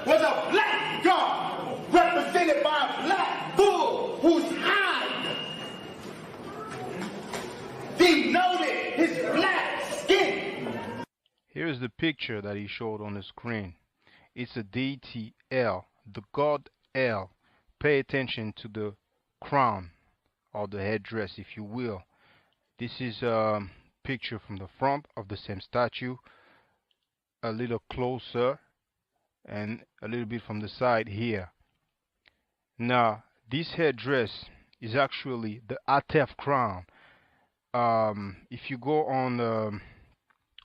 was a black god represented by a black bull whose hide denoted his black skin. Here's the picture that he showed on the screen. It's a deity El, the god El. Pay attention to the crown or the headdress, if you will. This is a picture from the front of the same statue, a little closer, and a little bit from the side here. Now, this headdress is actually the Atef crown. If you go on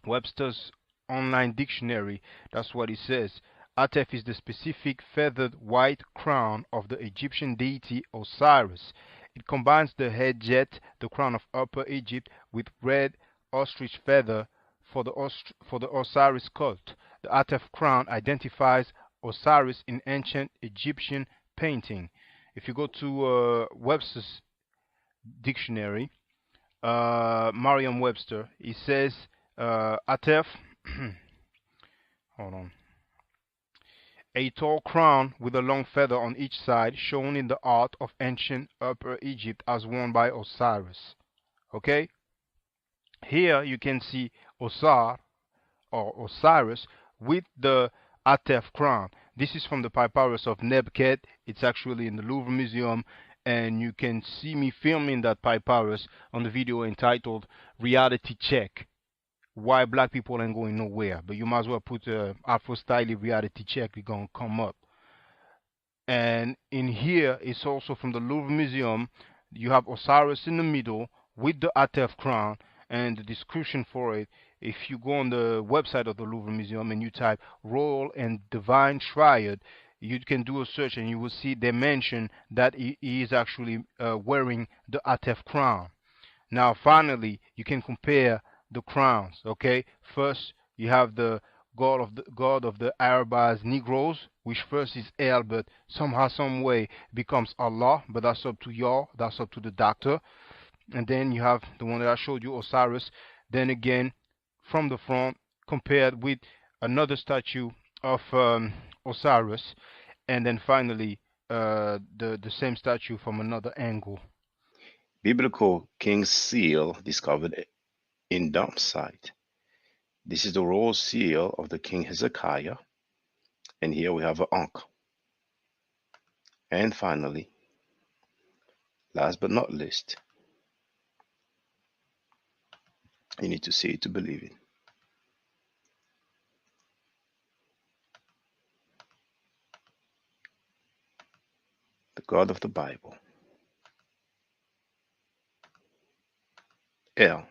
Webster's online dictionary, that's what it says. Atef is the specific feathered white crown of the Egyptian deity Osiris. It combines the head jet, the crown of Upper Egypt, with red ostrich feather for the Osiris cult. The Atef crown identifies Osiris in ancient Egyptian painting. If you go to Webster's dictionary, Merriam-Webster, it says Atef, hold on, a tall crown with a long feather on each side, shown in the art of ancient Upper Egypt as worn by Osiris. Okay? Here you can see Osar or Osiris with the Atef crown. This is from the papyrus of Nebket. It's actually in the Louvre Museum, and you can see me filming that papyrus on the video entitled Reality Check. Why black people ain't going nowhere. But you might as well put Afro Style Reality Check. It's going to come up. And in here, it's also from the Louvre Museum. You have Osiris in the middle with the Atef crown, and the description for it. If you go on the website of the Louvre Museum and you type Royal and Divine Triad, you can do a search and you will see they mention that he is actually wearing the Atef crown. Now, finally, you can compare the crowns. Okay, first you have the god of the Arabs Negroes, which first is El, but somehow, some way becomes Allah. But that's up to y'all. That's up to the doctor. And then you have the one that I showed you, Osiris. Then again, from the front, compared with another statue of Osiris, and then finally the same statue from another angle. Biblical King's Seal discovered in dump site. This is the royal seal of the King Hezekiah, and here we have an Ankh. And finally, last but not least, you need to see it to believe it. The God of the Bible, El,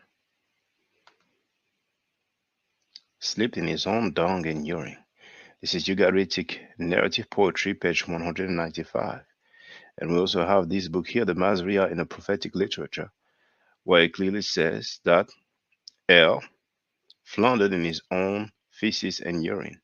slept in his own dung and urine. This is Ugaritic Narrative Poetry, page 195. And we also have this book here, the Masriah in the Prophetic Literature, where it clearly says that El floundered in his own feces and urine.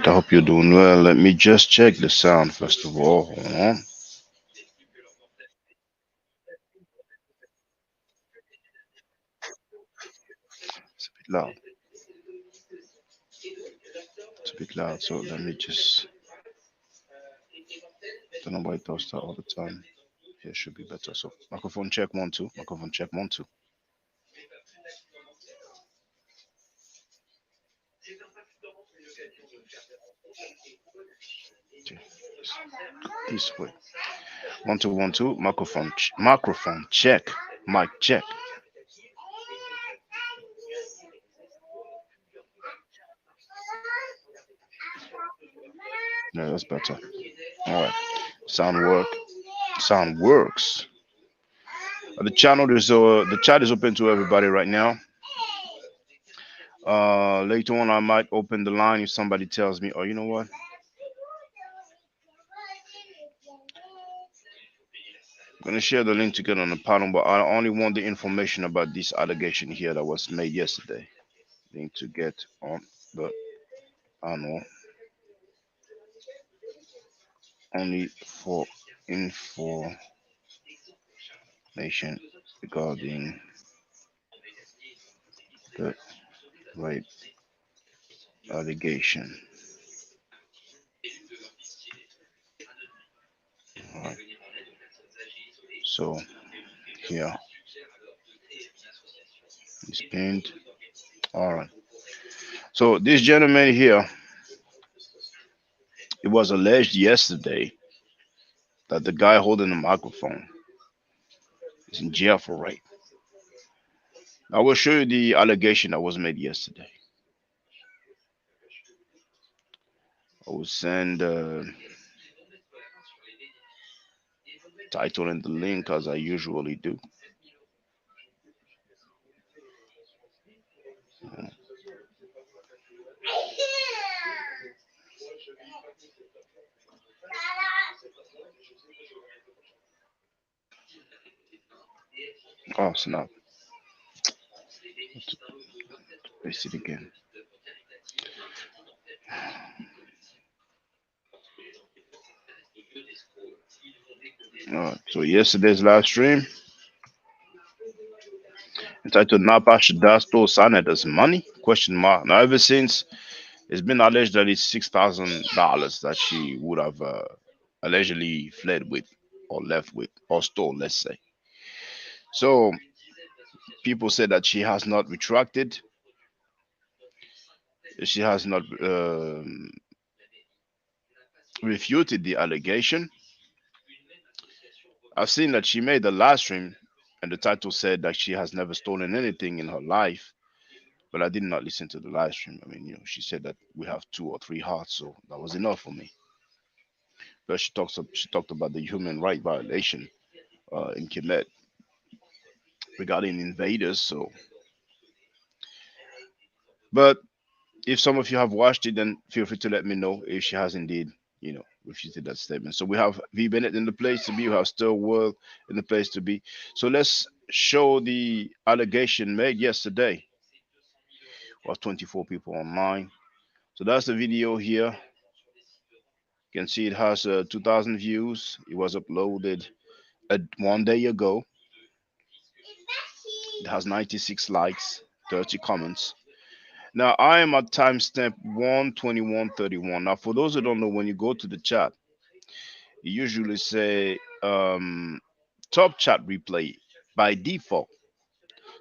I hope you're doing well. Let me just check the sound first of all. Hold on. It's a bit loud. It's a bit loud, so let me just. Don't know why it does that all the time. Here should be better. So microphone check 1 2. Microphone check 1 2. Okay. This way. 1 2 1 2. Microphone check. Mic check. Yeah, that's better. All right. Sound works. The channel is the chat is open to everybody right now. Later on, I might open the line if somebody tells me, oh, you know what? I'm going to share the link to get on the panel, but I only want the information about this allegation here that was made yesterday. Link to get on the panel. only for information regarding the rape allegation. Alright. So here is pinned. Alright. So this gentleman here, it was alleged yesterday that the guy holding the microphone is in jail for rape. I will show you the allegation that was made yesterday. I will send title and the link as I usually do. Oh snap! Paste it again. So yesterday's live stream entitled "Napa Shada stole Saneta's money?" Question mark. Now ever since it's been alleged that it's $6,000 that she would have allegedly fled with, or left with, or stole. Let's say. So people say that she has not retracted. She has not refuted the allegation. I've seen that she made a live stream, and the title said that she has never stolen anything in her life. But I did not listen to the live stream. I mean, she said that we have 2 or 3 hearts, so that was enough for me. But she talked about the human right violation in Kemet regarding invaders. So, but if some of you have watched it, then feel free to let me know if she has indeed, refuted that statement. So we have V Bennett in the place to be. We have Still World in the place to be. So let's show the allegation made yesterday. We have 24 people online. So that's the video here. You can see it has 2,000 views. It was uploaded 1 day ago. It has 96 likes, 30 comments. Now I am at timestamp 121:31. Now, for those who don't know, when you go to the chat, you usually say top chat replay by default.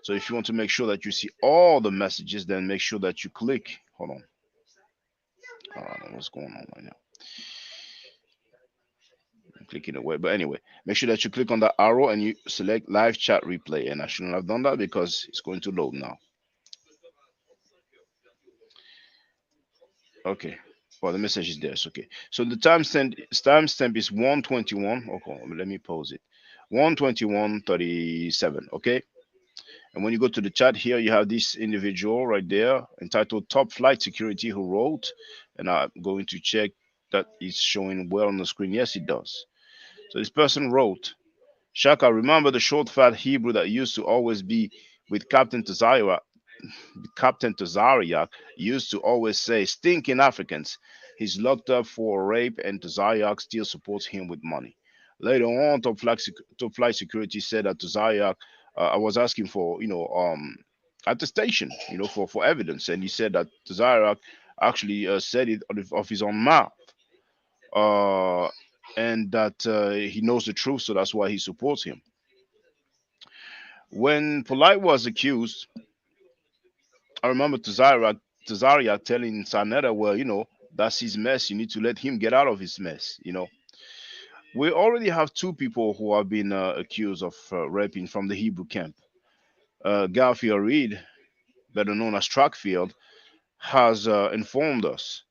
So if you want to make sure that you see all the messages, then make sure that you click. Hold on. I don't know what's going on right now. I'm clicking away. But anyway, make sure that you click on that arrow and you select live chat replay. And I shouldn't have done that because it's going to load now. Okay. Well, the message is there. It's okay. So the timestamp is 121. Okay, let me pause it. 121:37. Okay. And when you go to the chat here, you have this individual right there entitled Top Flight Security who wrote, and I'm going to check that it's showing well on the screen. Yes, it does. So this person wrote, Shaka, remember the short fat Hebrew that used to always be with Captain Tazariak used to always say, stinking Africans. He's locked up for rape and Tazariak still supports him with money. Later on, Top Flight Security said that Tazariak, I was asking for, attestation, for evidence. And he said that Tazariak actually said it of his own mouth. And that he knows the truth, so that's why he supports him. When Polite was accused, I remember Tazaria telling Sanetta, well, that's his mess. You need to let him get out of his mess. We already have 2 people who have been accused of raping from the Hebrew camp. Garfield Reed, better known as Trackfield, has informed us.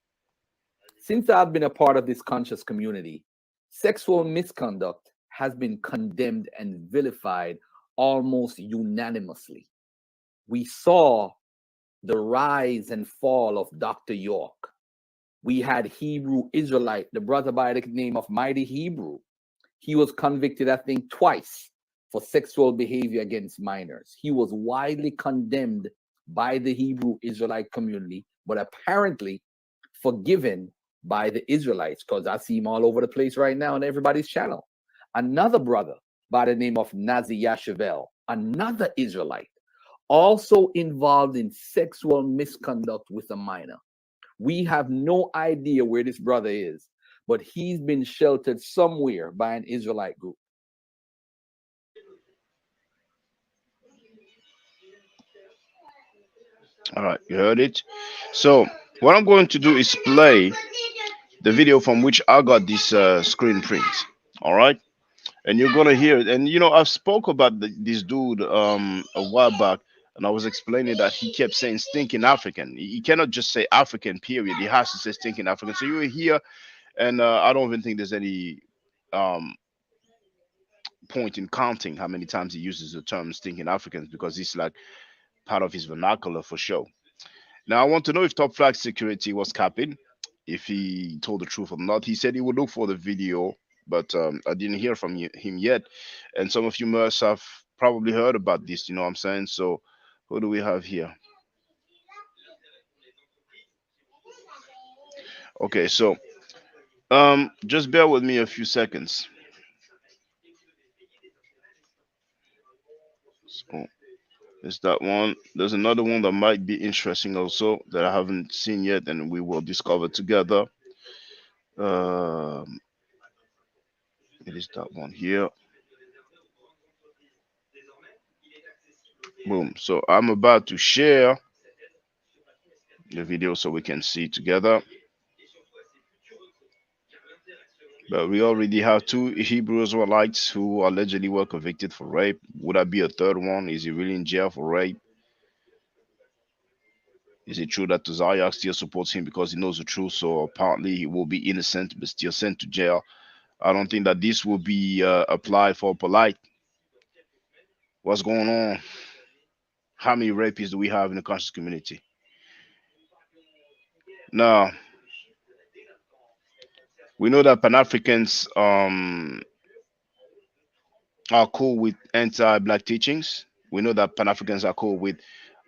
Since I've been a part of this conscious community, sexual misconduct has been condemned and vilified almost unanimously. We saw the rise and fall of Dr. York. We had Hebrew Israelite, the brother by the name of Mighty Hebrew. He was convicted, I think, twice for sexual behavior against minors. He was widely condemned by the Hebrew Israelite community, but apparently forgiven by the Israelites, because I see him all over the place right now on everybody's channel. Another brother by the name of Nazi Yashavel, another Israelite, also involved in sexual misconduct with a minor. We have no idea where this brother is, but he's been sheltered somewhere by an Israelite group. All right, you heard it. So what I'm going to do is play the video from which I got this screen print. All right, and you're gonna hear it. And I spoke about this dude a while back, and I was explaining that he kept saying stinking African. He cannot just say African. Period. He has to say stinking African. So you will hear, and I don't even think there's any um point in counting how many times he uses the term stinking Africans, because it's like part of his vernacular for sure. Now, I want to know if Top Flag Security was capping, if he told the truth or not. He said he would look for the video, but I didn't hear from him yet. And some of you must have probably heard about this, you know what I'm saying? So, who do we have here? Okay, so just bear with me a few seconds. So, there's that one. There's another one that might be interesting also that I haven't seen yet, and we will discover together. Um, it is that one here. Boom. So I'm about to share the video so we can see together. But we already have two Hebrew Israelites who allegedly were convicted for rape. Would that be a third one? Is he really in jail for rape? Is it true that Uzziah still supports him because he knows the truth? So apparently he will be innocent but still sent to jail. I don't think that this will be applied for polite. What's going on? How many rapists do we have in the conscious community? Now, we know that Pan Africans are cool with anti-black teachings. We know that Pan Africans are cool with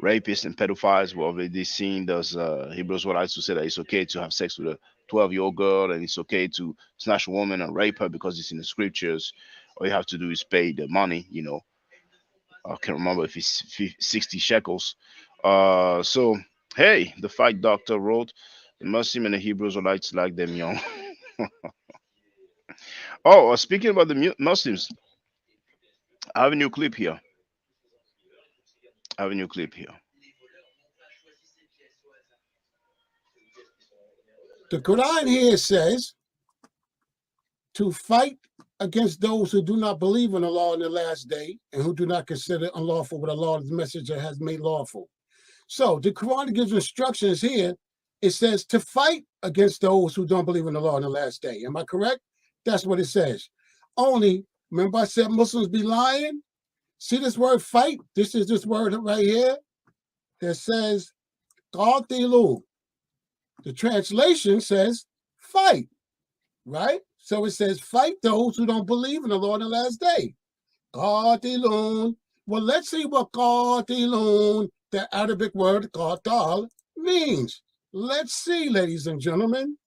rapists and pedophiles. We've already seen those Hebrew Israelites who say that it's okay to have sex with a 12-year-old girl and it's okay to snatch a woman and rape her because it's in the scriptures. All you have to do is pay the money. I can't remember if it's 60 shekels. So, hey, the fight doctor wrote, the Muslim and the Hebrew Israelites like them young. Oh, speaking about the Muslims, I have a new clip here. I have a new clip here. The Quran here says to fight against those who do not believe in Allah in the last day and who do not consider unlawful what Allah's messenger has made lawful. So the Quran gives instructions here. It says to fight against those who don't believe in Allah in the last day. Am I correct? That's what it says. Only, remember I said Muslims be lying? See this word fight? This is this word right here that says qatilu. The translation says fight, right? So it says fight those who don't believe in the Lord in the last day. Qatilun. Well, let's see what qatilun, the Arabic word qatal, means. Let's see, ladies and gentlemen.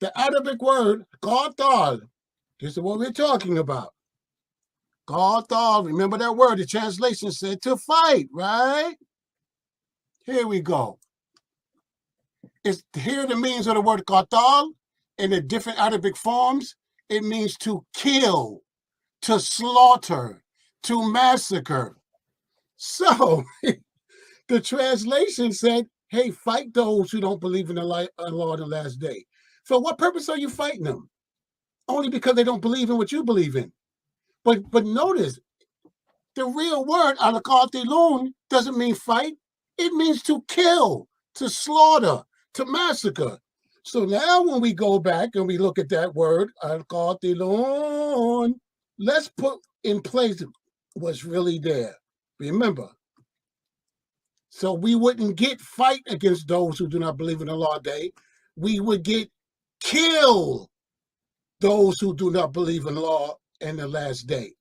The Arabic word qatal. This is what we're talking about. Qatal. Remember that word? The translation said to fight, right? Here we go. Here the means of the word qatal in the different Arabic forms. It means to kill, to slaughter, to massacre. So the translation said, hey, fight those who don't believe in the law in the last day. For what purpose are you fighting them? Only because they don't believe in what you believe in. But notice, the real word, al-qatilun, doesn't mean fight. It means to kill, to slaughter, to massacre. So now when we go back and we look at that word, al-qatilun, let's put in place what's really there. Remember, so we wouldn't get fight against those who do not believe in the law day. We would get kill those who do not believe in law in the last day.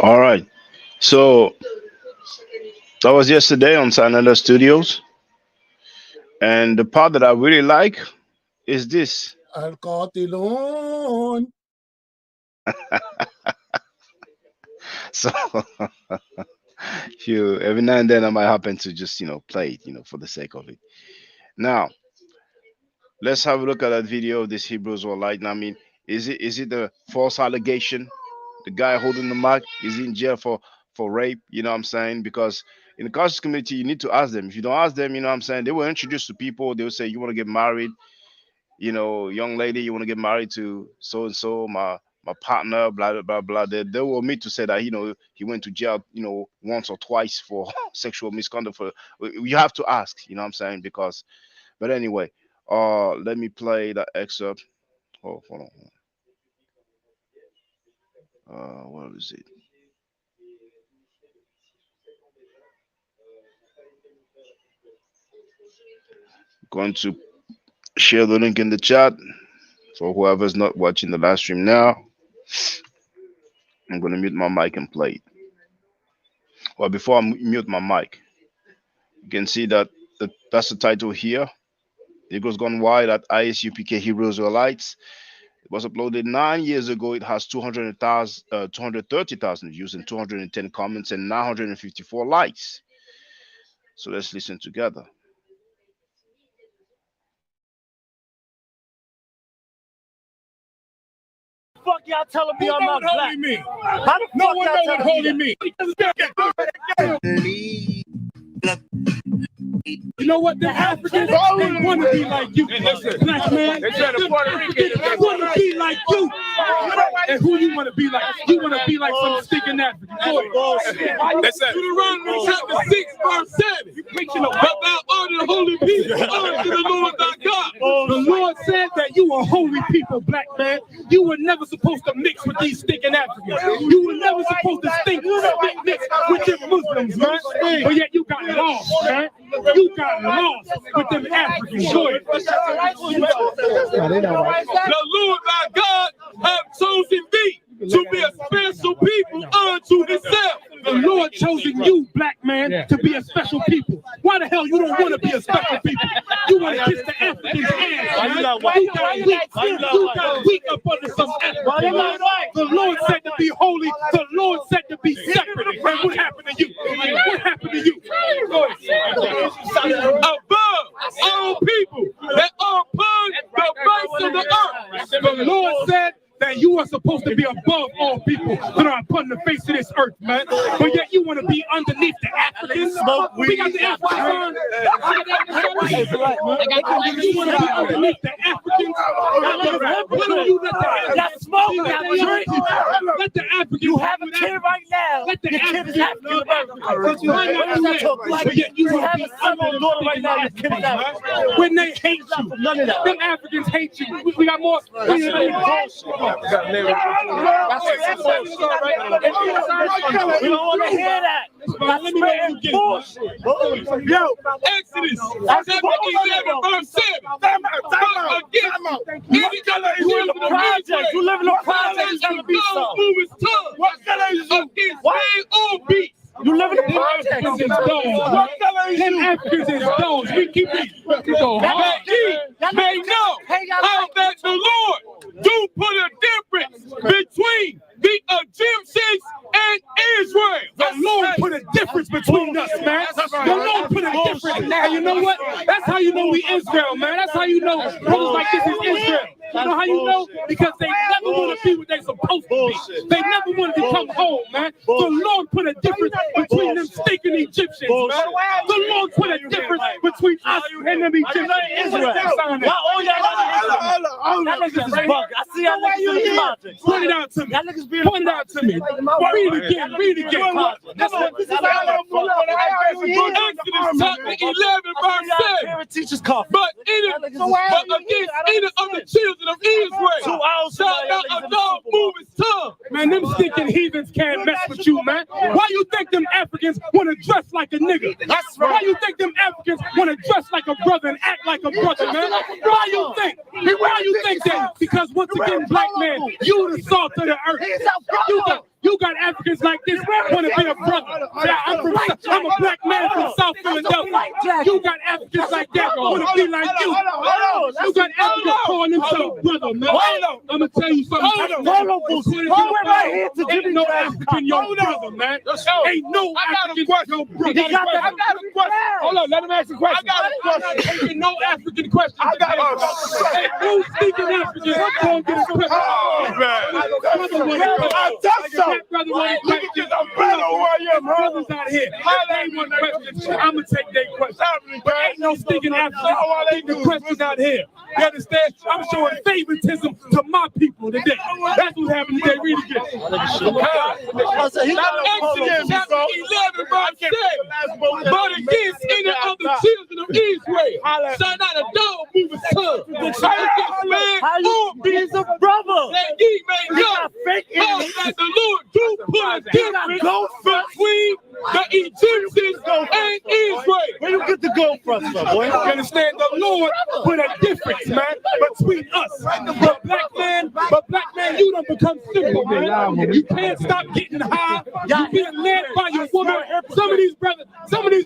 All right. So that was yesterday on Sanada Studios. And the part that I really like is this. Al-Qatilun. So every now and then I might happen to just play it, for the sake of it. Now let's have a look at that video of this Hebrew Israelite. Now, I mean, is it a false allegation? The guy holding the mic is in jail for rape. You know what I'm saying? Because in the conscious community, you need to ask them. If you don't ask them, you know what I'm saying, they will introduce to people. They will say, you want to get married, young lady, you want to get married to so and so, my partner, blah blah blah blah. They will admit to say that he went to jail, once or twice for sexual misconduct. You have to ask, you know what I'm saying? Because, but anyway, let me play that excerpt. Oh, hold on. What is it? Going to share the link in the chat for whoever's not watching the live stream now. I'm going to mute my mic and play it. Well, before I mute my mic, you can see that that's the title here. Eagles Gone Wild at ISUPK Hebrew Israelites. It was uploaded 9 years ago. It has 230,000 views and 210 comments and 954 likes. So let's listen together. Fuck y'all telling me I'm not black? How the fuck y'all telling me that? You know what? The Africans, they want to be like you, black man. They want to be like you. And who you want to be like? You want to be like some stinking African. Deuteronomy chapter 6, verse 7. You preaching about honor the holy people, honor to the Lord thy God. The Lord said that you are holy people, black man. You were never supposed to mix with these stinking Africans. You were never supposed to mix with them Muslims, man. But yet you got lost, man. You got lost with them Africans. The Lord thy God have chosen thee to be a special people unto himself. The Lord chosen you, black man, to be a special people. Why the hell you don't want to be a special people? You want to kiss the Africans' ass. You got weak up under some Africans. The Lord said to be holy. The Lord said to be separate. And what happened to you? What happened to you? Above all people that are upon the face of the earth. The Lord said that you are supposed to be above all people that are upon the face of this earth, man. But yet you want to be underneath the Africans. We got the Africans. You want to be underneath the Africans. Why don't you let the Africans smoke? Let the Africans. You have a kid right now. Let the Africans. You have a son or daughter right now. When they hate you, none of that. Them Africans hate you. We got more. We don't want to hear that. Let me make you get Yo, Exodus 11, verse 7. You live in a project. What color is you? You live in a project. Them Africans is dogs. We keep it. May know how that the Lord do put a difference between the Egyptians and Israel. The Lord put a difference between us, man. The Lord put a difference. And you know what? That's how you know we Israel, man. That's how you know brothers like this is Israel. You know how you know? Because they never want to be what they're supposed to be. They never wanted to come home, man. The Lord put a difference between them stinking Egyptians, man. The Lord put a difference between us and them Egyptians. Israel. That niggas is bug. I see y'all niggas in the project. Point it out to me. Point it out to me. Read it again. Read it again. This is Exodus chapter 11, verse 7. But against either of the children of Israel shall not a dog move his tongue. Man, them stinking heathens can't mess with you, man. Why you think them Africans want to dress like a nigga? That's right. Why you think them Africans want to dress like a brother and act like a brother, man? Why you think? Why you think that? Because once again, black man, you the salt of the earth. You got Africans like this want to be a brother. I'm a black man from South Philadelphia. You got Africans like that want to be like you. You got Africans calling themselves brother, man. I'm gonna tell you something. Ain't no African your brother, man. Ain't no African your brother. I got a question. Hold on, let him ask a question. I got a question. Ain't no African question. I got a question. Hey, who's speaking African? I'm gonna get a question. Oh man. I thought so. Brothers out here. I'm gonna take their question. But ain't no speaking African. Take the question out here. You understand? I'm showing favoritism to my people today. That's what's happening today. Read it again. Exodus chapter 11, verse 7. But against any of the children of Israel, shall not a dog move his tongue. Against man or beast of brother, that ye may know that the Lord do put a difference between the Egyptians and Israel. Where you get the gold from, boy? You understand? The Lord put a difference, man, between us. But black man, you don't become simple, man. You can't stop getting high. You're being led by your woman. Some of these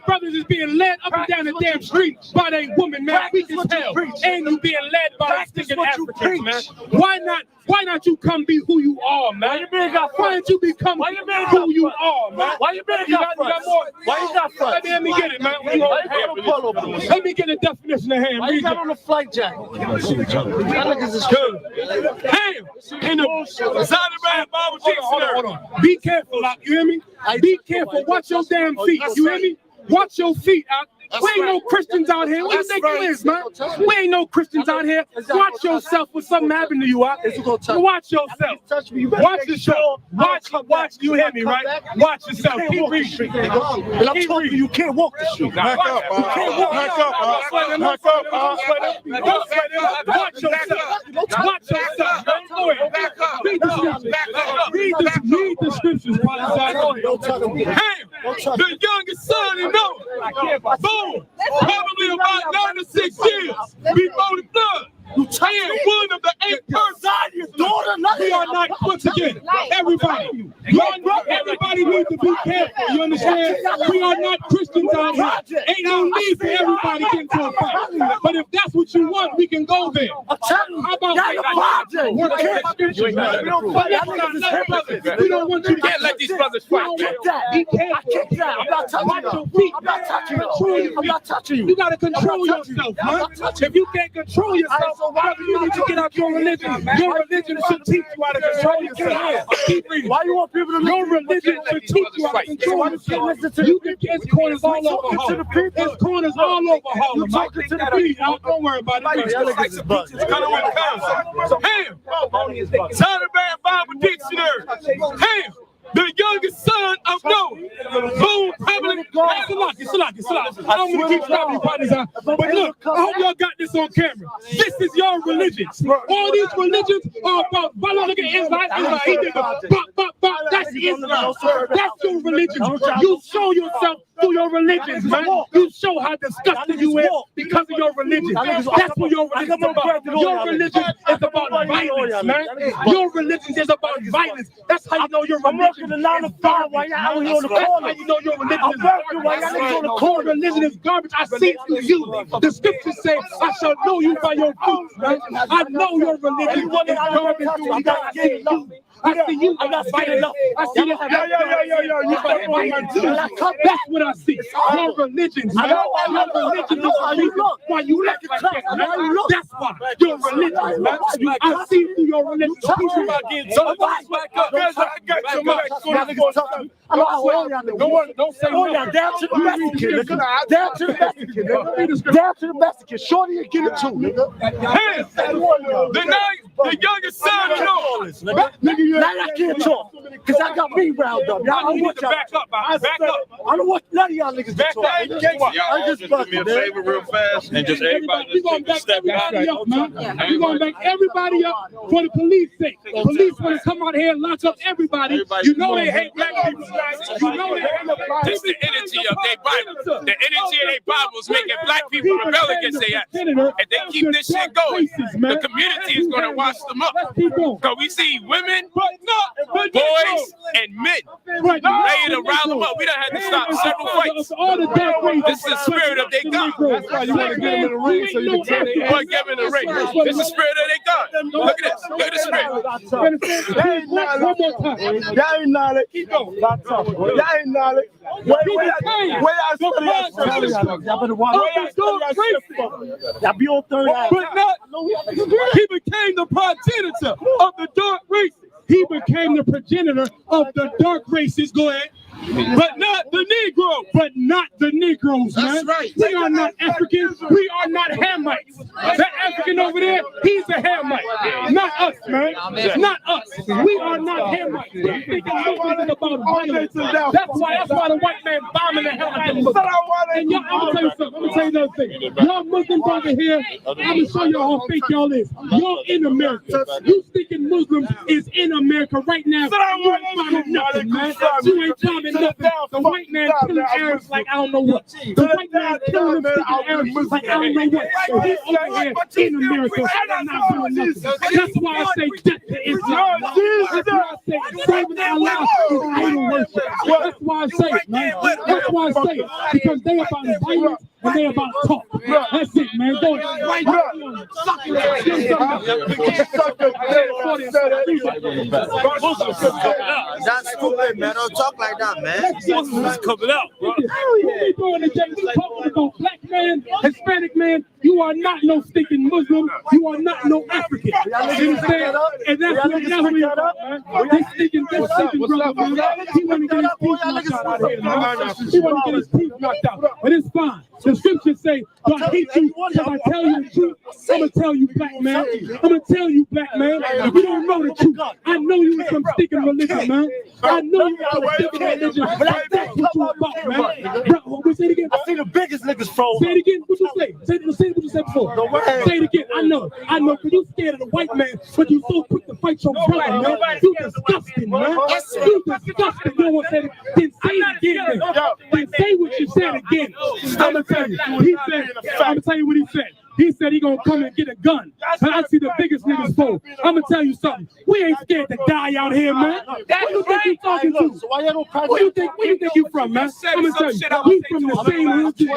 brothers is being led up and down the damn street by their woman, man. Weak as hell. And you being led by a sticking Africans, man. Why not you come be who you are, man? Why don't you become who you are, man? Why you got more? Why you got front? Let me get it, man. Let me get a definition of ham. Why you got on a flight jacket? Ham in the Iconography Bible dictionary. Hold on. Be careful, you hear me? Be careful. Watch your damn feet. You hear me? Watch your feet out. We ain't no Christians out here. What do you think it is, man? We ain't no Christians out here. Watch yourself when something happened to you out. Watch yourself. Watch yourself. Watch. You hear me, right? Watch yourself. Keep reading. And I'm telling you, you can't walk the street. Back up. You can't walk. Back up. Watch yourself. Watch yourself. Read the scriptures, brother. The youngest son in Noah. Probably about 96 years before the flood. And one of the 8 persons we are not put together. Everybody needs to be careful. You understand? We are not Christians out here. Ain't no need for everybody to get into a fight. But if that's what you want, we can go there. How about we don't want you to can't let these brothers fight. I'm not touching you. You gotta control yourself, man. If you can't control yourself, you need to get out your religion. Your religion should teach you how to control yourself. Why you want people to your religion should teach you how to control yourself. You can get corners all over Harlem. There's corners all over Harlem. Talking to the people. Don't worry about it. Ham. Iconography Bible dictionary. Ham. The youngest son of Noah. Boom, I don't want to keep stopping you parties out. But look, I hope y'all got this on camera. This is your religion. All these religions are about, look at Israelite. That's Islam. That's your religion. You show yourself through your religions, man. You show how disgusting you is because of your religion. That's what your religion is about. Your religion is about violence, man. Your religion is about violence. That's how you know your religion. I'm working 9 to 5 while y'all out here on the corner. That's how you know your religion is garbage. Your religion is garbage. I see it through you. The scriptures say, I shall know you by your fruits, man. I know your religion is garbage. I see you. I'm not fighting up. I see you. That's what I see. Your religion. Your religion is how you look. Why you look like that? That's why. Your religion, man. I see through your religion. People about getting tough. Don't say no. Down to the Mexican. Down to the Mexican. Down to the Mexican. Shorty and get it too, nigga. The youngest son of Noah. Now I can't talk because I got me round up. Y'all don't want y'all. Back up. I don't want none of y'all niggas to talk. Y'all just do me a favor real fast and just everybody just step back. We're going to back everybody up for the police sake. Police want to come out here and lock up everybody. You know they hate black people. You know they hate black people. It's the energy of their Bible. The energy of their Bible is making black people rebel against their ass. If they keep this shit going, the community is going to wash them up. Because we see women, boys, beasts and men, ready to rile them up. We done had to stop several fights. This is the spirit of their God. That's why you want to get them in the ring so you can tell You want to get them in the ring. This is the spirit of their God. Look at this. Look at the spirit. Y'all ain't knowledge. Keep going. Y'all ain't knowledge. Where y'all be on third eye. But not, he became the progenitor of the dark races. He became the progenitor of the dark races. Go ahead. But not the Negro. But not the Negroes, man. That's right. We are not Africans. We are not Hamites. That African over there, he's a Hamite. Not us, man. Not us. We are not Hamites. We think about violence. That's why the white man bombing the hell out of them. And y'all, I'm gonna tell you something. I'm gonna tell you another thing. Y'all Muslims over here, I'm gonna show y'all how fake y'all is. Y'all in America. You thinking Muslims is in America right now. You ain't finding nothing, man. You ain't finding nothing. The white man killing Arabs like I don't know what. The white man killing them Arabs like I don't know what. He's over here in America and not doing nothing. That's why I say death to Islam. That's why I say saving Allah is idol worship. That's why I say it, man. That's why I say it. Because they about violence and they about talk. That's it, man. Go ahead. That's stupid, man. Don't talk like that, man. Muslims coming out, bro. What are you doing today? You talking about black man, Hispanic man? You are not no stinking Muslim. You are not no African. You understand? And that's what we are, man. This stinking brother, man. He want to get his teeth knocked out of here, man. He want to get his teeth knocked out. But it's fine. The scriptures say, God hate you because I tell you the truth. I'm going to tell you, black man. I'm going to tell you, black man. You don't know the truth. I know you some stinking religion, man. I know you some stinking religion. That's what you about, man. Bro, say it again. I see the biggest niggas froze. Say it again. What you say? Say what you said before. Say it again. I know. Because you scared of the white man, but you so quick to fight your brother, man. You disgusting, man. You disgusting. You don't want to say it. Then say it again, man. Then say what you said again. I'm going to tell you. He said, I'm going to tell you what he said. He said he gonna come and get a gun. But I see the biggest niggas fold. I'm gonna tell you something. We ain't scared to die out here, man. Who you think you talking to? Where you think you from, man? I'm gonna tell you. We from the same hood as you.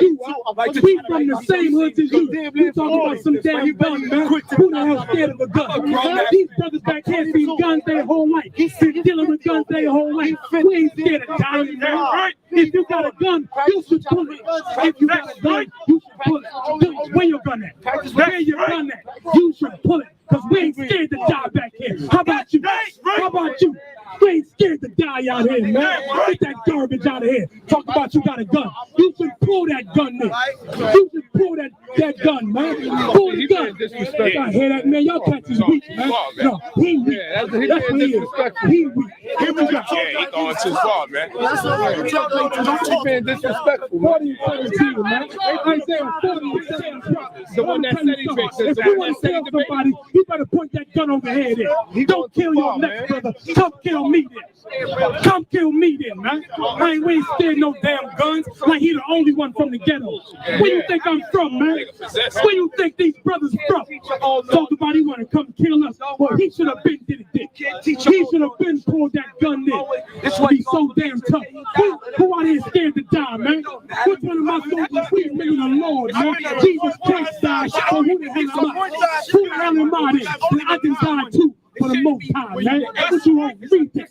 We from the same hood as you. You talking about some damn gun, man? Who the hell scared of a gun? These brothers back here seen guns their whole life. Been dealing with guns their whole life. We ain't scared of dying, man. If you got a gun, you should pull it. If you got a gun, you should pull it. Where your gun at? Where your gun at? You should pull it. Because we ain't scared to die back here. How about you? How about you? We ain't scared to die out here, man. Get that garbage out of here. Talk about you got a gun. You should pull that gun, man. You should pull that gun, man. Pull the gun. I hear that, man. Y'all cats is weak, man. No, he weak. That's what he is. He weak. Yeah, he going too far, man. That's what I'm talking about. He's being disrespectful. 40 and 17, man. I ain't saying 40 and 17. The one that said he fixed it. If you want to kill somebody, you better point that gun over here then. Don't kill your next brother. Come kill me then. Come kill me then, man. We ain't scared no damn guns. Like he the only one from the ghetto. Where you think I'm from, man? Where you think these brothers from? Talk about he want to come kill us. Well, he should have been did it. He should have been pulled that gun then. This would be so damn tough. Who out here scared to die, man? Which one of my soldiers? We believe in the Lord, man. Jesus Christ died. So who the hell am I? Who the hell am I then? I can die too. For the most time, man. What you want? Read this.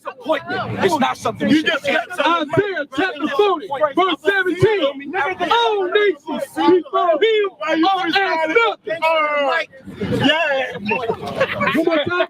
It's not something you just said. Isaiah chapter 40, verse 17. All nations before him are as nothing. Yeah. One more time.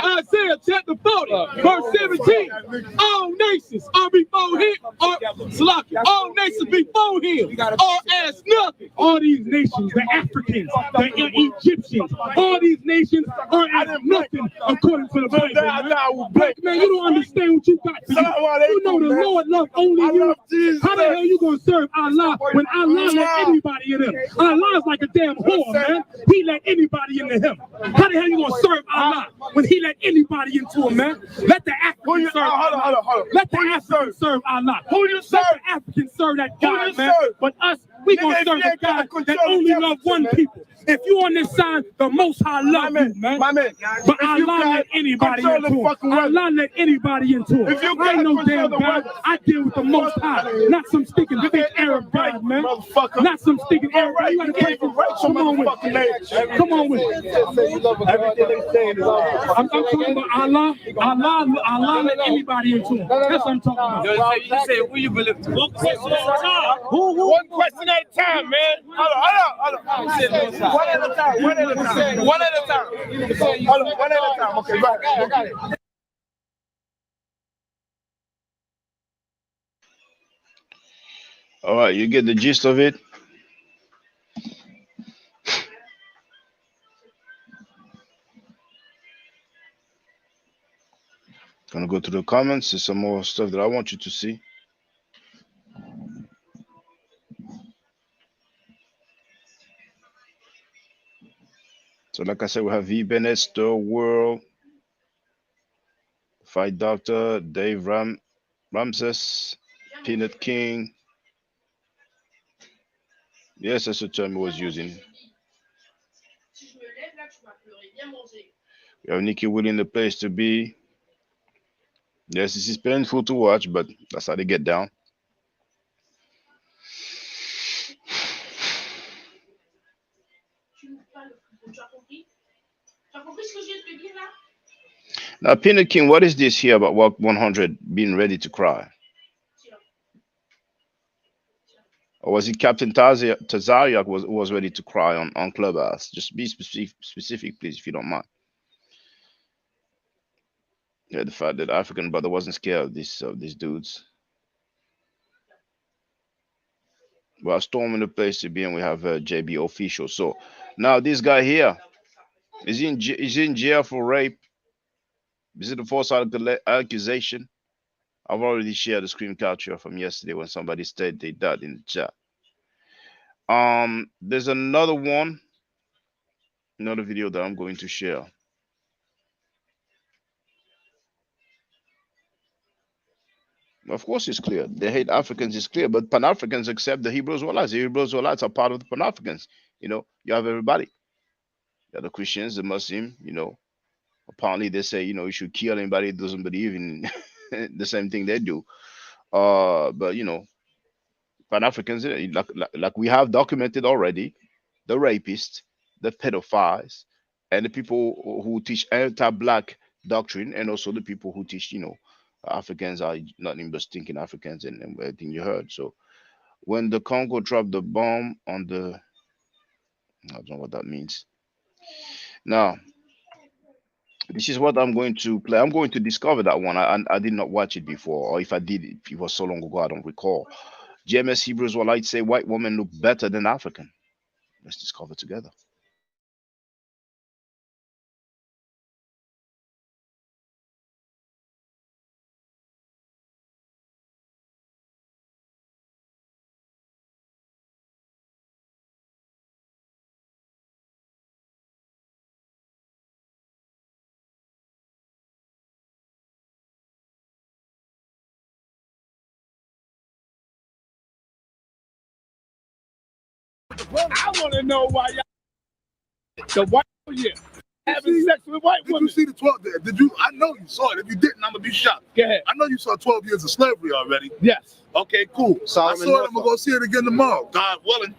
Isaiah chapter 40, verse 17. All nations are before him. All nations before him are as nothing. All these nations, the Africans, the Egyptians, all these nations are as nothing. According to the Bible, black man, you don't understand what you got to do. You know the Lord loves only you. How the hell you gonna serve Allah when Allah let anybody in him? Allah is like a damn whore, man. He let anybody into him. How the hell you gonna serve Allah when he let anybody into him, man? Let the African serve Allah. Let the African serve Allah. Who you serve? Let the African serve that God, man. But us, we gonna serve a God that only loves one people. If you on this side, the Most High love you, man. My man. But Allah let anybody into it. Allah let anybody into it. I ain't no damn God. I deal with the Most High, not some stinking big Arab guy, man. Not some stinking Arab guy. You gotta pray for Come on with it. Come on with it. I'm talking about Allah. Allah let anybody into it. That's what I'm talking about. You say who you believe? One question at a time, man. Hold on. One at a time. One at a time. One at a time. Hold on. One at a time. Okay, right. I got it. All right, you get the gist of it. Gonna go to the comments. There's some more stuff that I want you to see. So, like I said, we have V. Bennett, Stir World, Fight Doctor, Dave Ramses, Peanut King. Yes, that's the term he was using. We have Nikki Willing, the place to be. Yes, this is painful to watch, but that's how they get down. Now, Peanut King, what is this here about Walk 100 being ready to cry? Or was it Captain Tazariak was ready to cry on Clubhouse? Just be specific, please, if you don't mind. Yeah, the fact that the African brother wasn't scared of these dudes. We are storming the place to be, and we have JB official. So now this guy here is in jail for rape. Is it the false accusation? I've already shared the screen capture from yesterday when somebody said they died in the chat. There's another video that I'm going to share. Of course, it's clear. They hate Africans, it's clear, but Pan-Africans accept the Hebrew Israelites. The Hebrew Israelites are part of the Pan-Africans. You know, you have everybody. You have the Christians, the Muslim, you know. Apparently, they say, you know, you should kill anybody who doesn't believe in the same thing they do. But, you know, Pan-Africans, like we have documented already, the rapists, the pedophiles, and the people who teach anti-black doctrine, and also the people who teach, you know, Africans are nothing but stinking Africans, and everything you heard. So when the Congo dropped the bomb on the, I don't know what that means. Now, this is what I'm going to play. I'm going to discover that one. I did not watch it before, or if I did, it was so long ago, I don't recall. GMS Hebrews will like say white women look better than African. Let's discover together. I want to know why y'all having sex with white women. Did you see the 12? Did you? I know you saw it. If you didn't, I'm gonna be shocked. Go ahead. I know you saw 12 years of slavery already. Yes. Okay, cool. I saw it. I'm gonna go see it again tomorrow, God willing.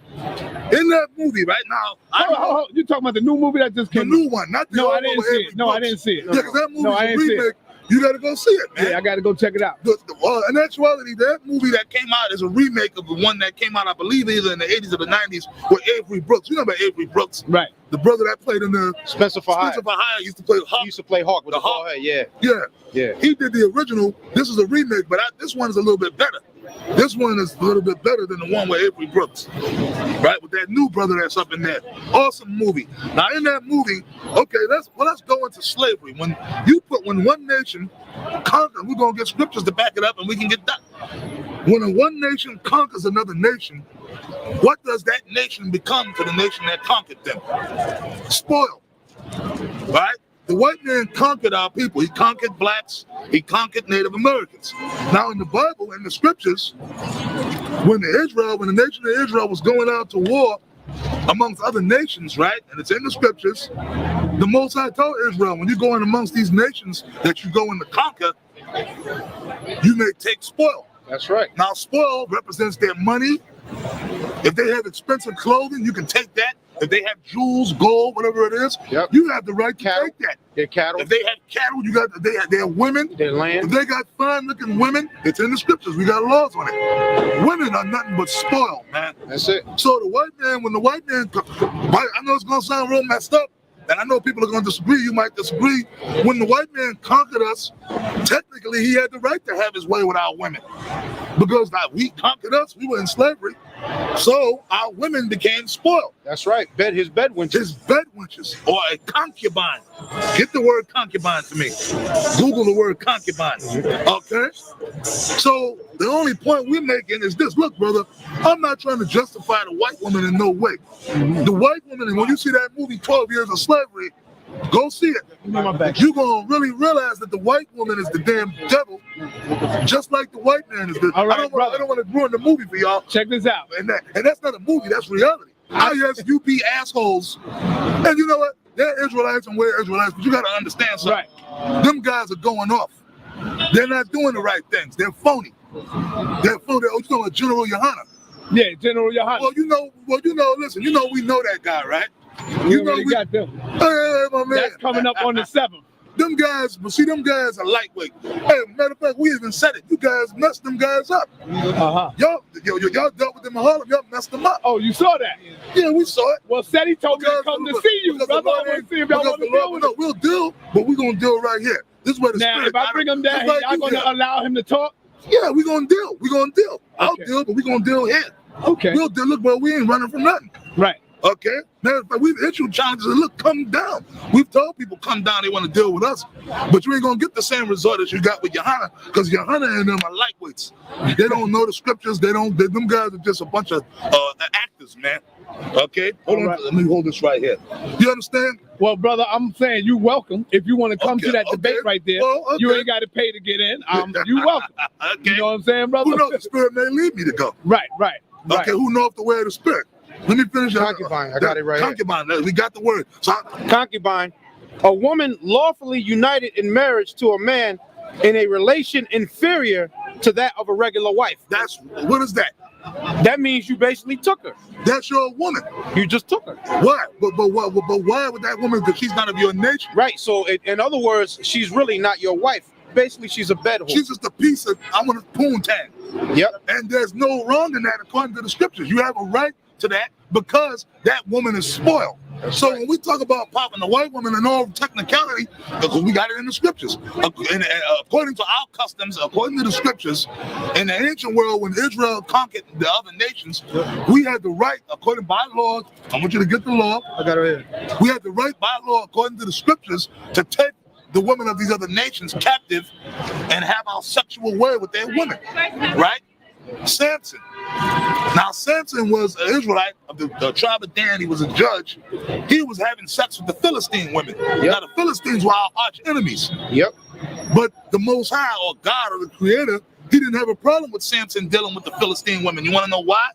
In that movie right now, hold. You talking about the new movie that just came? The new one, not the No, old I didn't one see it. No, I didn't see it. Yeah, because that movie's a remake. You gotta go see it, man. Yeah, I gotta go check it out. In actuality, that movie that came out is a remake of the one that came out, I believe, either in the 80s or the 90s with Avery Brooks. You know about Avery Brooks? Right. The brother that played in the Spencer for Hire used to play Hawk. He used to play Hawk with the bald head, yeah. Yeah. He did the original. This is a remake, but this one is a little bit better. This one is a little bit better than the one with Avery Brooks, right? With that new brother that's up in there. Awesome movie. Now in that movie, okay, let's go into slavery. When one nation conquers, we're gonna get scriptures to back it up, and we can get that. When one nation conquers another nation, what does that nation become to the nation that conquered them? Spoiled, right? The white man conquered our people. He conquered blacks. He conquered Native Americans. Now in the Bible, in the scriptures, when the nation of Israel was going out to war, amongst other nations, right? And it's in the scriptures. The Most High told Israel, when you go in amongst these nations that you go in to conquer, you may take spoil. That's right. Now, spoil represents their money. If they have expensive clothing, you can take that. If they have jewels, gold, whatever it is, you have the right to take that. Their cattle. If they have cattle, you got they have women. Their land. If they got fine-looking women, it's in the scriptures. We got laws on it. Women are nothing but spoiled, man. That's it. So the white man, when the white man, I know it's gonna sound real messed up, and I know people are gonna disagree. You might disagree. When the white man conquered us, technically he had the right to have his way with our women, because we conquered us. We were in slavery. So our women became spoiled. That's right. His bed wenches. His bed wenches, or a concubine. Get the word concubine to me. Google the word concubine. Okay? So the only point we're making is this. Look, brother, I'm not trying to justify the white woman in no way. The white woman, and when you see that movie 12 Years of Slavery, go see it. You're going to really realize that the white woman is the damn devil, just like the white man is the All right, I don't want to ruin the movie for y'all. Check this out. And that's not a movie, that's reality. Yes, you be assholes. And you know what? They're Israelites and we're Israelites, but you got to understand something. Right. Them guys are going off. They're not doing the right things. They're phony. They're phony. Oh, you know what, General Yohana? Yeah, General Yohana. Well, you know, listen, we know that guy, right? You know we got them. Hey, my man. That's coming up on the 7th. Them guys, but see, them guys are lightweight. Hey, matter of fact, we even said it. You guys messed them guys up. Y'all dealt with them in Harlem. Y'all messed them up. Oh, you saw that? Yeah, we saw it. Well, Seti told me to come to see you, brother. I want to see if y'all want to deal with it. We'll deal, but we're going to deal right here. This is where the now, spirit. If I bring him down here, y'all going to allow him to talk? Yeah, we're going to deal. We're going to deal. I'll deal, but we're going to deal here. Okay. We'll deal. Look, bro, we ain't running from nothing. Right. Okay? Matter of fact, we've issued challenges. Look, come down. We've told people come down. They want to deal with us, but you ain't gonna get the same result as you got with Yohana, because Yohana and them are lightweights. They don't know the scriptures. Them guys are just a bunch of actors, man. Okay, hold on. Let me hold this right here. You understand? Well, brother, I'm saying you welcome. If you want to come to that debate right there, you ain't got to pay to get in. You welcome. You know what I'm saying, brother? Who knows, the spirit may lead me to go. Right. Okay, who knows the way of the spirit? Let me finish. Concubine. I got it right here. Concubine. We got the word. So, concubine. A woman lawfully united in marriage to a man in a relation inferior to that of a regular wife. What is that? That means you basically took her. That's your woman. You just took her. Why? But why would that woman? Because she's not of your nature. Right. So in other words, she's really not your wife. Basically, she's a bed whore. She's just a piece of, I want a poontang. Yep. And there's no wrong in that according to the scriptures. You have a right to that because that woman is spoiled. So when we talk about popping the white woman in all technicality, because we got it in the scriptures, according to our customs, according to the scriptures, in the ancient world when Israel conquered the other nations, we had the right, according by law, I want you to get the law. I got it here. We had the right by law, according to the scriptures, to take the women of these other nations captive and have our sexual way with their women, right? Samson. Now, Samson was an Israelite of the tribe of Dan. He was a judge. He was having sex with the Philistine women. Yep. Now, the Philistines were our arch enemies. Yep. But the Most High, or God, or the Creator, he didn't have a problem with Samson dealing with the Philistine women. You want to know why?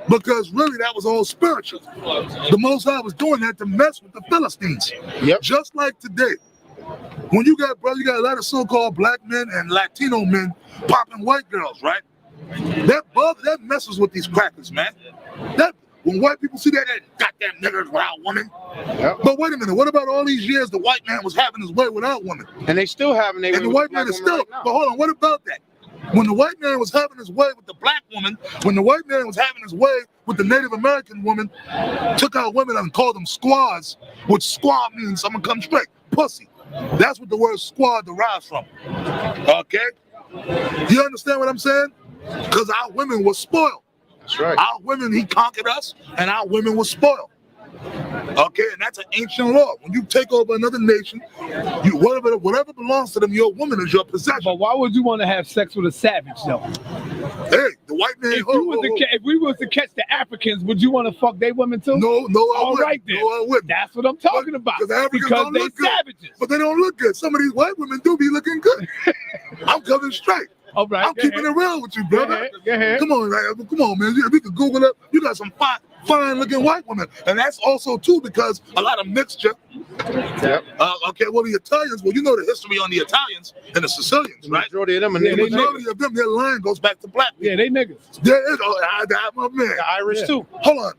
Because really, that was all spiritual. The Most High was doing that to mess with the Philistines. Yep. Just like today. When you got a lot of so-called black men and Latino men popping white girls, right? That messes with these crackers, man. That when white people see that goddamn niggers without women. Yep. But wait a minute, what about all these years the white man was having his way without women? And they still having their way. And the white man is still. Right, but hold on, what about that? When the white man was having his way with the black woman, when the white man was having his way with the Native American woman, took our women and called them squaws, which squaw means, I'm gonna come straight, pussy. That's what the word squaw derives from. Okay? You understand what I'm saying? Because our women were spoiled. That's right. Our women, he conquered us, and our women were spoiled. Okay, and that's an ancient law. When you take over another nation, you whatever belongs to them, your woman is your possession. But why would you want to have sex with a savage, though? Hey, the white man. If we was to catch the Africans, would you want to fuck their women too? No, I wouldn't. All right then. No, I wouldn't. That's what I'm talking about. Because they savages. But they don't look good. Some of these white women do be looking good. I'm coming straight. All right, I'm keeping it real with you, brother. Go ahead. Come on, man. We can Google it. You got some fine-looking white women, and that's also too because a lot of mixture. Yep. Okay, well the Italians, well you know the history on the Italians and the Sicilians, right? Majority of them, The majority of them, their line goes back to black people. Yeah, they niggas. There is, my man. The Irish too. Hold on.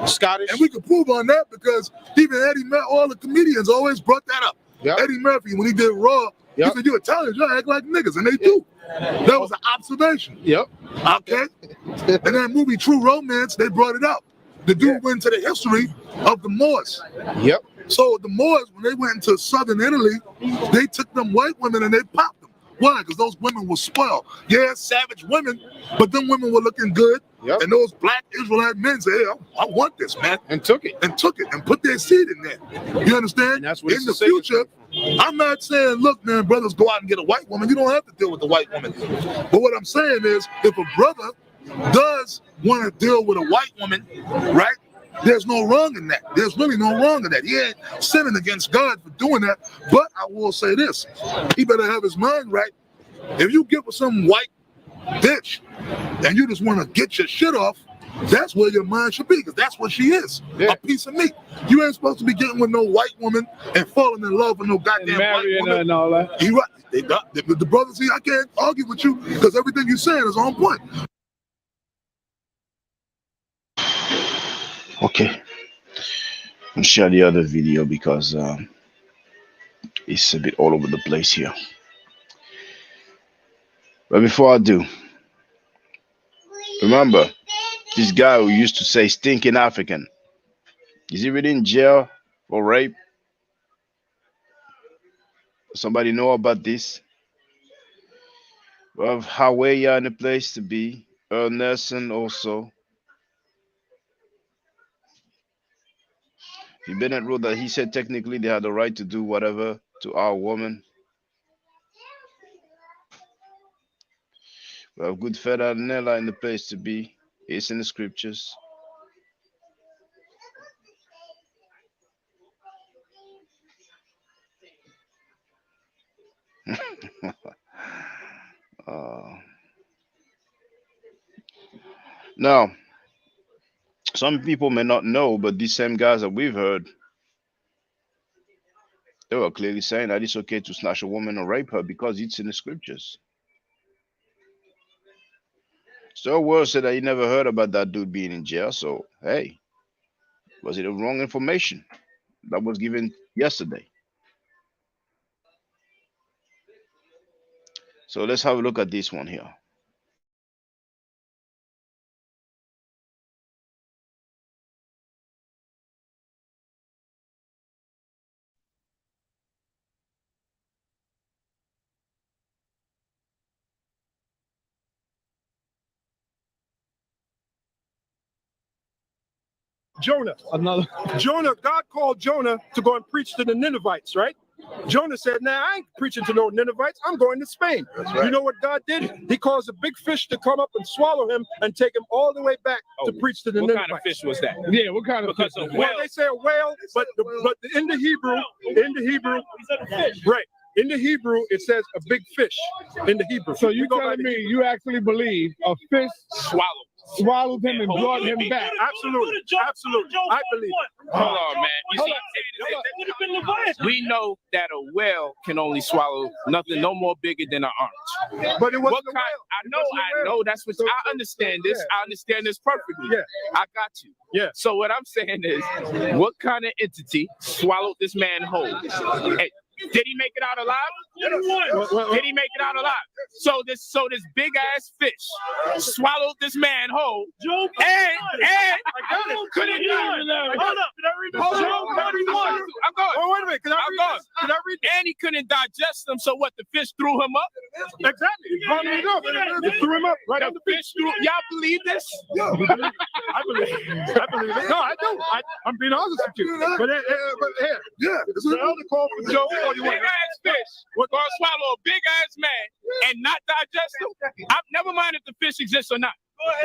Scottish. And we can prove on that because even Eddie Murphy, all the comedians always brought that up. Yep. Eddie Murphy, when he did Raw, he said, you Italians, y'all act like niggas, and they do. That was an observation. Yep. Okay? And that movie True Romance, they brought it up. The dude went into the history of the Moors. Yep. So the Moors, when they went into southern Italy, they took them white women and they popped them. Why? Because those women were spoiled. Yeah, savage women, but them women were looking good. Yep. And those black Israelite men said, hey, I want this, man. And took it. And took it and put their seed in there. You understand? And that's what in the future, I'm not saying, look, man, brothers, go out and get a white woman. You don't have to deal with the white woman. But what I'm saying is, if a brother does want to deal with a white woman, right? There's no wrong in that. There's really no wrong in that. He ain't sinning against God for doing that. But I will say this. He better have his mind right. If you get with some white bitch and you just want to get your shit off, that's where your mind should be, because that's what she is. A piece of meat. You ain't supposed to be getting with no white woman and falling in love with no goddamn white woman. And all that. You right. The brothers here, I can't argue with you because everything you're saying is on point. Okay, I'll share the other video because it's a bit all over the place here. But before I do, remember this guy who used to say stinking African, is he really in jail for rape? Somebody know about this? We have Hawaii in the place to be, Earl Nelson also. Bennett wrote that he said technically they had the right to do whatever to our woman. We have good Feda Nella in the place to be. It's in the scriptures. Now, some people may not know, but these same guys that we've heard, they were clearly saying that it's okay to snatch a woman or rape her because it's in the scriptures. Star Wars said that he never heard about that dude being in jail, so hey, was it the wrong information that was given yesterday? So let's have a look at this one here. Jonah, God called Jonah to go and preach to the Ninevites, right? Jonah said, nah, I ain't preaching to no Ninevites. I'm going to Spain. Right. You know what God did? He caused a big fish to come up and swallow him and take him all the way back to preach to the Ninevites. What kind of fish was that? Yeah, what kind of fish? Well, they say a whale, but in the Hebrew, right. In the Hebrew, it says a big fish in the Hebrew. So you telling me you actually believe a fish swallowed him and brought him back? Absolutely. I believe it. Hold on, man. You see, we know that a whale can only swallow nothing no more bigger than an orange. But it wasn't a whale. I know. That's what I understand this. I understand this perfectly. Yeah. I got you. Yeah. So what I'm saying is, what kind of entity swallowed this man whole? Hey, did he make it out alive? Did he make it out alive? So this big ass fish swallowed this man whole, and couldn't die. Hold up, did I read this? I'm going. Oh, wait a minute, can I read this? And he couldn't digest them. So what? The fish threw him up. Exactly. It threw him up right on the fish. Y'all believe this? Yeah, I believe it. No, I don't. I'm being honest with you. But here, this is another call for Joe. Big ass fish gonna swallow a big ass man and not digest him. Never mind if the fish exists or not.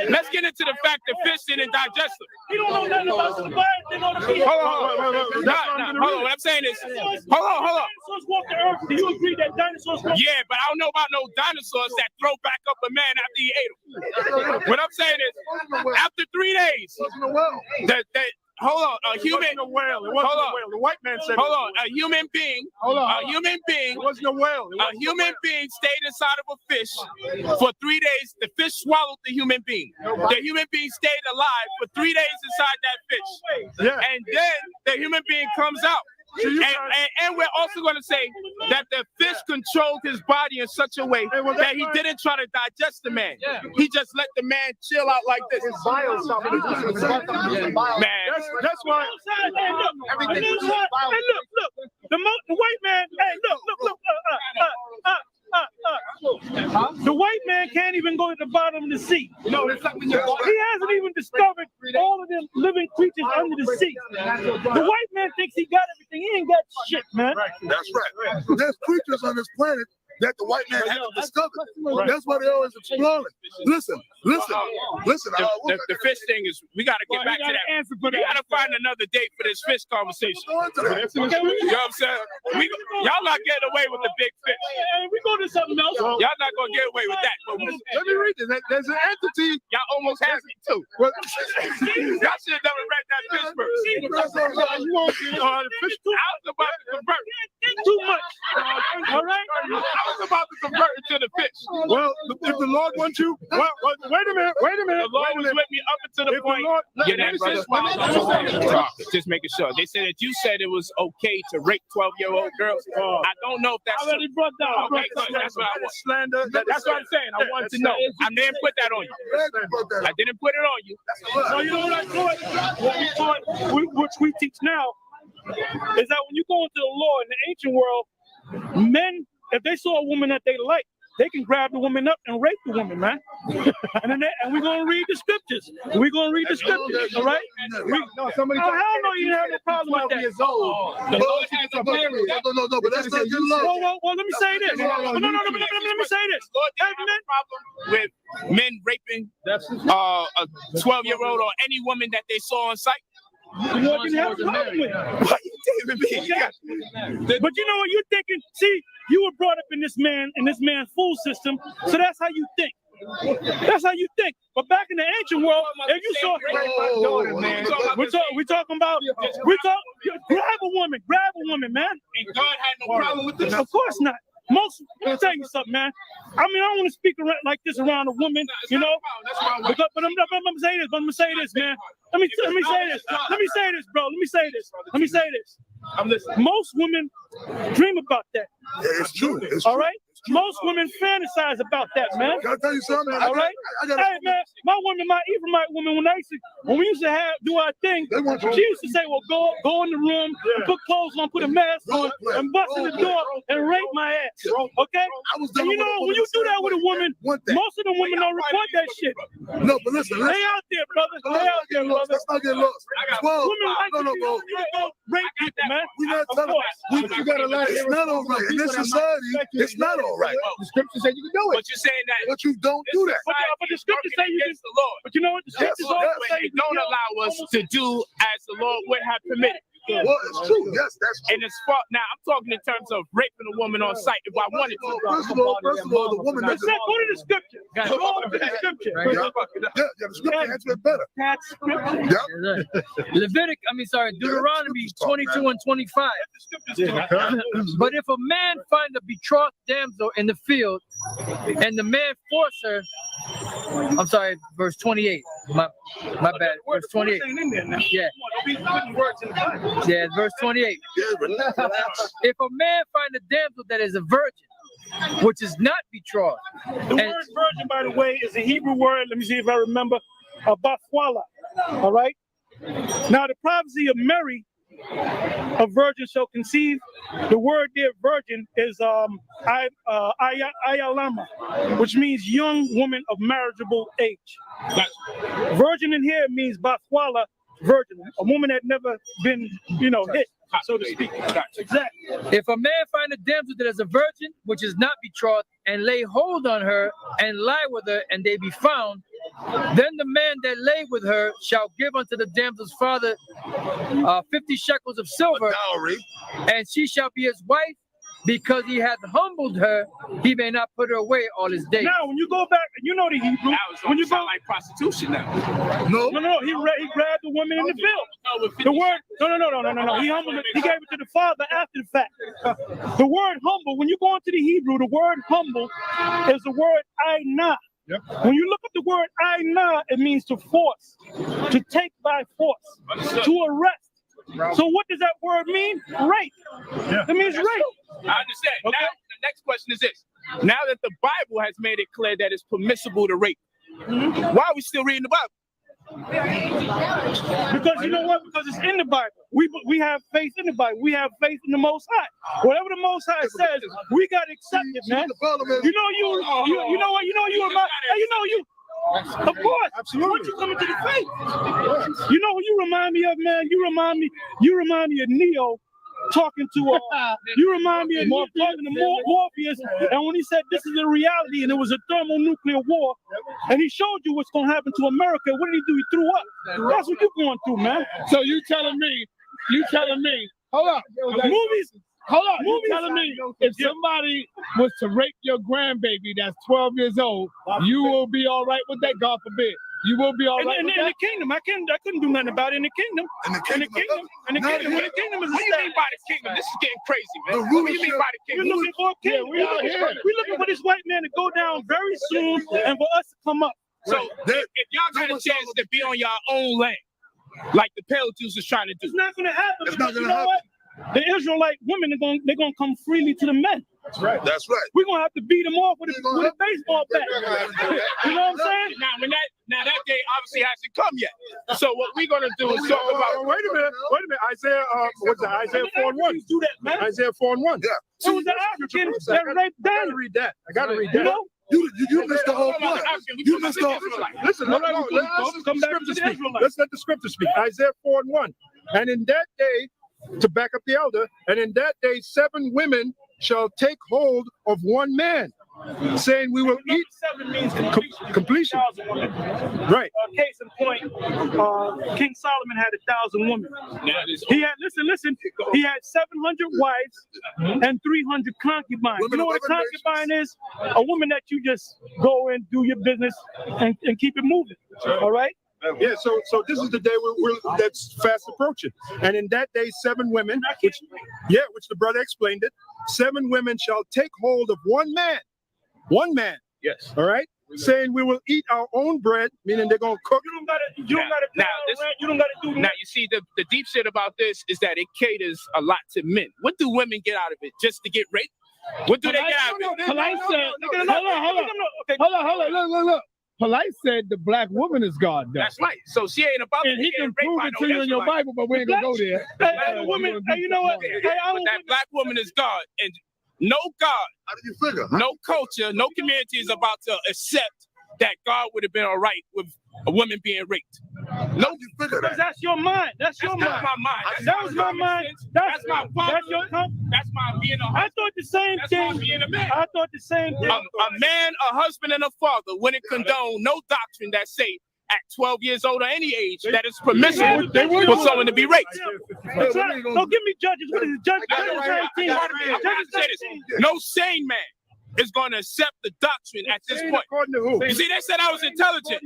Let's get into the fact that fish didn't digest them. You don't know nothing about the Bible. Hold on. What I'm saying is, hold on. Dinosaurs walk the earth. Do you agree that dinosaurs walk? Yeah, but I don't know about no dinosaurs that throw back up a man after he ate him. What I'm saying is, after 3 days, hold on, a human. It wasn't a whale. It wasn't a whale. The white man said. Hold on, a human being. It wasn't a whale. A human being stayed inside of a fish for 3 days. The fish swallowed the human being. The human being stayed alive for 3 days inside that fish. Yeah. And then the human being comes out. And we're also going to say that the fish controlled his body in such a way that he didn't try to digest the man. He just let the man chill out like this. Man, that's why. Hey, look. The white man. Hey, look. The white man can't even go to the bottom of the sea. No, it's like when you're He hasn't even discovered all of the living creatures under the sea. The white man thinks he got everything. He ain't got shit, man. That's right. There's creatures on this planet that the white man hasn't discovered. That's why they always exploring. Listen. The fish thing is, we got to get back to that. We got to find another date for this fish conversation. You know what I'm saying? Y'all not getting away with the big fish. We go to something else. Y'all not going to get away with that. Let me read this. There's an entity. Y'all almost had me too. Y'all should have never read that fish verse. I was about to convert. Too much. All right? I was about to convert into the fish. Well, if the Lord wants you, well, wait a minute. The Lord was with me up until the point. Just making sure. They said that you said it was okay to rape 12-year-old girls. I don't know if that's I already brought down. Okay, good. That's what I want. Slander. That's what I'm saying. I wanted to know. I didn't put that on you. I didn't put it on you. So you know what I thought? What we taught, which we teach now, is that when you go into the law in the ancient world, men, if they saw a woman that they like, they can grab the woman up and rape the woman, man. And we're gonna read the scriptures. We're gonna read the scriptures, all right? Hell no, you didn't have no problem with that. The Lord has a period. No, but that's not good love. Well, let me say this. No, let me say this. Lord didn't have a problem with men raping a 12-year-old or any woman that they saw on sight. The Lord didn't have a problem with it. What you telling me? But you know what you're thinking? See, you were brought up in this man's food system, so that's how you think. That's how you think. But back in the ancient world, if you saw, we're talking about, grab a woman, man. And God had no problem with this. Of course not. Let me tell you something, man. I mean, I don't want to speak like this around a woman, you know. But I'm gonna say this, man. Let me say this, bro. Let me say this. I'm listening. Most women dream about that. Yeah, it's true. All right. Most women fantasize about that, man. Can I tell you something? All right. Hey, man, my Ephraimite woman, when we used to do our thing, she used to say, "Well, go in the room, put clothes on, put a mask on, and bust in the door and rape my ass." Okay. And you know, when you do that with a woman, most of the women don't report that shit. No, but listen. They out there, brother. They out there, brother. Let's not get lost. Well, women like to go rape people, man. We're not telling you gotta lie. It's not all right. In this society, it's not all right. The scripture said you can do it. But you're saying that. But you don't do that. But the scripture say you can. The Lord. But you know what? The scriptures also say you don't allow us to do as the Lord would have permitted. Well, it's true. Yes, that's true. And it's now I'm talking in terms of raping a woman on sight if I wanted to. First of all, the woman go to the scripture. Go to the scripture. Yeah, the scripture answers it better. That's scripture. Deuteronomy 22 and 25. But if a man find a betrothed damsel in the field, and the man force her, I'm sorry, verse 28. My bad. Verse 28. Yeah, verse 28. If a man find a damsel that is a virgin, which is not betrothed. The word virgin, by the way, is a Hebrew word. Let me see if I remember. Bathwala. All right. Now, the prophecy of Mary, a virgin shall conceive. The word there, virgin, is ayalama, which means young woman of marriageable age. Virgin in here means bathwala, virgin, a woman that never been, hit, so to speak. Exactly. If a man find a damsel that is a virgin, which is not betrothed, and lay hold on her and lie with her, and they be found, Then the man that lay with her shall give unto the damsel's father 50 shekels of silver, Dowry. and she shall be his wife. Because he hath humbled her, he may not put her away all his days. Now, when you go back, you know the Hebrew. When you go like prostitution now. No. No. He grabbed the woman in the field. The word. No. He humbled it. He gave it to the father after the fact. The word humble. When you go into the Hebrew, the word humble is the word ainah. Yep. When you look at the word ainah, it means to force, to take by force, to arrest. So what does that word mean? Rape. Yeah. It means rape. I understand. Okay. Now, the next question is this. Now that the Bible has made it clear that it's permissible to rape, why are we still reading the Bible? Because you know what? Because it's in the Bible. We have faith in the Bible. We have faith in the Most High. Whatever the Most High says, we got to accept it, man. You know what? Of course. Absolutely. Once you come into the faith. You know who you remind me of, man? You remind me of Neo talking to you remind me of Neo talking to Morpheus, and when he said this is a reality and it was a thermonuclear war, and he showed you what's gonna happen to America, what did he do? He threw up. That's what you're going through, man. So you telling me, hold up, Movies. you telling me if somebody was to rape your grandbaby that's 12 years old, you will be all right with that, God forbid. You will be all right in with the kingdom. I couldn't do nothing about it in the kingdom. In the kingdom. When the kingdom is What do you mean by the kingdom? This is getting crazy, man. The What do you mean by the We're kingdom? looking for a king. We're looking for this white man to go down very soon and for us to come up. So if y'all got a chance to be on your own land, like the Pale Jews is trying to do, It's not going to happen. It's not because gonna you know happen. what? The Israelite women they're gonna come freely to the men. That's right. That's right. We're gonna have to beat them off with a baseball bat. You know what I'm saying? Now that day obviously hasn't come yet. So what we're gonna do is talk about. Wait a minute. Isaiah, what's that? Isaiah 4:1. Do that, man. Isaiah 4:1. Yeah. It was the Africans that raped I gotta Daniel. read that. You know? You missed the whole point. You missed the whole Listen, All right, we'll come back to the Israelites. Let's let the scripture speak. Isaiah 4:1. And in that day, to back up the elder, and in that day 7 women shall take hold of one man, saying we will eat. 7 means completion. 1,000 women. Right. Case in point, King Solomon had 1,000 women. He had listen. He had 700 wives and 300 concubines. Women You know of what a other concubine is? A woman that you just go and do your business and keep it moving. All right. Yeah, so this is the day that's fast approaching. And in that day, 7 women, which the brother explained it, 7 women shall take hold of one man. Yes. All right? Saying we will eat our own bread, meaning they're gonna cook. You don't gotta do Now you see the deep shit about this is that it caters a lot to men. What do women get out of it? Just to get raped? What do they get out of it? Polite said, hold on. Look. Polite said the black woman is God, though. That's right. So she ain't about And to he get can raped prove by it no to you in your Israelite. Bible, but we ain't gonna go there. You know what? But that black woman is God, and no God, How do you figure? no culture, no community is about to accept that God would have been all right with a woman being raped. No, you figure Because that. that's your mind. That's your That's mind. not my mind. That was my mind. That's my That's your. That's my being a I husband. thought the same That's my thing. being a man. I thought the same thing. A man, a husband, and a father wouldn't condone no doctrine that say at 12 years old or any age that it's permissible for someone to be raped. That's right. Don't give me judges. What is it? Judges 18. I'm trying to say this. No sane man is going to accept the doctrine at this point. According to who? You see, they said I was intelligent,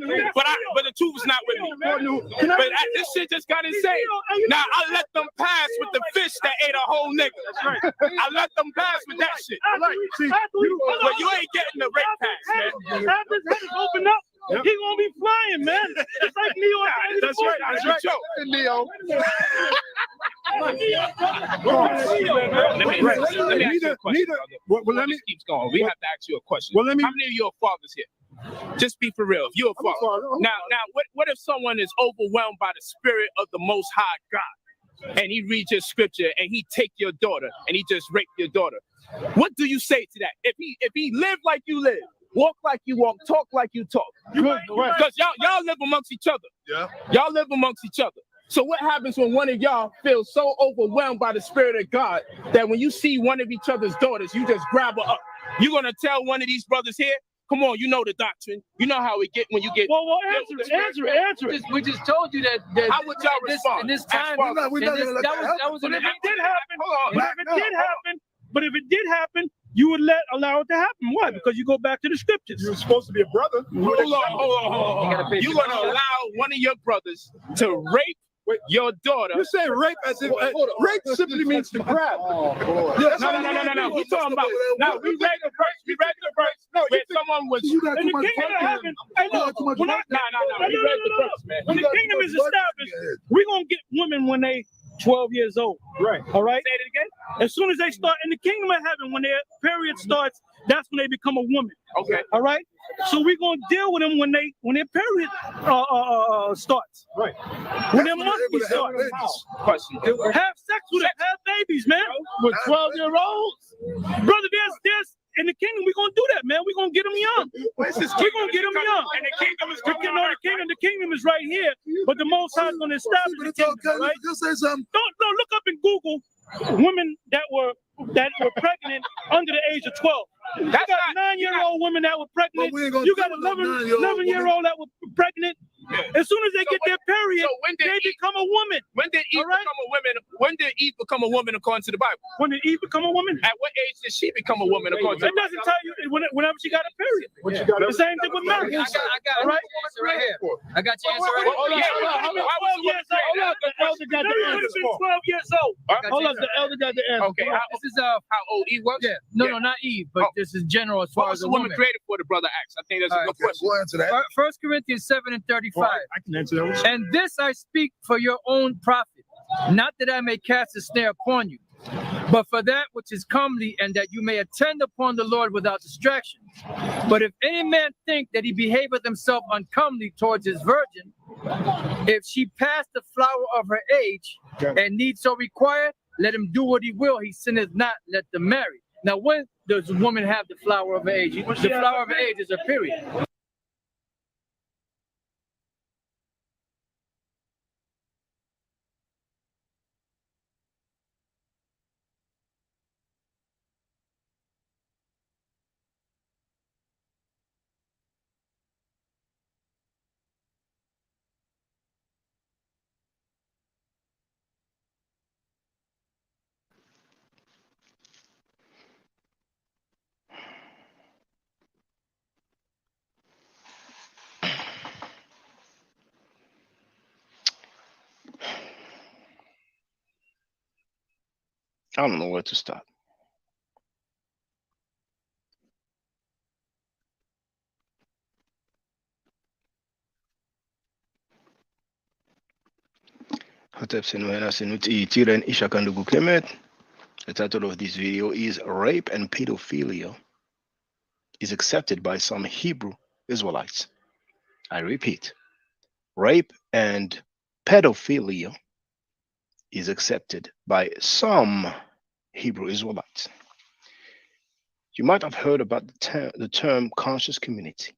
but the truth is not with me. But this shit just got insane. Now I let them pass with the fish that ate a whole nigga. I let them pass with that shit. But you ain't getting the rape pass, man. After his head is opened up, he gonna be flying, man. It's like Neo. That's right. That's right. Neo. Let me ask you a question. Let me keeps going. We have to ask you a question. Well, let me. How many of your fathers here? Just be for real. If you're a father. Now, what if someone is overwhelmed by the spirit of the Most High God, and he reads your scripture and he take your daughter and he just raped your daughter? What do you say to that? If he lived like you live, walk like you walk, talk like you talk, because y'all live amongst each other. Yeah. Y'all live amongst each other. So what happens when one of y'all feels so overwhelmed by the spirit of God that when you see one of each other's daughters, you just grab her up? You gonna tell one of these brothers here, Come on, you know the doctrine. You know how we get when you get. Well, answer it. We just told you that. How would y'all respond? In this time, That was but if it did happen, hold on. But if it did happen, you would allow it to happen. Why? Because you go back to the scriptures. You're supposed to be a brother. Hold on. You're gonna allow one of your brothers to rape your daughter? You say rape as if rape simply means to grab. No. We talking about now. We read the verse. Where someone was You got In too the much kingdom of fucking- heaven, hey, you got look, too much when I- fucking- We read the verse, man. when the kingdom is established, we're gonna get women when they 12 years old. Right. All right. Say it again. As soon as they start in the kingdom of heaven, when their period starts, that's when they become a woman. Okay. All right. So we're gonna deal with them when their period starts. Right. When their monthly starts. Question. Have sex with them. Have babies, man. With 12-year-olds? Brother, there's in the kingdom, we're gonna do that, man. We're gonna get them young. We're gonna get them young. And the kingdom is coming. The kingdom is right here, but the Most High is gonna establish the kingdom, right? Just say something. Don't look up in Google women that were pregnant under the age of 12. You got 9-year-old women that were pregnant. But we ain't gonna You got do it like 11-year-old 9-year-old that were pregnant. As soon as they get their period, So when they become a woman. When did Eve become a woman? When did Eve become a woman according to the Bible? When did Eve become a woman? At what age did she become a woman according to It the Bible? doesn't tell you whenever she got a period. The same thing with marriage. I got Right? answer right here. I got your answer right here. Hold up, the elder got the answer. 12 years old. Hold up, the elder got the answer. Okay, This is how old Eve was? yeah. No, not Eve, but this is general as far What as was a the woman woman. created for? The brother asked. I think that's a good question. Go answer that. 1 Corinthians 7:35. I can answer those. And this I speak for your own profit, not that I may cast a snare upon you, but for that which is comely, and that you may attend upon the Lord without distraction. But if any man think that he behaveth himself uncomely towards his virgin, if she pass the flower of her age, and need so require, let him do what he will, he sinneth not, let them marry. Now, when does a woman have the flower of her age? The flower of her age is a period. I don't know where to start. The title of this video is Rape and Pedophilia is accepted by some Hebrew Israelites. I repeat, rape and pedophilia is accepted by some Hebrew Israelites. You might have heard about the term conscious community.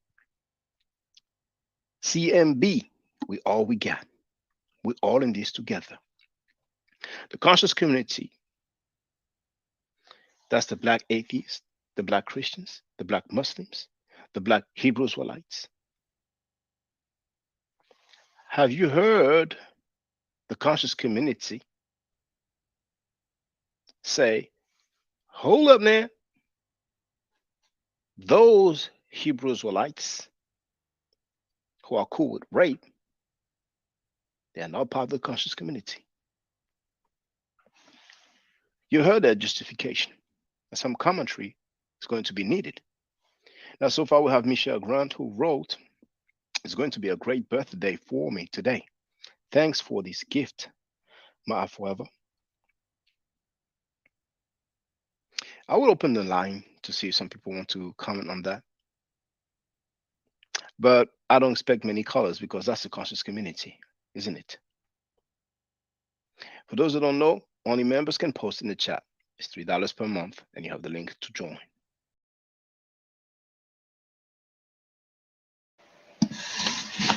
CMB, we got. We're all in this together. The conscious community, that's the Black atheists, the Black Christians, the Black Muslims, the Black Hebrew Israelites. Have you heard the conscious community say, hold up, man? Those Hebrew Israelites who are cool with rape, they are not part of the conscious community. You heard that justification. And some commentary is going to be needed. Now, so far we have Michelle Grant, who wrote, "It's going to be a great birthday for me today. Thanks for this gift, my forever." I will open the line to see if some people want to comment on that. But I don't expect many callers because that's the conscious community, isn't it? For those who don't know, only members can post in the chat. It's $3 per month, and you have the link to join.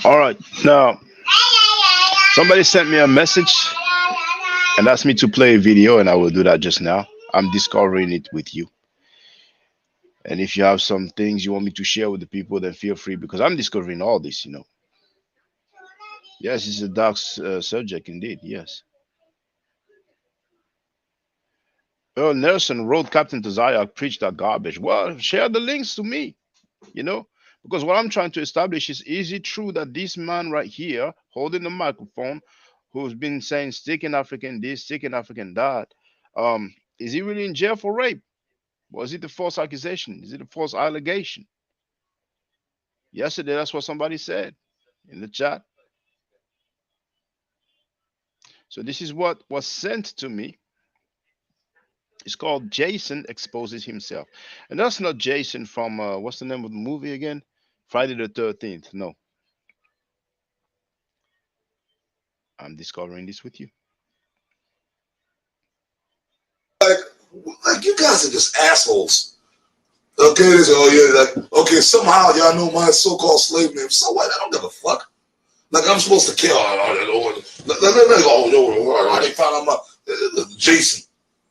All right, now somebody sent me a message and asked me to play a video, and I will do that just now. I'm discovering it with you. And if you have some things you want me to share with the people, then feel free, because I'm discovering all this, you know. Yes, it's a dark subject indeed. Yes. Earl Nelson wrote Captain Desire preached that garbage. Well, share the links to me, you know, because what I'm trying to establish is it true that this man right here holding the microphone, who's been saying sticking African this, sticking African that, is he really in jail for rape? Was it a false accusation? Is it a false allegation? Yesterday, that's what somebody said in the chat. So this is what was sent to me. It's called Jason Exposes Himself. And that's not Jason from, what's the name of the movie again? Friday the 13th. No. I'm discovering this with you. Like you guys are just assholes. Okay, they say, oh yeah, like, okay, somehow y'all know my so-called slave name. So what? I don't give a fuck. Like I'm supposed to kill. Oh, how they found out my Jason.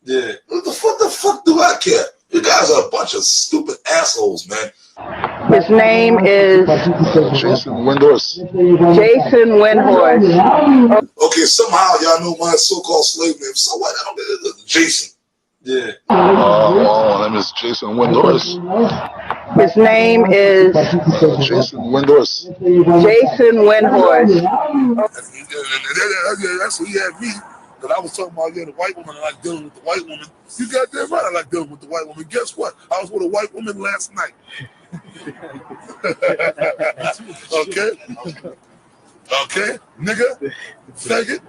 Yeah. What the fuck do I care? You guys are a bunch of stupid assholes, man. His name is Jason Windhorse. Jason Windhorse. Okay, somehow y'all know my so-called slave name. So what? I don't Jason. Yeah. My name is Jason Windhorse. His name is Jason Windhorse. Jason Windhorse. That's what he had me. Because I was talking about the white woman. I like dealing with the white woman. You got that right. I like dealing with the white woman. Guess what? I was with a white woman last night. Okay. Okay, nigga, faggot.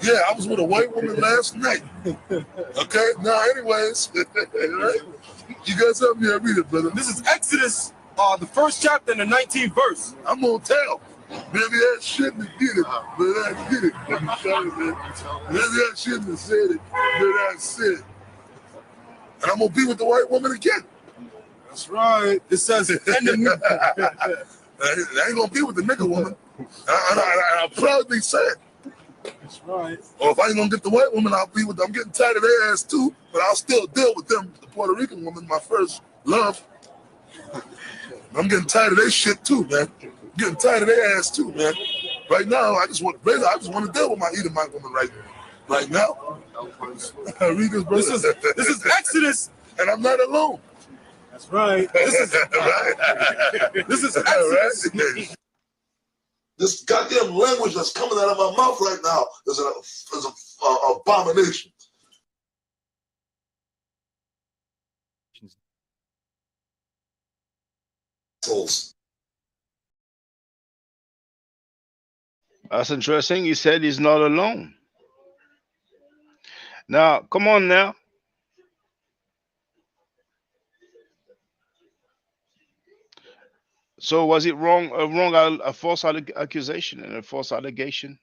Yeah, I was with a white woman last night. Okay, now anyways, right? You guys help me read it, brother. This is Exodus, the first chapter and the 19th verse. I'm gonna tell. Maybe I shouldn't have did it, but I did it. Let me tell you, man. Maybe I shouldn't have said it, but I said it. And I'm gonna be with the white woman again. That's right. It says, I ain't gonna be with the nigga woman. I'll proudly say it. That's right. Or if I ain't gonna get the white woman, I'm getting tired of their ass too, but I'll still deal with them, the Puerto Rican woman, my first love. I'm getting tired of their shit too, man. I'm getting tired of their ass too, man. Right now, I just want to deal with my Edomite woman right now. Read this, brother. This is Exodus. And I'm not alone. That's right. This is Exodus. Right. This goddamn language that's coming out of my mouth right now is an abomination. That's interesting. He said he's not alone. Now, come on now. So was it wrong? A false accusation and a false allegation?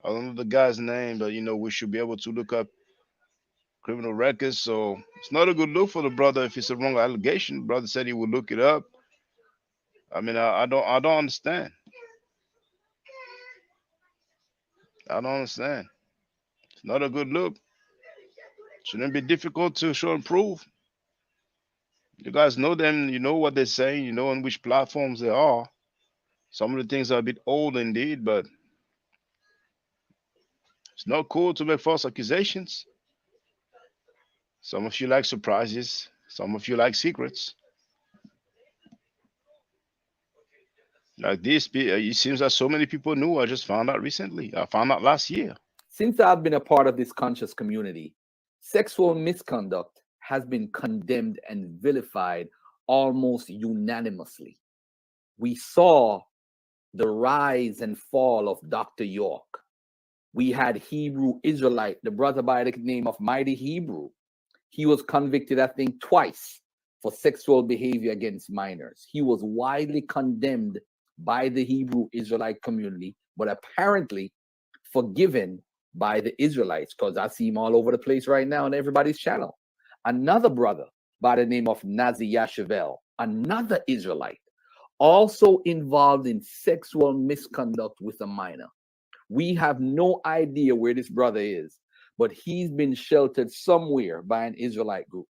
I don't know the guy's name, but we should be able to look up criminal records. So it's not a good look for the brother if it's a wrong allegation. The brother said he would look it up. I mean, I don't understand. I don't understand. It's not a good look. Shouldn't it be difficult to show and prove? You guys know them, you know what they're saying, you know on which platforms they are. Some of the things are a bit old indeed, but it's not cool to make false accusations. Some of you like surprises. Some of you like secrets. Like this, it seems that so many people knew. I just found out recently. I found out last year. Since I've been a part of this conscious community, sexual misconduct has been condemned and vilified almost unanimously. We saw the rise and fall of Dr. York. We had Hebrew Israelite, the brother by the name of Mighty Hebrew. He was convicted, I think, twice for sexual behavior against minors. He was widely condemned by the Hebrew Israelite community, but apparently forgiven by the Israelites, because I see him all over the place right now on everybody's channel. Another brother by the name of Nazi Yashavel, another Israelite, also involved in sexual misconduct with a minor. We have no idea where this brother is, but he's been sheltered somewhere by an Israelite group.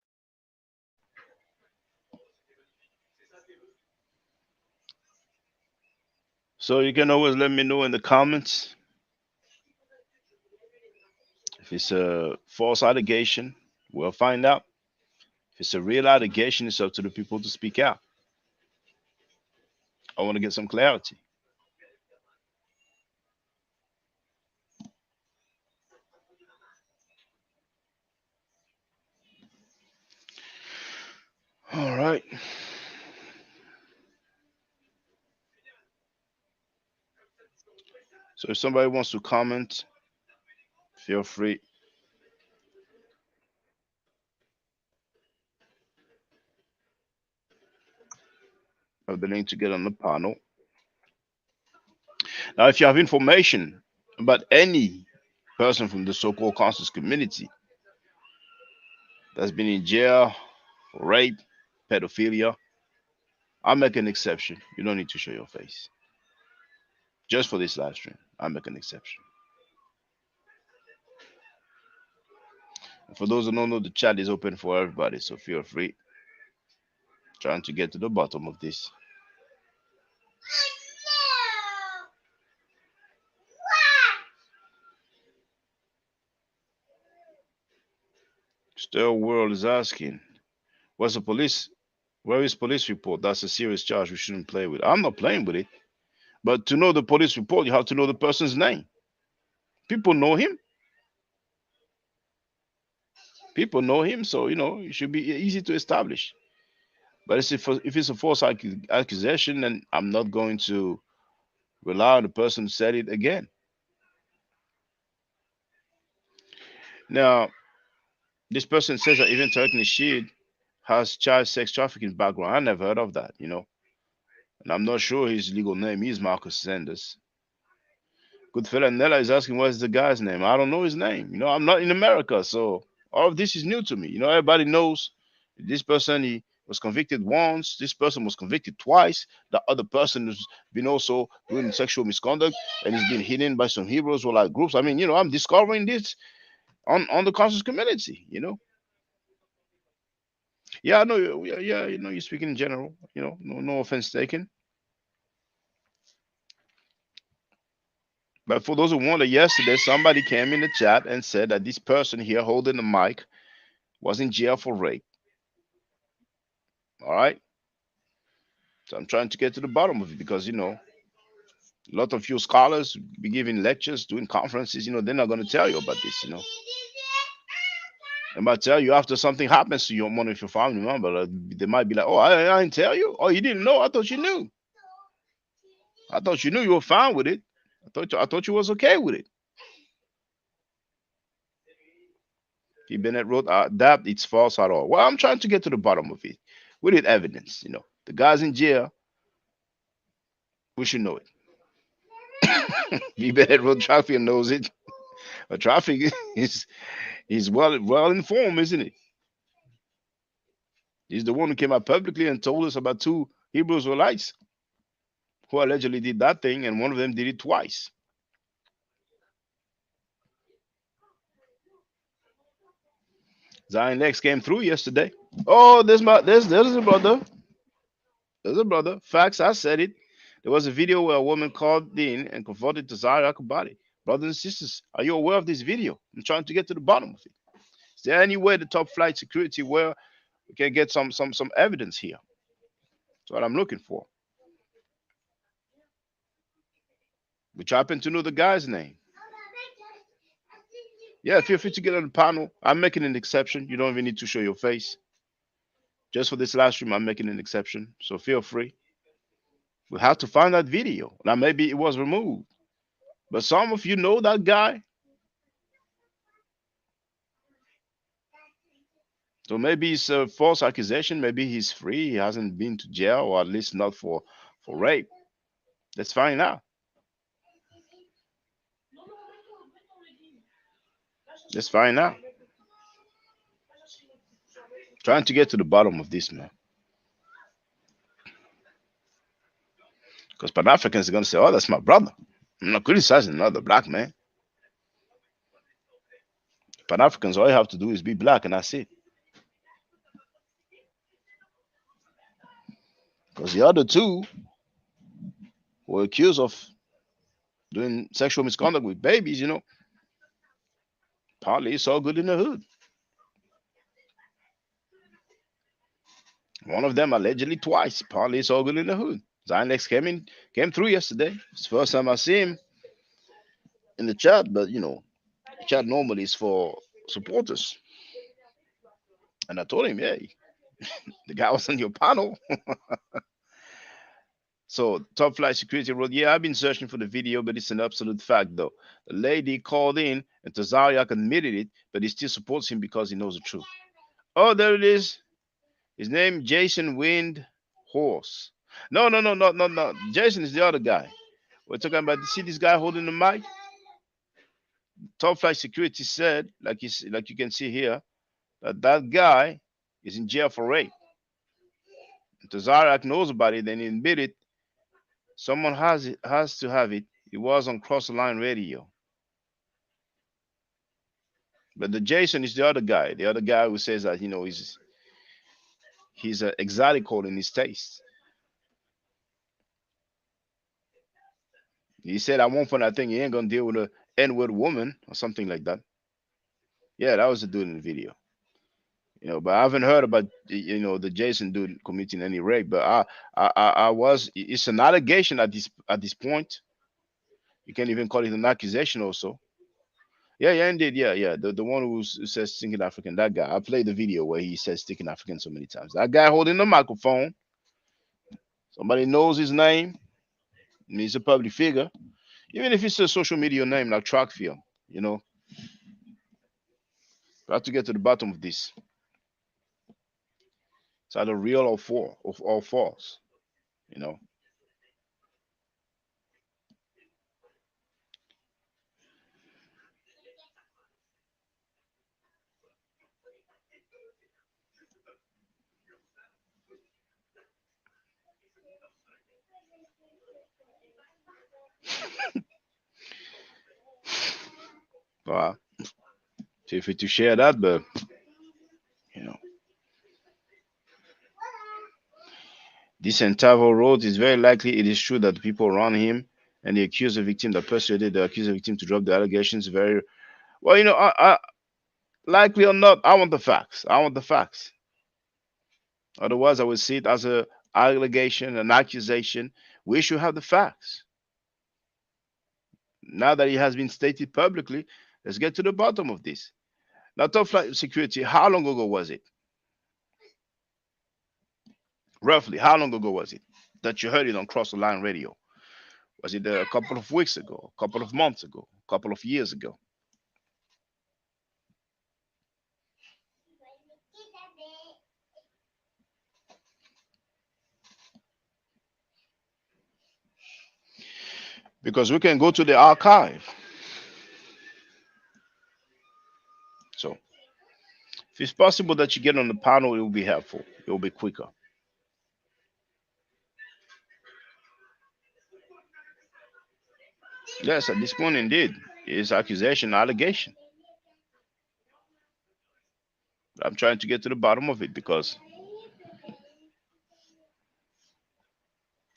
So you can always let me know in the comments if it's a false allegation. We'll find out. If it's a real allegation, it's up to the people to speak out. I want to get some clarity. All right. So if somebody wants to comment, feel free. I have the link to get on the panel. Now, if you have information about any person from the so-called conscious community that's been in jail for rape, pedophilia, I'll make an exception. You don't need to show your face. Just for this live stream, I'll make an exception. And for those who don't know, the chat is open for everybody, so feel free. Trying to get to the bottom of this. Still world is asking, what's the police? Where is police report? That's a serious charge we shouldn't play with. I'm not playing with it. But to know the police report, you have to know the person's name. People know him. People know him, so it should be easy to establish. But if it's a false accusation, then I'm not going to rely on the person who said it again. Now, this person says that even Turkey Sheed has child sex trafficking background. I never heard of that, And I'm not sure his legal name is Marcus Sanders. Goodfella Nella is asking what's the guy's name. I don't know his name. I'm not in America, so all of this is new to me. Everybody knows this person, he was convicted once. This person was convicted twice. The other person has been also doing sexual misconduct and he's been hidden by some heroes or like groups. I mean, I'm discovering this on the conscious community, Yeah, I know. Yeah, you're speaking in general. No offense taken. But for those who wonder, yesterday somebody came in the chat and said that this person here holding the mic was in jail for rape. All right. So I'm trying to get to the bottom of it because a lot of you scholars be giving lectures, doing conferences. They're not going to tell you about this. They might tell you after something happens to you, one of your family member. They might be like, "Oh, I didn't tell you. Oh, you didn't know. I thought you knew. I thought you knew. You were fine with it. I thought you was okay with it." P. Bennett wrote that it's false at all. Well, I'm trying to get to the bottom of it. We need evidence. The guy's in jail. We should know it. P. Bennett wrote traffic knows it. But traffic is well informed, isn't it? He's the one who came out publicly and told us about two Hebrew Israelites who allegedly did that thing, and one of them did it twice. Zion Lex came through yesterday. Oh, there's a brother. There's a brother. Facts, I said it. There was a video where a woman called in and confronted Tazari Akabadi. Brothers and sisters, are you aware of this video? I'm trying to get to the bottom of it. Is there any way the top flight security where we can get some evidence here? That's what I'm looking for. Which happen to know the guy's name. Yeah, feel free to get on the panel. I'm making an exception. You don't even need to show your face. Just for this live stream, I'm making an exception. So feel free. We have to find that video. Now, maybe it was removed. But some of you know that guy. So maybe it's a false accusation. Maybe he's free. He hasn't been to jail, or at least not for rape. Let's find out. Let's find out. Trying to get to the bottom of this, man. Because Pan-Africans are going to say, oh, that's my brother. I'm not criticizing another black man. Pan-Africans, all you have to do is be black, and that's it. Because the other two, who were accused of doing sexual misconduct with babies, you know. Apparently it's all good in the hood. One of them allegedly twice. Apparently it's all good in the hood. Zynex came through yesterday. It's the first time I see him in the chat, but you know, the chat normally is for supporters. And I told him, hey, the guy was on your panel. So Top Flight Security wrote, yeah, I've been searching for the video, but it's an absolute fact though. The lady called in and Tazariak admitted it, but he still supports him because he knows the truth. Oh, there it is. His name Jason Wind Horse. No. Jason is the other guy. We're talking about, see this guy holding the mic? Top Flight Security said, like you can see here, that guy is in jail for rape. Tazariak knows about it and he admitted someone has to have it. It was on Cross the Line Radio. But the Jason is the other guy who says that, you know, he's exotical in his taste. He said at one point, I think he ain't gonna deal with a N-word woman or something like that. Yeah, that was the dude in the video. You know, but I haven't heard about, you know, the Jason dude committing any rape. But it's an allegation at this point. You can't even call it an accusation also. Yeah, indeed. Yeah. The one who says stinking African, that guy. I played the video where he says stinking African so many times. That guy holding the microphone. Somebody knows his name. He's a public figure. Even if it's a social media name like Trackfield, you know. We have to get to the bottom of this. It's either real or false, you know. Wow. Feel free to share that, but you know. This Entavo wrote, it's very likely it is true that the people around him and the accused victim that persuaded the accused victim to drop the allegations very well, you know, I likely or not, I want the facts. Otherwise, I would see it as an allegation, an accusation. We should have the facts. Now that it has been stated publicly, let's get to the bottom of this. Now, Top Flight Security, how long ago was it? Roughly, how long ago was it that you heard it on Cross the Line Radio? Was it a couple of weeks ago, a couple of months ago, a couple of years ago? Because we can go to the archive. So, if it's possible that you get on the panel, it will be helpful. It will be quicker. Yes, at this point, indeed, it's accusation, allegation. But I'm trying to get to the bottom of it because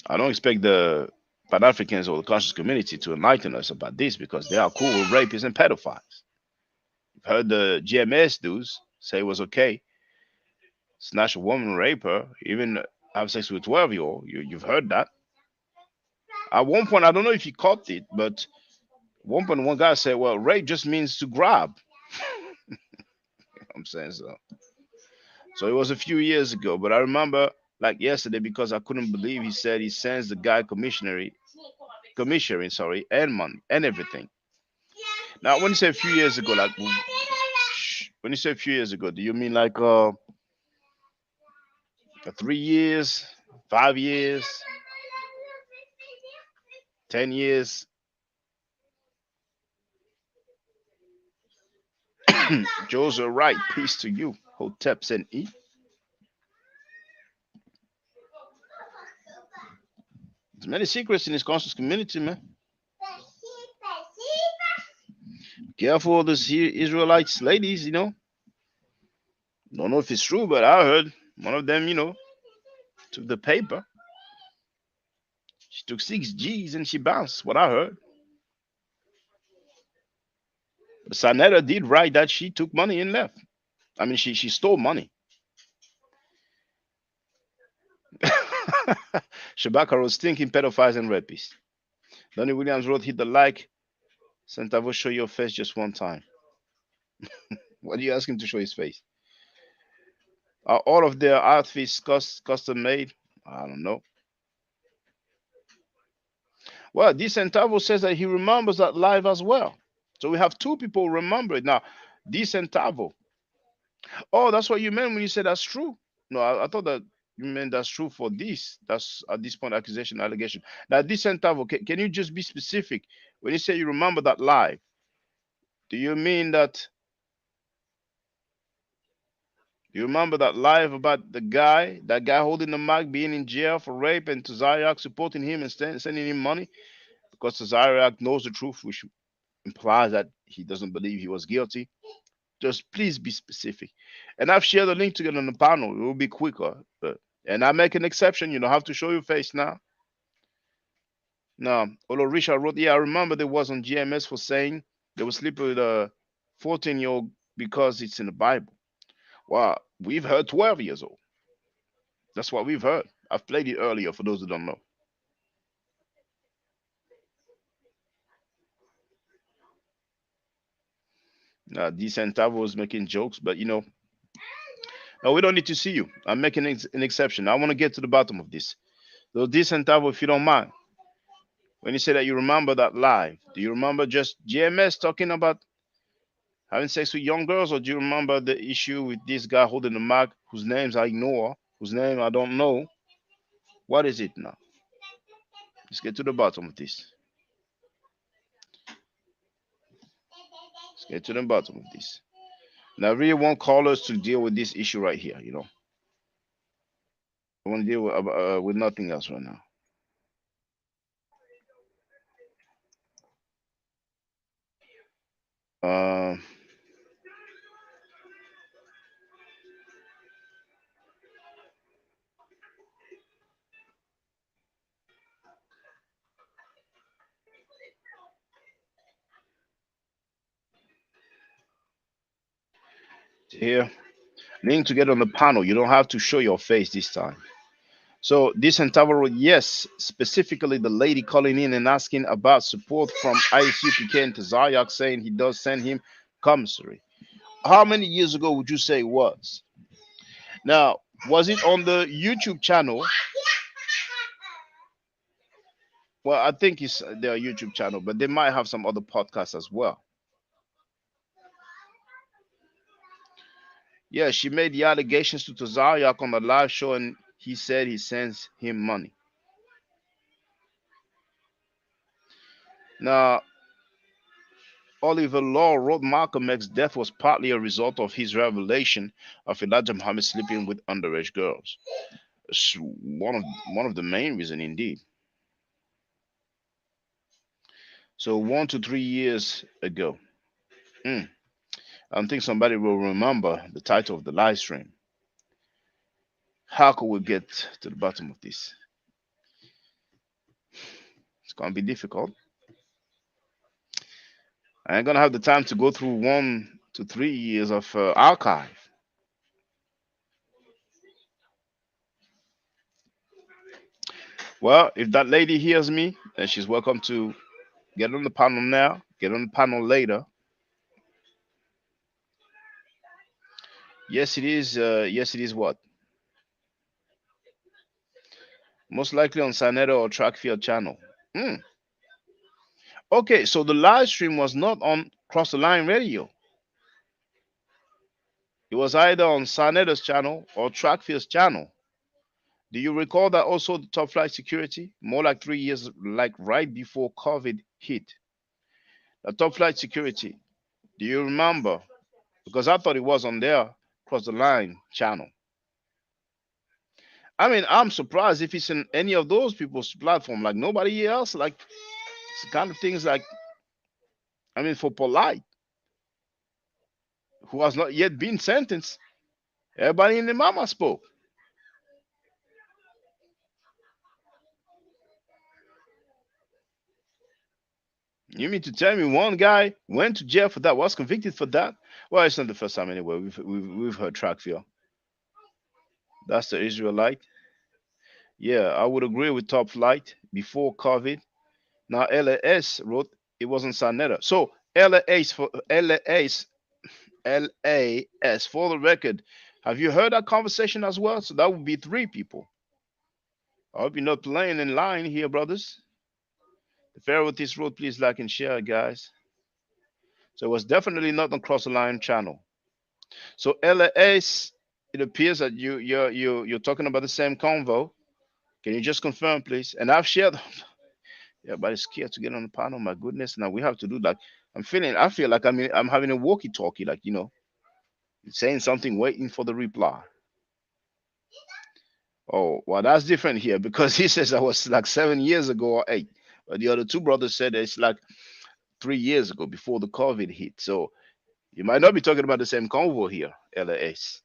I don't expect the Pan-Africans or the conscious community to enlighten us about this because they are cool with rapists and pedophiles. You've heard the GMS dudes say it was okay. Snatch a woman, rape her, even have sex with a 12-year-old. You've heard that. At one point, I don't know if you caught it, but at one point, one guy said, well, rape just means to grab. I'm saying so. So it was a few years ago, but I remember like yesterday because I couldn't believe he said he sends the guy commissioning, and money and everything. Now, when you say a few years ago, like when you say a few years ago, do you mean like 3 years, 5 years, 10 years? Joseph Wright, peace to you. Hoteps and E. There's many secrets in this conscious community, man. Careful of these Israelites ladies, you know. Don't know if it's true, but I heard one of them, you know, took the paper. She took 6 G's and she bounced. What I heard. But Sanetta did write that she took money and left. I mean, she stole money. Shabaka was thinking pedophiles and rapists. Donnie Williams wrote, hit the like. Santavo, show your face just one time. What do you ask him to show his face? Are all of their outfits custom made? I don't know. Well, D. Centavo says that he remembers that live as well. So we have two people remember it. Now, D. Centavo. Oh, that's what you meant when you said that's true. No, I thought that you meant that's true for this. That's at this point accusation, allegation. Now, D. Centavo, can you just be specific? When you say you remember that live, do you mean that you remember that live about that guy holding the mic being in jail for rape and Tazariak supporting him and sending him money? Because Tazariak knows the truth, which implies that he doesn't believe he was guilty. Just please be specific. And I've shared the link to get on the panel. It will be quicker. And I make an exception. You don't have to show your face now. Now, although Richard wrote, yeah, I remember there was on GMS for saying they were sleeping with a 14-year-old because it's in the Bible. Well, we've heard 12 years old. That's what we've heard. I've played it earlier for those who don't know. D. Centavo was making jokes, but no, we don't need to see you. I'm making an exception. I want to get to the bottom of this. So, D. Centavo, if you don't mind, when you say that you remember that live, do you remember just GMS talking about having sex with young girls, or do you remember the issue with this guy holding the mic whose names I ignore, whose name I don't know? What is it now? Let's get to the bottom of this. Let's get to the bottom of this. And I really want callers to deal with this issue right here, I want to deal with nothing else right now. Here, link to get on the panel. You don't have to show your face this time. So this Entavaro, yes, specifically the lady calling in and asking about support from ISUPK and Tazayak, saying he does send him commissary. How many years ago would you say it was? Now, was it on the YouTube channel? Well, I think it's their YouTube channel, but they might have some other podcasts as well. Yeah, she made the allegations to Tazayak on the live show, and he said he sends him money. Now, Oliver Law wrote Malcolm X's death was partly a result of his revelation of Elijah Muhammad sleeping with underage girls. It's one of the main reasons, indeed. So 1 to 3 years ago. I don't think somebody will remember the title of the live stream. How could we get to the bottom of this? It's going to be difficult. I ain't going to have the time to go through 1 to 3 years of archive. Well, if that lady hears me, then she's welcome to get on the panel now, get on the panel later. Yes, it is. Yes, it is what? Most likely on Sanetta or Trackfield channel. Okay, so the live stream was not on Cross the Line Radio. It was either on Sanetta's channel or Trackfield's channel. Do you recall that also the Top Flight Security? More like 3 years, like right before COVID hit. The Top Flight Security, do you remember? Because I thought it was on their Cross the Line channel. I mean, I'm surprised if it's in any of those people's platform, like nobody else, like it's the kind of things like, I mean, for Polite, who has not yet been sentenced, everybody in the mama spoke. You mean to tell me one guy went to jail for that, was convicted for that? Well, it's not the first time anyway. We've heard track fear. That's the Israelite. Yeah, I would agree with Top Flight before COVID. Now LAS wrote it wasn't Sanetta. So LAS for LAS for the record. Have you heard that conversation as well? So that would be three people. I hope you're not playing in line here, brothers. The Pharaoh with this road, please like and share, guys. So it was definitely not on Cross the Line channel. So LAS, it appears that you're talking about the same convo. Can you just confirm, please? And I've shared. Everybody's scared to get on the panel. My goodness, now we have to do like I feel like I'm having a walkie-talkie, like saying something, waiting for the reply. Oh, well, that's different here because he says that was like 7 years ago or 8. But the other two brothers said it's like 3 years ago before the COVID hit. So you might not be talking about the same convo here, LAS.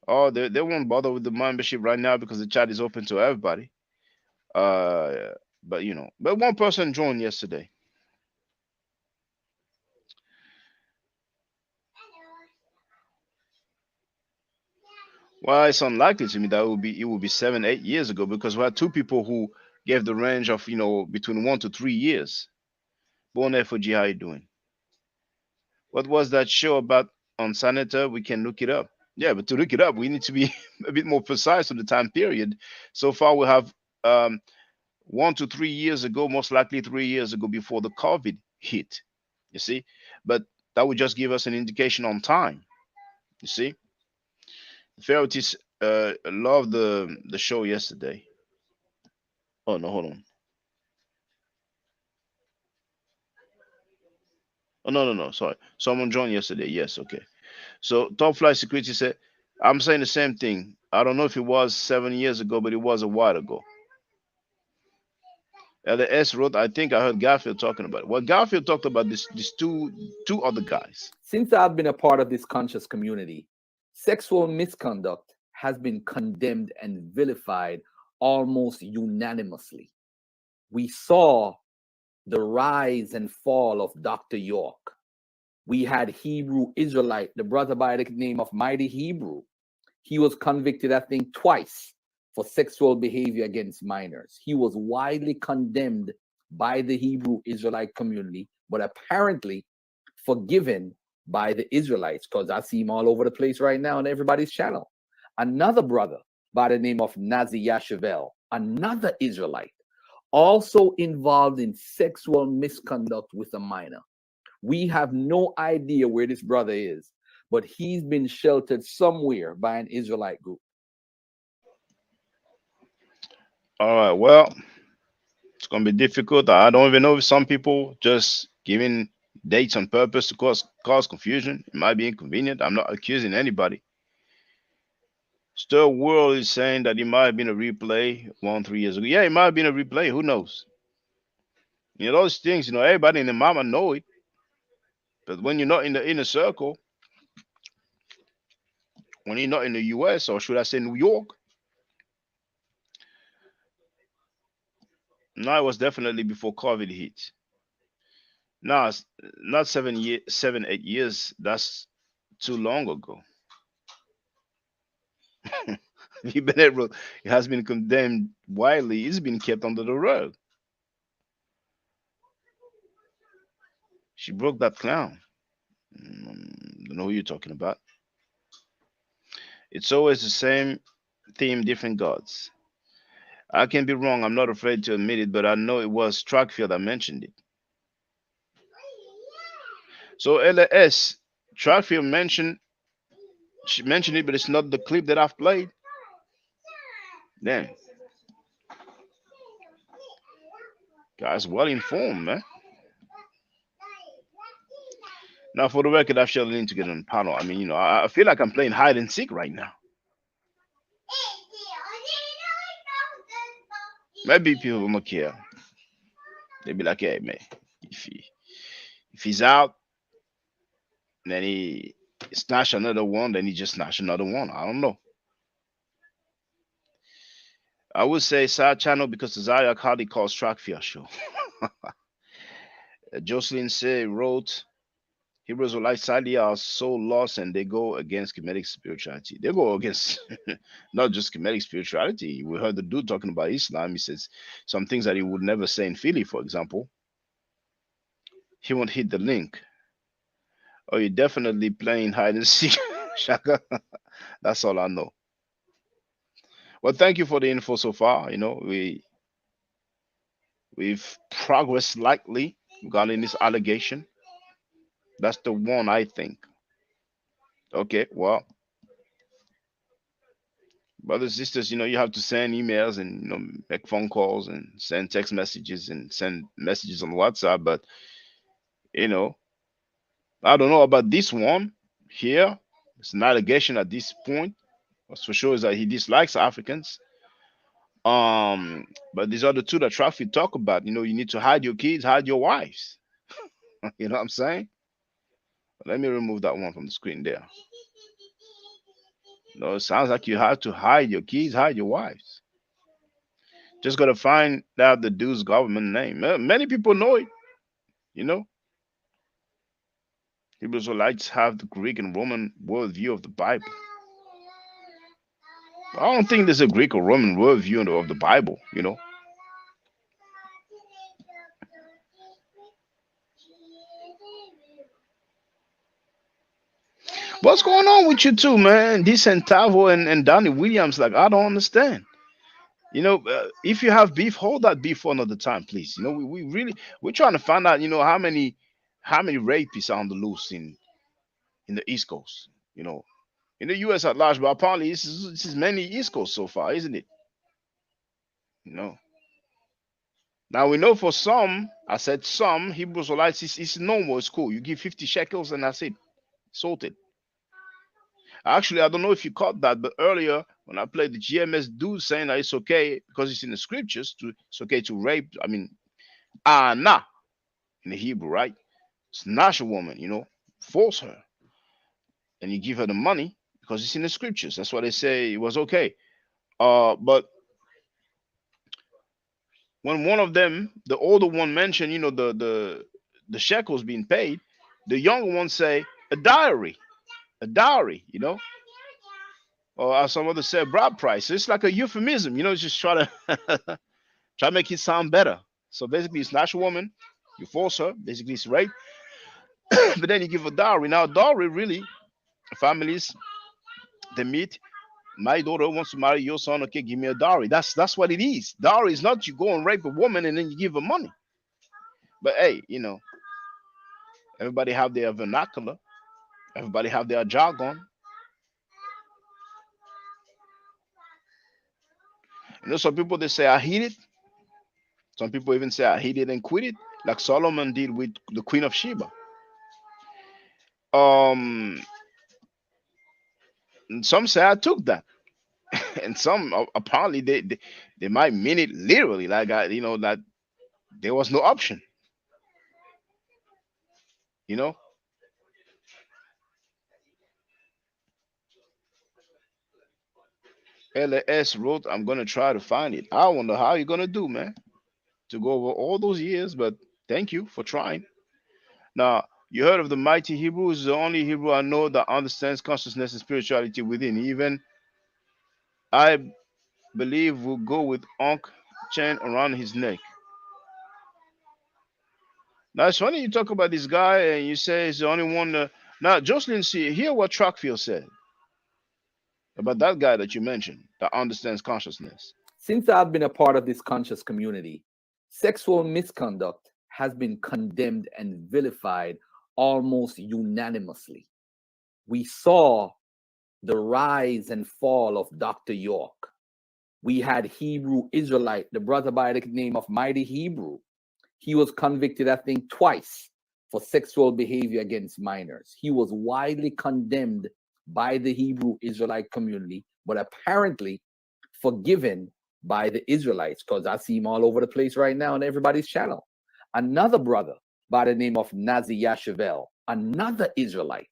Oh, they won't bother with the membership right now because the chat is open to everybody. But but one person joined yesterday. Well, it's unlikely to me that it will be 7, 8 years ago because we had two people who gave the range of between 1 to 3 years. Born FOG, how you doing? What was that show about on Senator? We can look it up. Yeah, but to look it up, we need to be a bit more precise on the time period. So far, we have 1 to 3 years ago, most likely 3 years ago before the COVID hit. You see, but that would just give us an indication on time. You see, Ferretis loved the show yesterday. Oh no, hold on. Oh no, sorry. Someone joined yesterday. Yes, okay. So Top Flight Security said, I'm saying the same thing. I don't know if it was 7 years ago, but it was a while ago. LS wrote, I think I heard Garfield talking about it. Well, Garfield talked about these two other guys. Since I've been a part of this conscious community, sexual misconduct has been condemned and vilified almost unanimously. We saw the rise and fall of Dr. York. We had Hebrew Israelite, the brother by the name of Mighty Hebrew. He was convicted, I think, twice for sexual behavior against minors. He was widely condemned by the Hebrew Israelite community, but apparently forgiven by the Israelites, because I see him all over the place right now on everybody's channel. Another brother by the name of Nazi Yashavel, another Israelite, also involved in sexual misconduct with a minor. We have no idea where this brother is, but he's been sheltered somewhere by an Israelite group. All right, well, it's going to be difficult. I don't even know if some people just giving dates on purpose to cause confusion. It might be inconvenient. I'm not accusing anybody. Stir World is saying that it might have been a replay 3 years ago. Yeah, it might have been a replay. Who knows? Those things, everybody in the mama know it. But when you're not in the inner circle, when you're not in the US, or should I say New York, no, it was definitely before COVID hit. No, it's not 7, 8 years. That's too long ago. It has been condemned widely. It's been kept under the rug. She broke that clown. Don't know who you're talking about. It's always the same theme, different gods. I can be wrong. I'm not afraid to admit it, but I know it was Trackfield that mentioned it. So LS, Trackfield mentioned it, but it's not the clip that I've played. Damn. Guys, well informed, man. Now, for the record, I've shared a link to get on the panel. I mean, I feel like I'm playing hide and seek right now. Maybe people don't care. They'll be like, hey, man, if he's out, then he snatch another one, then he just snatch another one. I don't know. I would say side channel because the Zayak hardly calls track fear show. Jocelyn wrote, Hebrew Israelites sadly are so lost and they go against Kemetic spirituality. They go against not just Kemetic spirituality. We heard the dude talking about Islam. He says some things that he would never say in Philly, for example. He won't hit the link. Oh, you're definitely playing hide and seek, Shaka. That's all I know. Well, thank you for the info so far. You know, we've progressed slightly regarding this allegation. That's the one, I think. Okay, well, brothers, sisters, you know, you have to send emails and, you know, make phone calls and send text messages and send messages on WhatsApp. But, you know, I don't know about this one here. It's an allegation at this point. What's for sure is that he dislikes Africans. But these are the two that Traffic talk about. You know, you need to hide your kids, hide your wives. You know what I'm saying? Let me remove that one from the screen there. No, it sounds like you have to hide your kids, hide your wives. Just gotta find out the dude's government name. Many people know it, you know. Hebrew Israelites have the Greek and Roman worldview of the Bible. I don't think there's a Greek or Roman worldview of the Bible, you know. What's going on with you two, man? This Centavo and Donnie Williams, like, I don't understand. You know, if you have beef, hold that beef for another time, please. You know, we're trying to find out, you know, how many rapists are on the loose in the East Coast. You know, in the U.S. at large, but apparently this is mainly East Coast so far, isn't it? You know. Now we know for some, I said some Hebrew Israelites, it's normal, it's cool. You give 50 shekels and that's it, sorted. Actually, I don't know if you caught that, but earlier when I played the GMS dude saying that it's okay because it's in the scriptures it's okay to rape. I mean, nah, in the Hebrew, right? Snatch a woman, you know, force her, and you give her the money because it's in the scriptures. That's why they say it was okay. But when one of them, the older one, mentioned, you know, the shekels being paid, the younger one say a dowry, you know, or as some others say, bride price. So it's like a euphemism, you know, just try to make it sound better. So basically, it's not a woman, you force her, basically it's rape, but then you give a dowry. Now, dowry really, families, they meet. My daughter wants to marry your son. Okay, give me a dowry. That's what it is. Dowry is not you go and rape a woman and then you give her money. But hey, you know, everybody have their vernacular. Everybody have their jargon. You know, some people they say I hit it. Some people even say I hit it and quit it, like Solomon did with the Queen of Sheba. And some say I took that, and some apparently they might mean it literally, like you know, that there was no option. You know. LS wrote, I'm gonna try to find it. I wonder how you're gonna do, man, to go over all those years, but thank you for trying. Now, you heard of the mighty Hebrew is the only Hebrew I know that understands consciousness and spirituality within. Even I believe will go with Ankh chain around his neck. Now it's funny you talk about this guy and you say he's the only one. Now, Jocelyn, see, hear what Trockfield said about that guy that you mentioned that understands consciousness. Since I've been a part of this conscious community, sexual misconduct has been condemned and vilified almost unanimously. We saw the rise and fall of Dr. York. We had Hebrew Israelite, the brother by the name of Mighty Hebrew. He was convicted, I think, twice for sexual behavior against minors. He was widely condemned by the Hebrew Israelite community, but apparently forgiven by the Israelites, because I see him all over the place right now on everybody's channel. Another brother by the name of Nazi Yashavel, another Israelite,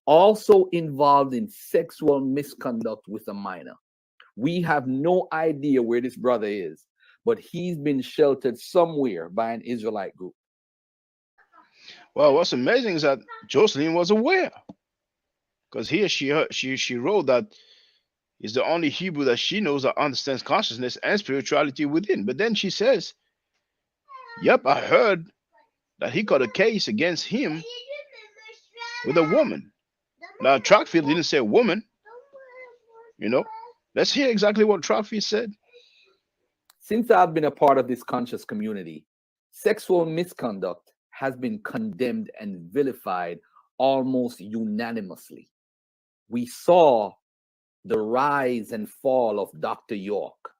also involved in sexual misconduct with a minor. We have no idea where this brother is, but he's been sheltered somewhere by an Israelite group. Well, what's amazing is that Jocelyn was aware, because here she wrote that is the only Hebrew that she knows that understands consciousness and spirituality within. But then she says, "Yep, I heard that he got a case against him with a woman." Now, Trackfield didn't say woman. Let's hear exactly what Trackfield said. Since I've been a part of this conscious community, sexual misconduct has been condemned and vilified almost unanimously. We saw the rise and fall of Dr. York.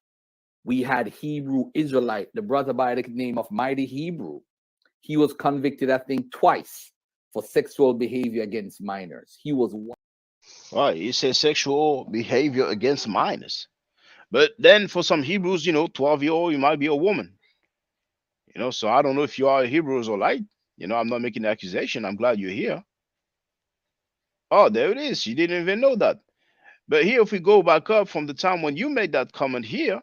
We had Hebrew Israelite, the brother by the name of Mighty Hebrew. He was convicted, I think, twice for sexual behavior against minors. He was one. Right, he says sexual behavior against minors. But then for some Hebrews, 12-year-old, you might be a woman. So I don't know if you are a Hebrew Israelite. I'm not making an accusation. I'm glad you're here. Oh, there it is. You didn't even know that. But here, if we go back up from the time when you made that comment here,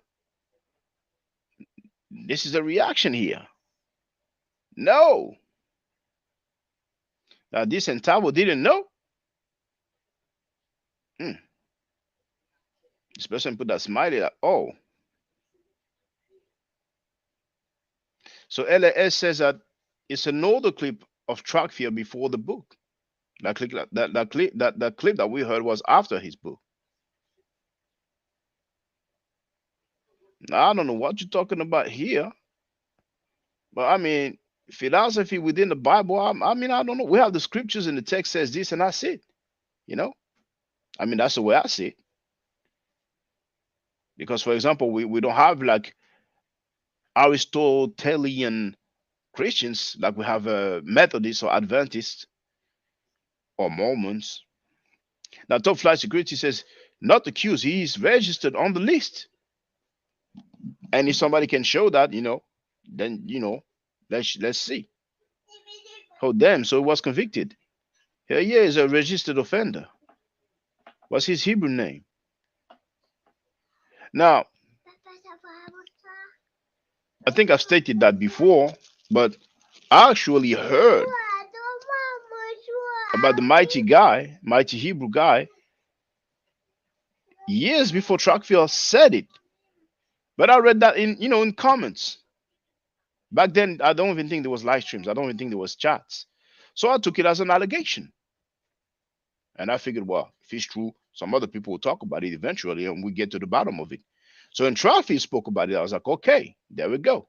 this is a reaction here. No. Now, this Entabo didn't know. This person put that smiley like, oh. So LAS says that it's an older clip of Trackfield before the book. That clip that we heard was after his book. Now, I don't know what you're talking about here, but I mean, philosophy within the Bible, I don't know. We have the scriptures and the text says this, and that's it. That's the way I see it. Because, for example, we don't have like Aristotelian Christians, like we have Methodists or Adventists or Mormons. Now, Top Flight Security says, not accused, he's registered on the list. And if somebody can show that, then, let's see. Oh, damn, so he was convicted. Here he is, a registered offender. What's his Hebrew name? Now, I think I've stated that before, but I actually heard about the mighty Hebrew guy, years before Trackfield said it. But I read that in comments. Back then, I don't even think there was live streams. I don't even think there was chats. So I took it as an allegation. And I figured, well, if it's true, some other people will talk about it eventually and we get to the bottom of it. So when Trackfield spoke about it, I was like, okay, there we go.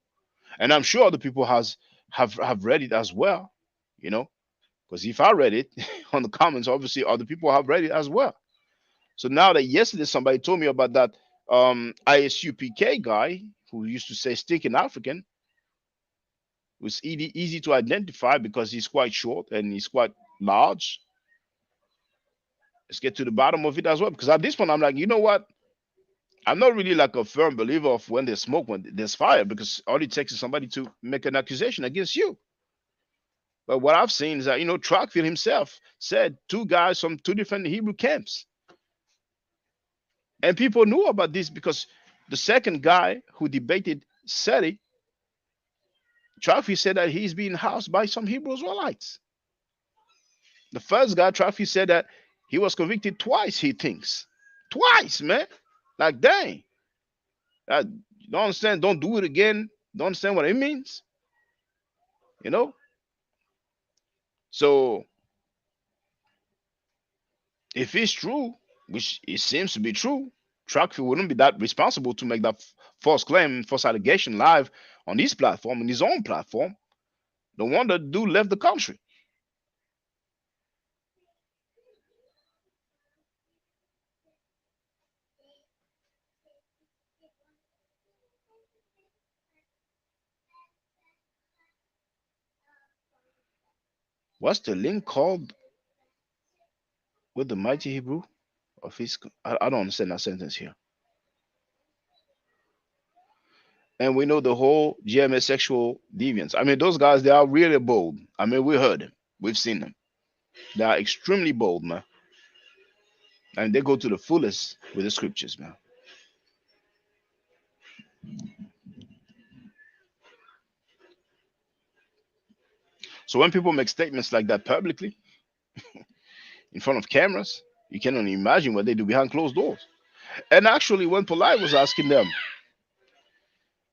And I'm sure other people have read it as well, because if I read it on the comments, obviously other people have read it as well. So now that yesterday somebody told me about that ISUPK guy who used to say stick in African, it was easy to identify because he's quite short and he's quite large. Let's get to the bottom of it as well, because at this point I'm like, you know what? I'm not really like a firm believer of when there's smoke, when there's fire, because all it takes is somebody to make an accusation against you. But what I've seen is that, Trackfield himself said two guys from two different Hebrew camps. And people knew about this because the second guy who debated said it. Trackfield said that he's being housed by some Hebrew Israelites. The first guy, Trackfield, said that he was convicted twice, he thinks. Twice, man. Like, dang. You don't understand? Don't do it again. Don't understand what it means? So, if it's true, which it seems to be true, Trackfield wouldn't be that responsible to make that false claim, false allegation live on his platform, on his own platform. No wonder the dude left the country. What's the link called with the mighty Hebrew of his? I don't understand that sentence here. And we know the whole GMS sexual deviance. Those guys, they are really bold. We heard them. We've seen them. They are extremely bold, man. And they go to the fullest with the scriptures, man. So when people make statements like that publicly in front of cameras, you can only imagine what they do behind closed doors. And actually, when Polite was asking them,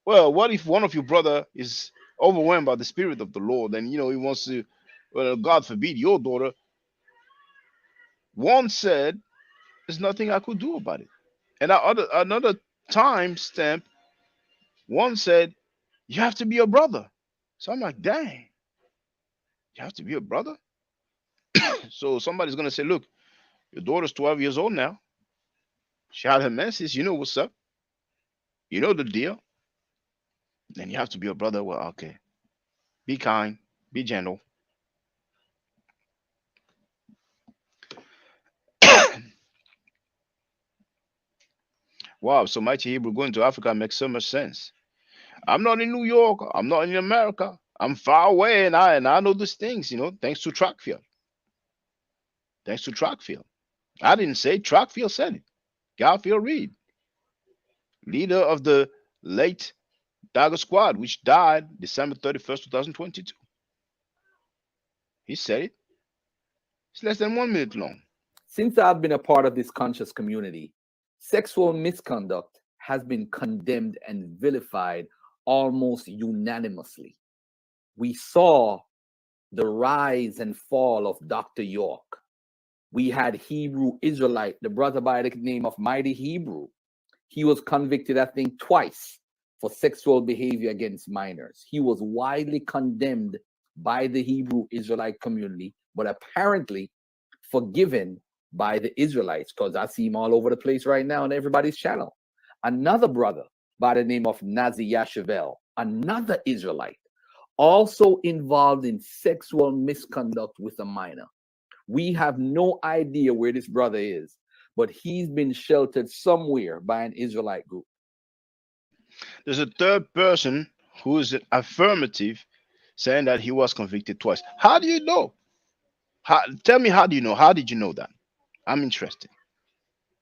well, what if one of your brother is overwhelmed by the spirit of the Lord, and he wants to, well, God forbid, your daughter? One said, "There's nothing I could do about it." And another time stamp, one said, "You have to be a brother." So I'm like, dang, you have to be a brother? So somebody's gonna say, look, your daughter's 12 years old now. She had her menses. You know what's up. You know the deal. Then you have to be a brother. Well, okay. Be kind. Be gentle. Wow. So Mighty Hebrew going to Africa makes so much sense. I'm not in New York. I'm not in America. I'm far away, and I know these things. Thanks to track field. Thanks to track field. I didn't say track field said it. Garfield Reed, leader of the late Dagger Squad, which died December 31st, 2022. He said it. It's less than 1 minute long. Since I've been a part of this conscious community, sexual misconduct has been condemned and vilified almost unanimously. We saw the rise and fall of Dr. York. We had Hebrew Israelite, the brother by the name of Mighty Hebrew. He was convicted, I think, twice for sexual behavior against minors. He was widely condemned by the Hebrew Israelite community, but apparently forgiven by the Israelites, because I see him all over the place right now on everybody's channel. Another brother by the name of Nazi Yashavel, another Israelite, also involved in sexual misconduct with a minor. We have no idea where this brother is, but he's been sheltered somewhere by an Israelite group. There's a third person who is affirmative, saying that he was convicted twice. How do you know? Tell me, how do you know? How did you know that? I'm interested.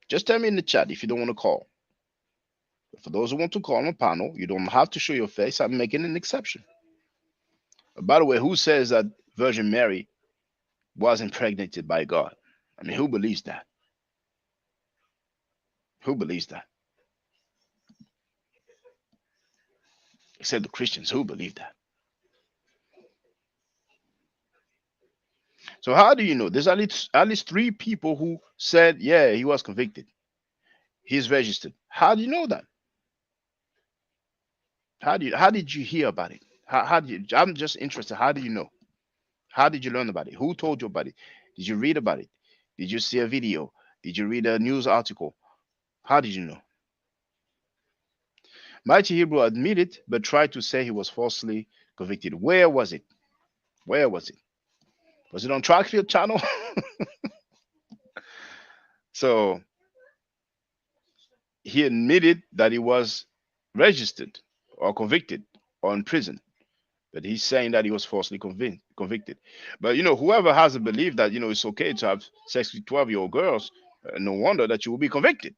Just tell me in the chat if you don't want to call. For those who want to call on a panel, you don't have to show your face. I'm making an exception. By the way, who says that Virgin Mary was impregnated by God? I mean, who believes that? Who believes that? Except the Christians, who believe that? So how do you know? There's at least 3 people who said, yeah, he was convicted. He's registered. How do you know that? How did you hear about it? I'm just interested. How do you know? How did you learn about it? Who told you about it? Did you read about it? Did you see a video? Did you read a news article? How did you know? Mighty Hebrew admitted, but tried to say he was falsely convicted. Where was it? Where was it? Was it on Trackfield channel? So he admitted that he was registered or convicted or in prison, but he's saying that he was falsely convicted. But whoever has a belief that it's okay to have sex with 12-year-old girls, no wonder that you will be convicted.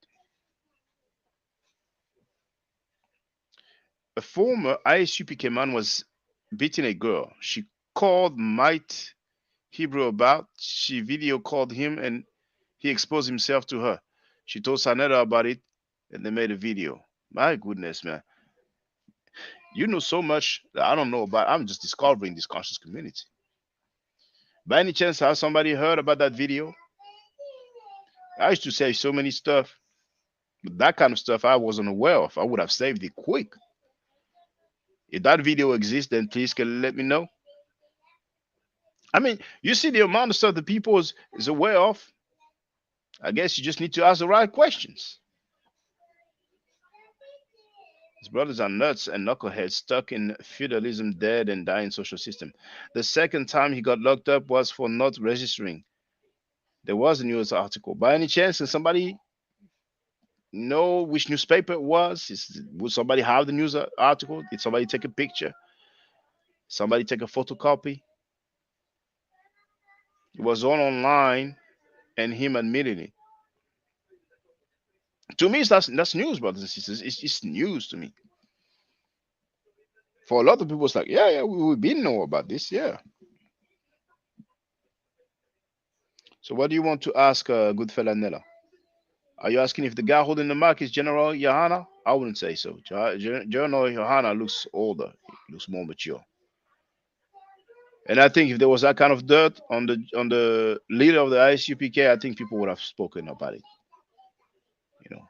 A former ISUPK man was beating a girl. She called Might Hebrew about. She video called him and he exposed himself to her. She told Sanetta about it and they made a video. My goodness, man. You know so much that I don't know about. I'm just discovering this conscious community. By any chance, has somebody heard about that video? I used to say so many stuff, but that kind of stuff I wasn't aware of. I would have saved it quick. If that video exists, then please can you let me know? I mean, you see the amount of stuff that people is aware of. I guess you just need to ask the right questions. His brothers are nuts and knuckleheads stuck in feudalism, dead and dying social system. The second time he got locked up was for not registering. There was a news article. By any chance, can somebody know which newspaper it was? Would somebody have the news article? Did somebody take a picture? Somebody take a photocopy? It was all online and him admitting it. To me, that's news, brothers and sisters. It's news to me. For a lot of people, it's like, yeah, we didn't know about this, yeah. So what do you want to ask Goodfella Nella? Are you asking if the guy holding the mic is General Johanna? I wouldn't say so. General Johanna looks older. He looks more mature. And I think if there was that kind of dirt on the leader of the ISUPK, I think people would have spoken about it. You know.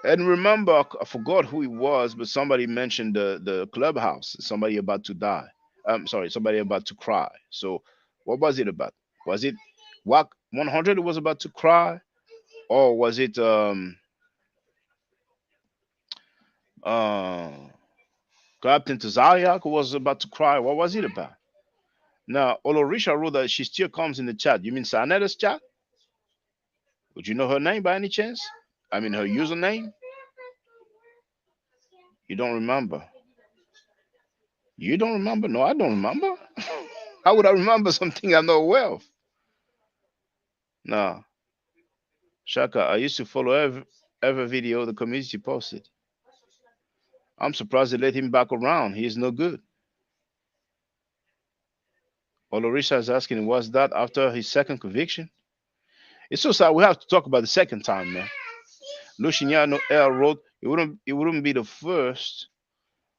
And remember, I forgot who it was, but somebody mentioned the clubhouse. Somebody about to die. I'm sorry, somebody about to cry. So, what was it about? Was it WAC 100 was about to cry, or was it uh, Captain Tazariak who was about to cry? What was it about? Now, Olorisha wrote that she still comes in the chat. You mean Sanetta's chat? Would you know her name by any chance? I mean her username? You don't remember? You don't remember? No, I don't remember. How would I remember something I know well? No. Shaka, I used to follow every video the community posted. I'm surprised they let him back around. He is no good. Olorisha is asking, was that after his second conviction? It's so sad. We have to talk about the second time, man. Luciano L wrote, it wouldn't be the first.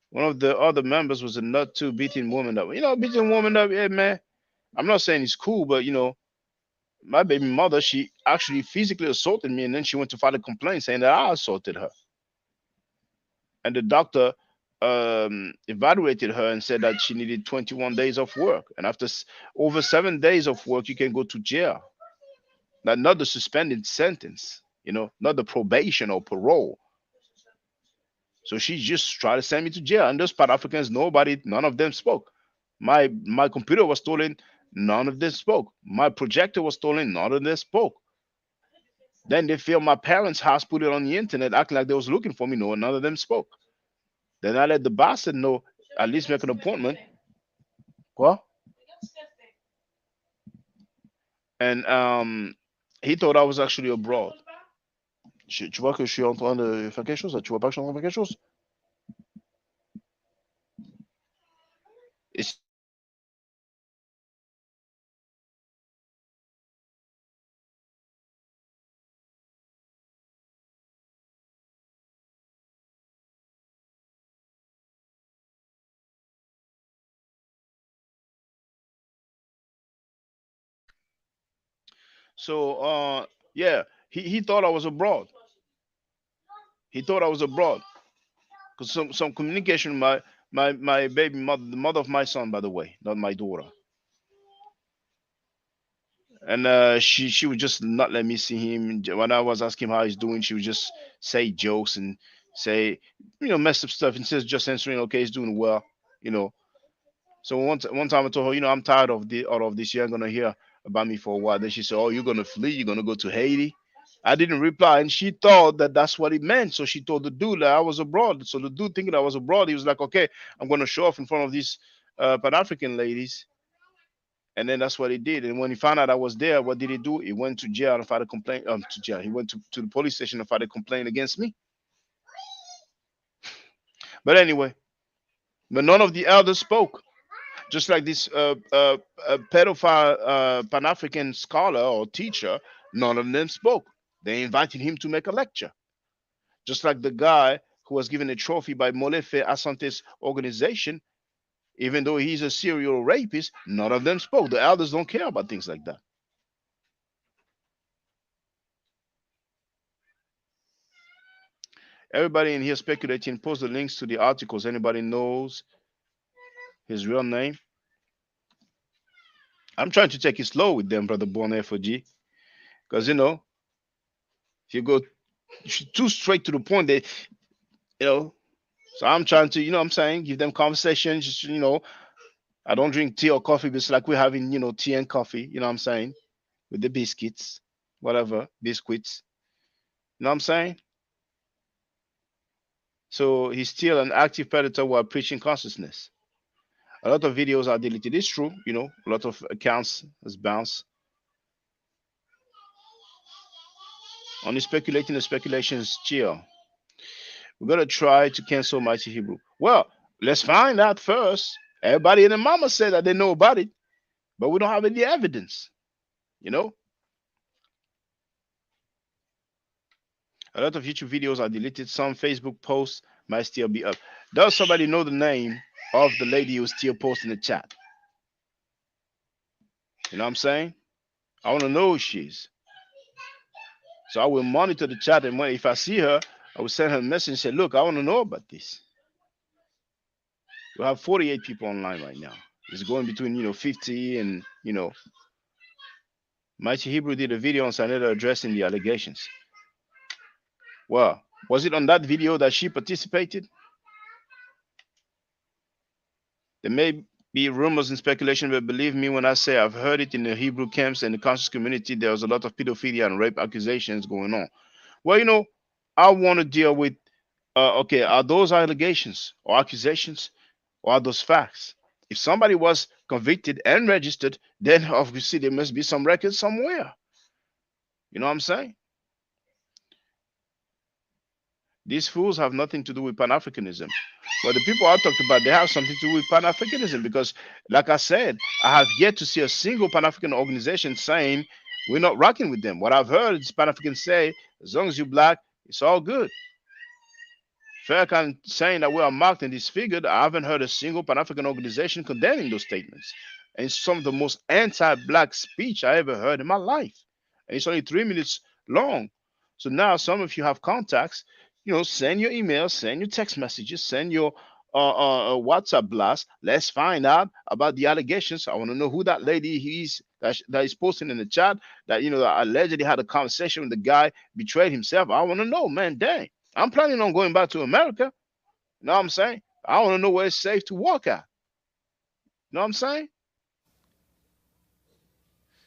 One of the other members was a nut too, beating woman up. Beating woman up, yeah, man. I'm not saying it's cool, but my baby mother, she actually physically assaulted me, and then she went to file a complaint saying that I assaulted her. And the doctor evaluated her and said that she needed 21 days of work. And after over 7 days of work, you can go to jail. Not the suspended sentence, not the probation or parole. So she just tried to send me to jail. And those South Africans, none of them spoke. My computer was stolen, none of them spoke. My projector was stolen, none of them spoke. Then they filmed my parents' house, put it on the internet, acting like they was looking for me. No, none of them spoke. Then I let the bastard know, at least make an appointment. What? And he thought I was actually abroad. Tu vois que je suis en train de faire quelque chose? Tu vois pas que je suis en train de faire quelque chose? It's So yeah, he thought I was abroad. He thought I was abroad. Because some communication, my baby mother, the mother of my son, by the way, not my daughter. And she would just not let me see him. When I was asking him how he's doing, she would just say jokes and say, messed up stuff, instead of just answering, okay, he's doing well, you know. So one time I told her, I'm tired of all of this. You ain't gonna hear about me for a while. Then she said, oh, you're gonna flee? You're gonna go to Haiti? I didn't reply, and she thought that that's what it meant. So she told the dude that I was abroad. So the dude, thinking I was abroad, he was like, okay, I'm gonna show off in front of these Pan African ladies. And then that's what he did. And when he found out I was there, what did he do? He went to jail and filed a complaint. To jail. He went to the police station and filed a complaint against me. But anyway, but none of the elders spoke. Just like this pedophile Pan African scholar or teacher, none of them spoke. They invited him to make a lecture. Just like the guy who was given a trophy by Molefe Asante's organization, even though he's a serial rapist, none of them spoke. The elders don't care about things like that. Everybody in here speculating, post the links to the articles. Anybody knows his real name? I'm trying to take it slow with them, Brother Born FOG. Because, if you go too straight to the point, so I'm trying to, I'm saying, give them conversation. Just, I don't drink tea or coffee, but it's like we're having, tea and coffee, you know what I'm saying? With the biscuits, whatever, biscuits. You know what I'm saying? So he's still an active predator while preaching consciousness. A lot of videos are deleted. It's true, a lot of accounts has bounced. Only speculating, the speculation is chill. We're going to try to cancel Mighty Hebrew. Well, let's find out first. Everybody and the mama said that they know about it, but we don't have any evidence. You know, a lot of YouTube videos are deleted. Some Facebook posts might still be up. Does somebody know the name of the lady who's still posting the chat? You know what I'm saying? I want to know who she is. So I will monitor the chat, and if I see her, I will send her a message and say, look, I want to know about this. We have 48 people online right now. It's going between 50 and Mighty Hebrew did a video on Saneda addressing the allegations. Well, was it on that video that she participated? There may be rumors and speculation, but believe me when I say I've heard it in the Hebrew camps and the conscious community. There was a lot of pedophilia and rape accusations going on. Well, I want to deal with, okay, are those allegations or accusations, or are those facts? If somebody was convicted and registered, then obviously there must be some record somewhere. You know what I'm saying? These fools have nothing to do with Pan-Africanism. But the people I talked about, they have something to do with Pan-Africanism because, like I said, I have yet to see a single Pan-African organization saying we're not rocking with them. What I've heard is Pan-Africans say, as long as you're black, it's all good. Farrakhan saying that we are marked and disfigured, I haven't heard a single Pan-African organization condemning those statements. And it's some of the most anti-black speech I ever heard in my life. And it's only 3 minutes long. So now some of you have contacts, send your emails, send your text messages, send your WhatsApp blast. Let's find out about the allegations. I want to know who that lady is that is posting in the chat that, that allegedly had a conversation with the guy, betrayed himself. I want to know, man, dang. I'm planning on going back to America. You know what I'm saying? I want to know where it's safe to walk at. You know what I'm saying?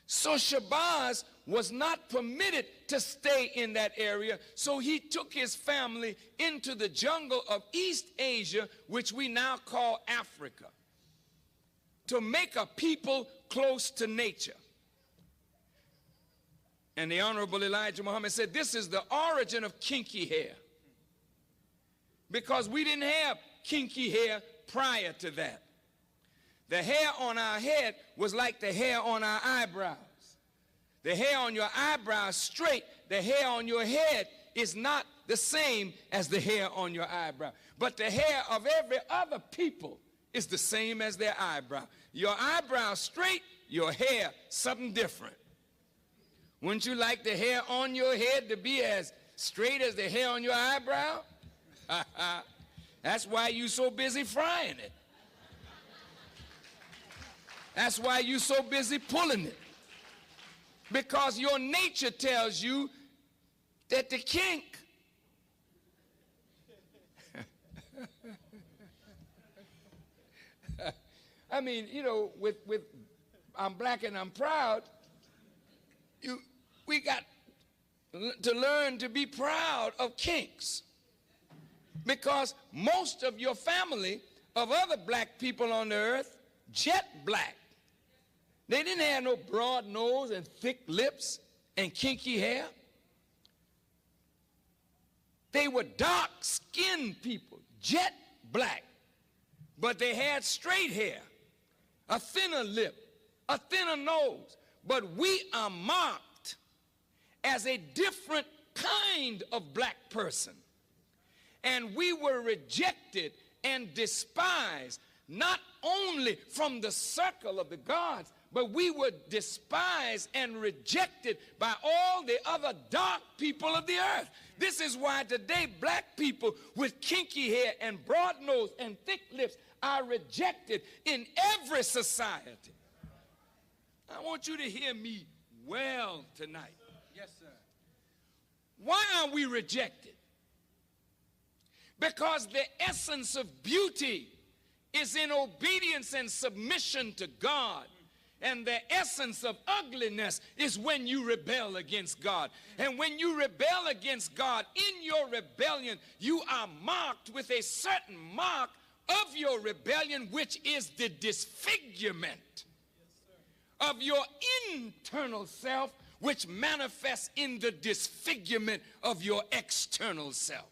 So Shabazz was not permitted to stay in that area, so he took his family into the jungle of East Asia, which we now call Africa, to make a people close to nature. And the Honorable Elijah Muhammad said, this is the origin of kinky hair, because we didn't have kinky hair prior to that. The hair on our head was like the hair on our eyebrows. The hair on your eyebrows straight, the hair on your head is not the same as the hair on your eyebrow. But the hair of every other people is the same as their eyebrow. Your eyebrow straight, your hair something different. Wouldn't you like the hair on your head to be as straight as the hair on your eyebrow? That's why you're so busy frying it. That's why you're so busy pulling it. Because your nature tells you that the kink I mean, with I'm black and I'm proud, we got to learn to be proud of kinks. Because most of your family of other black people on the earth, jet black. They didn't have no broad nose and thick lips and kinky hair. They were dark-skinned people, jet black. But they had straight hair, a thinner lip, a thinner nose. But we are marked as a different kind of black person. And we were rejected and despised, not only from the circle of the gods, but we were despised and rejected by all the other dark people of the earth. This is why today black people with kinky hair and broad nose and thick lips are rejected in every society. I want you to hear me well tonight. Yes, sir. Why are we rejected? Because the essence of beauty is in obedience and submission to God. And the essence of ugliness is when you rebel against God. And when you rebel against God, in your rebellion, you are marked with a certain mark of your rebellion, which is the disfigurement of your internal self, which manifests in the disfigurement of your external self.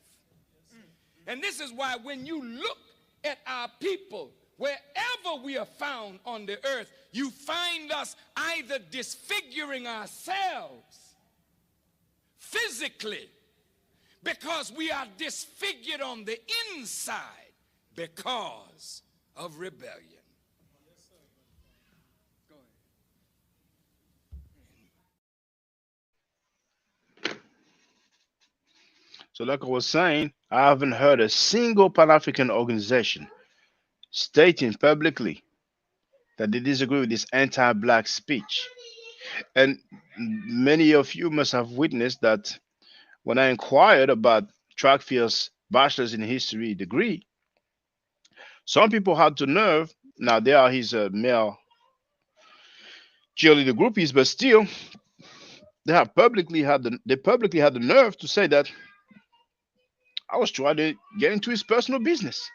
And this is why when you look at our people, wherever we are found on the earth, you find us either disfiguring ourselves physically because we are disfigured on the inside because of rebellion. So like I was saying, I haven't heard a single Pan-African organization stating publicly that they disagree with this anti-black speech. And many of you must have witnessed that when I inquired about Trackfield's bachelor's in history degree, some people had the nerve. Now they are his male cheerleader groupies, but still, they publicly had the nerve to say that I was trying to get into his personal business.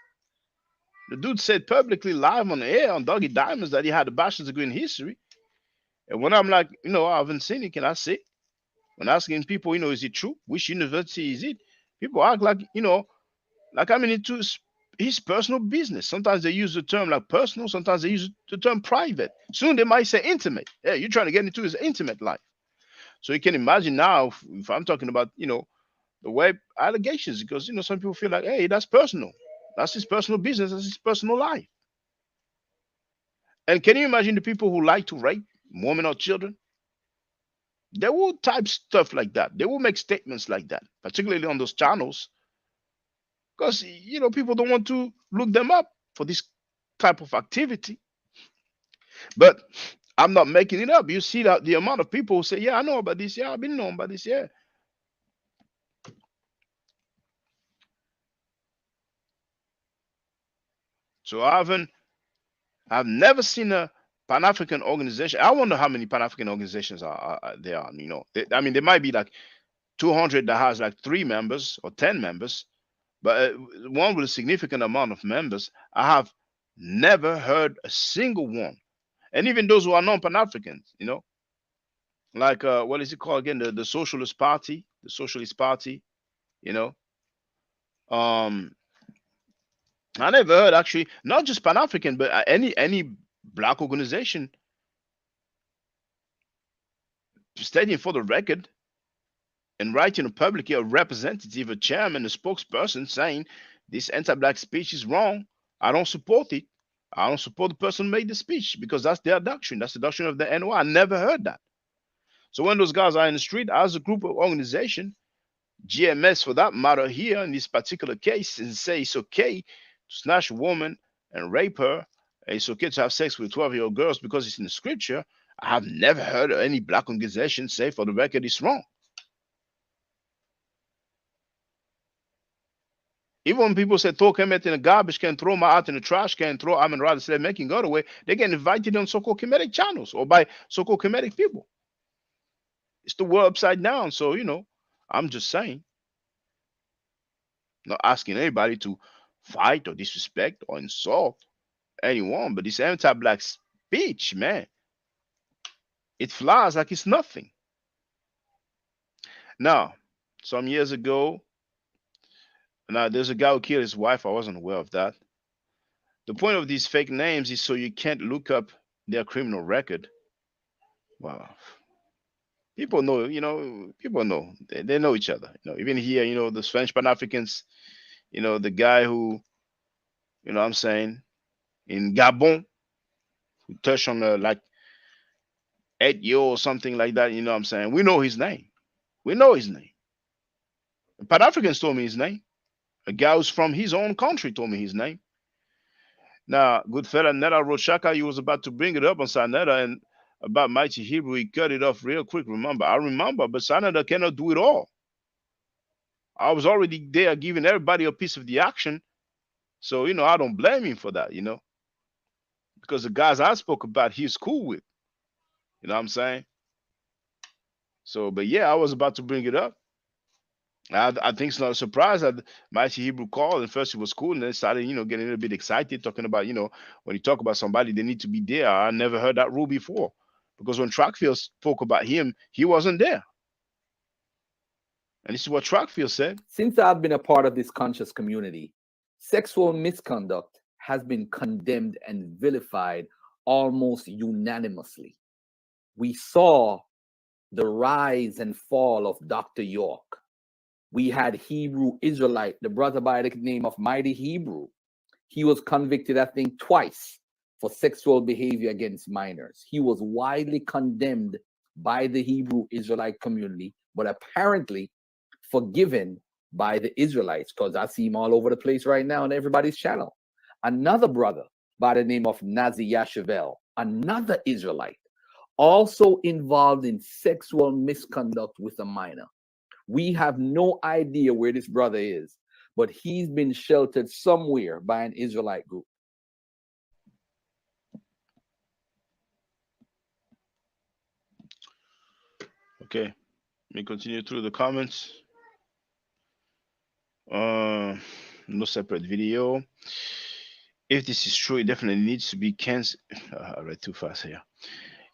The dude said publicly, live on the air on Doggy Diamonds, that he had a bachelor's degree in history. And when I'm like, I haven't seen it, can I say? When asking people, is it true? Which university is it? People act like, like I'm into his personal business. Sometimes they use the term like personal, sometimes they use the term private. Soon they might say intimate. Yeah, you're trying to get into his intimate life. So you can imagine now if I'm talking about, the web allegations, because, some people feel like, hey, that's personal. That's his personal business. That's his personal life. And can you imagine the people who like to rape women or children? They will type stuff like that. They will make statements like that, particularly on those channels, because people don't want to look them up for this type of activity. But I'm not making it up. You see that the amount of people who say, yeah, I know about this. Yeah, I've been known about this. Yeah. So I've never seen a Pan-African organization. I wonder how many Pan-African organizations are there are. There might be like 200 that has like 3 members or 10 members, but one with a significant amount of members. I have never heard a single one. And even those who are non-Pan-Africans, like what is it called again? The Socialist Party, I never heard, actually, not just Pan-African, but any black organization stating for the record and writing publicly a representative, a chairman, a spokesperson saying this anti-black speech is wrong. I don't support it. I don't support the person who made the speech because that's their doctrine. That's the doctrine of the NOI. I never heard that. So when those guys are in the street as a group of organization, GMS for that matter here in this particular case, and say it's okay to snatch a woman and rape her, it's okay to have sex with 12-year-old girls because it's in the scripture, I have never heard of any black organization say for the record it's wrong. Even when people say throw Kemet in the garbage can, throw my out in the trash can, throw Amin Rada said making go away, they get invited on so-called Kemetic channels or by so-called Kemetic people. It's the world upside down. So, I'm just saying. Not asking anybody to fight or disrespect or insult anyone, but this anti-black speech, man, it flies like it's nothing. Now, some years ago, now there's a guy who killed his wife. I wasn't aware of that. The point of these fake names is so you can't look up their criminal record. Wow. People know, people know. They know each other. Even here, the French Pan-Africans, the guy who, I'm saying, in Gabon, who touched on like 8 years or something like that, I'm saying? We know his name. We know his name. Pan-Africans told me his name. A guy who's from his own country told me his name. Now, good fella Netta wrote Shaka, he was about to bring it up on Sanetta and about Mighty Hebrew, he cut it off real quick. I remember, but Sanetta cannot do it all. I was already there giving everybody a piece of the action. So, I don't blame him for that, because the guys I spoke about, he's cool with. You know what I'm saying? So, but yeah, I was about to bring it up. I think it's not a surprise that Mighty Hebrew called, and first it was cool, and then started, getting a little bit excited, talking about, when you talk about somebody, they need to be there. I never heard that rule before, because when Trackfield spoke about him, he wasn't there. And this is what Trackfield said. Since I've been a part of this conscious community, sexual misconduct has been condemned and vilified almost unanimously. We saw the rise and fall of Dr. York. We had Hebrew Israelite, the brother by the name of Mighty Hebrew. He was convicted, I think, twice for sexual behavior against minors. He was widely condemned by the Hebrew Israelite community, but apparently forgiven by the Israelites, because I see him all over the place right now on everybody's channel. Another brother by the name of Nazi Yashavel, another Israelite, also involved in sexual misconduct with a minor. We have no idea where this brother is, but he's been sheltered somewhere by an Israelite group. Okay, let me continue through the comments. No separate video. If this is true, it definitely needs to be canceled. I read too fast here.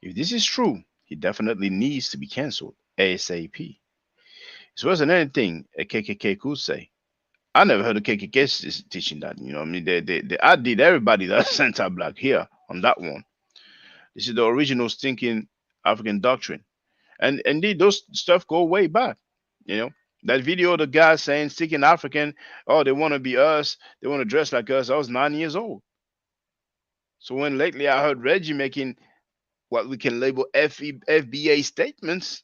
If this is true, it definitely needs to be canceled ASAP. It's worse than anything a KKK could say. I never heard of KKK teaching that. You know, I mean, they outdid everybody that's anti-black here on that one. This is the original stinking African doctrine, and indeed those stuff go way back. You know, that video of the guy saying sticking African, oh, they want to be us, they want to dress like us. I was 9 years old. So when lately I heard Reggie making what we can label FBA statements,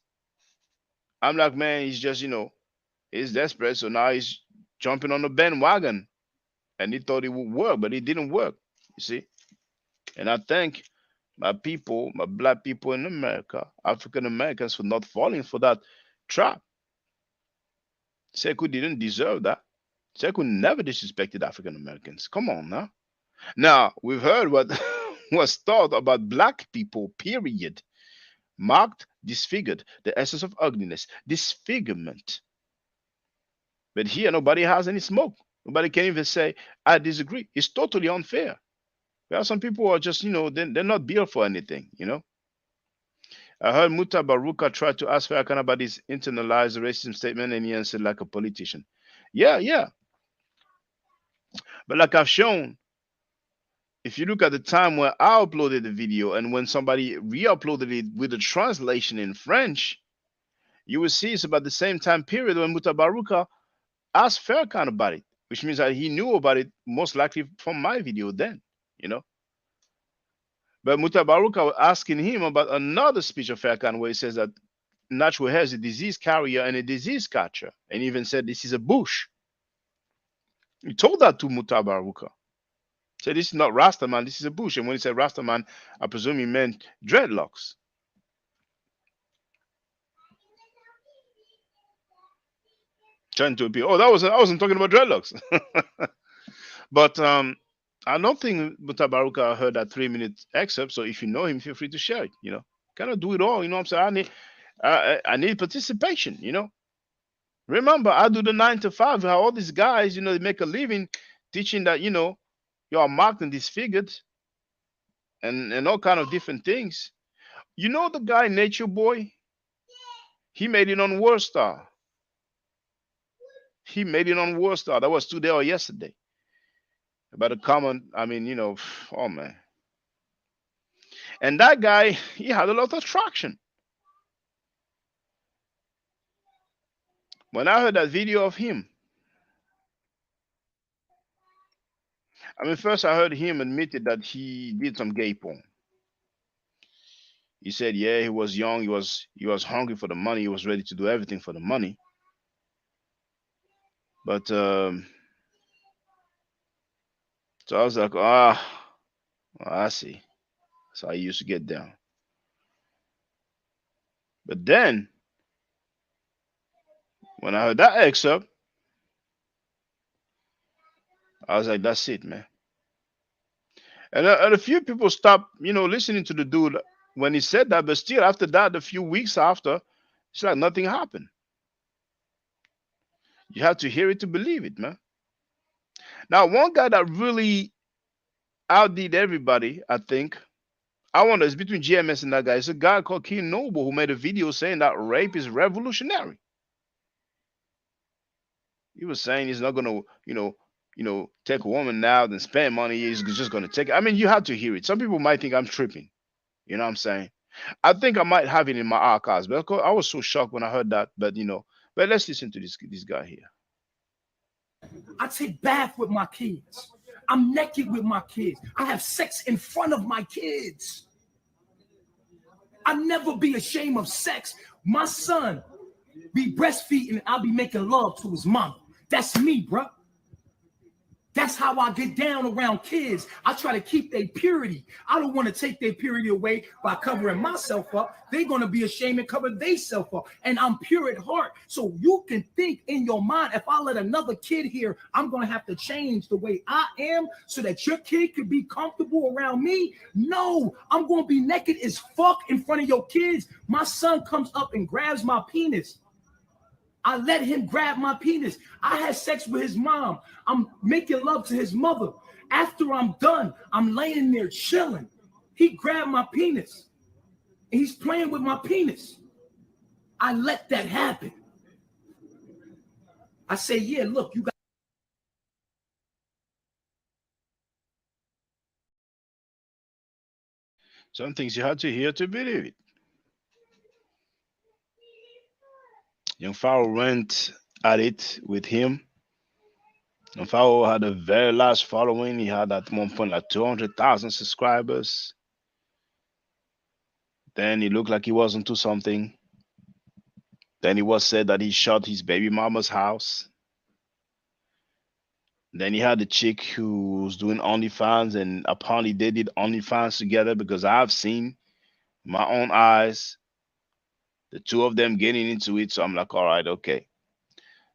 I'm like, man, he's just, he's desperate. So now he's jumping on the bandwagon, and he thought it would work, but it didn't work. You see, and I thank my people, my black people in America, African Americans, for not falling for that trap. Sekou didn't deserve that. Sekou never disrespected African Americans. Come on now. Now we've heard what was thought about black people, period. Marked, disfigured, the essence of ugliness, disfigurement. But here nobody has any smoke. Nobody can even say, I disagree. It's totally unfair. There are some people who are just, they're not built for anything, I heard Muta Baruka try to ask Farrakhan about his internalized racism statement, and he answered like a politician. Yeah. But like I've shown, if you look at the time when I uploaded the video and when somebody re-uploaded it with a translation in French, you will see it's about the same time period when Muta Baruka asked Farrakhan about it, which means that he knew about it most likely from my video then, But Muta Baruka was asking him about another speech of Farrakhan where he says that natural hair is a disease carrier and a disease catcher, and even said this is a bush. He told that to Muta Baruka. Said this is not Rastaman, this is a bush. And when he said Rastaman, I presume he meant dreadlocks. Trying to appeal. Oh, I wasn't talking about dreadlocks. But I don't think Muta Baruka heard that 3-minute excerpt. So if you know him, feel free to share it. Kind of do it all. What I'm saying, I need participation. Remember, I do the 9 to 5. How all these guys, they make a living teaching that you are marked and disfigured, and all kind of different things. The guy Nature Boy, he made it on World Star. He made it on World Star. That was today or yesterday. About a comment, oh man. And that guy, he had a lot of traction. When I heard that video of him, first I heard him admitted that he did some gay porn. He said, yeah, he was young, he was hungry for the money, he was ready to do everything for the money. But so I was like, I see. That's how he used to get down. But then, when I heard that excerpt, I was like, that's it, man. And a few people stopped, listening to the dude when he said that. But still, after that, a few weeks after, it's like nothing happened. You have to hear it to believe it, man. Now, one guy that really outdid everybody, I think, I wonder, it's between GMS and that guy. It's a guy called King Noble who made a video saying that rape is revolutionary. He was saying he's not going to, take a woman out and spend money. He's just going to take it. I mean, you have to hear it. Some people might think I'm tripping. You know what I'm saying? I think I might have it in my archives, but I was so shocked when I heard that. But but let's listen to this guy here. I take bath with my kids. I'm naked with my kids. I have sex in front of my kids. I never be ashamed of sex. My son be breastfeeding and I'll be making love to his mom. That's me, bro. That's how I get down around kids. I try to keep their purity. I don't want to take their purity away by covering myself up. They're going to be ashamed and cover themselves up. And I'm pure at heart. So you can think in your mind, if I let another kid here, I'm going to have to change the way I am so that your kid could be comfortable around me. No, I'm going to be naked as fuck in front of your kids. My son comes up and grabs my penis. I let him grab my penis. I had sex with his mom. I'm making love to his mother. After I'm done, I'm laying there chilling. He grabbed my penis. And he's playing with my penis. I let that happen. I say, yeah, look, you got. Some things you have to hear to believe it. Young Pharaoh went at it with him. Young Pharaoh had a very large following. He had at one point like 200,000 subscribers. Then he looked like he was into something. Then it was said that he shot his baby mama's house. Then he had the chick who was doing OnlyFans, and apparently they did OnlyFans together because I've seen my own eyes the two of them getting into it. So I'm like, all right, okay.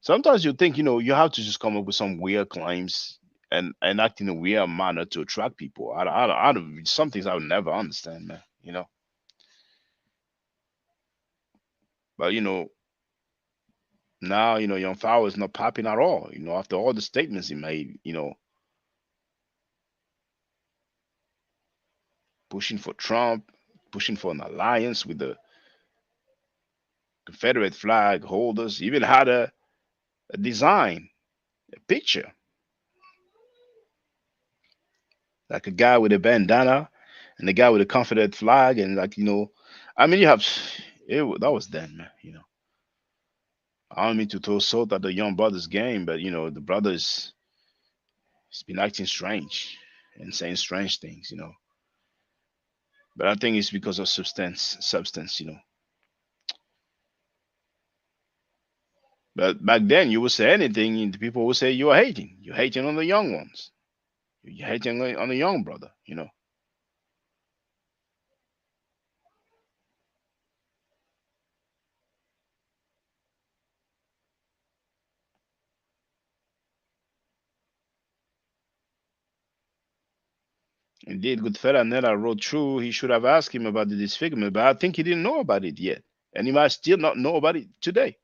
Sometimes you think, you have to just come up with some weird claims and act in a weird manner to attract people. I don't, some things I would never understand, man, But, now, Young Pharaoh is not popping at all, after all the statements he made, pushing for Trump, pushing for an alliance with the Confederate flag holders, even had a design, a picture, like a guy with a bandana and the guy with a Confederate flag, and I mean, you have that was then, man. I don't mean to throw salt at the young brother's game, but the brother's he's been acting strange and saying strange things, But I think it's because of substance. But back then, you would say anything, and the people would say you are hating. You're hating on the young ones. You're hating on the young brother. Indeed, Goodfellow Nella wrote true. He should have asked him about the disfigurement, but I think he didn't know about it yet, and he might still not know about it today.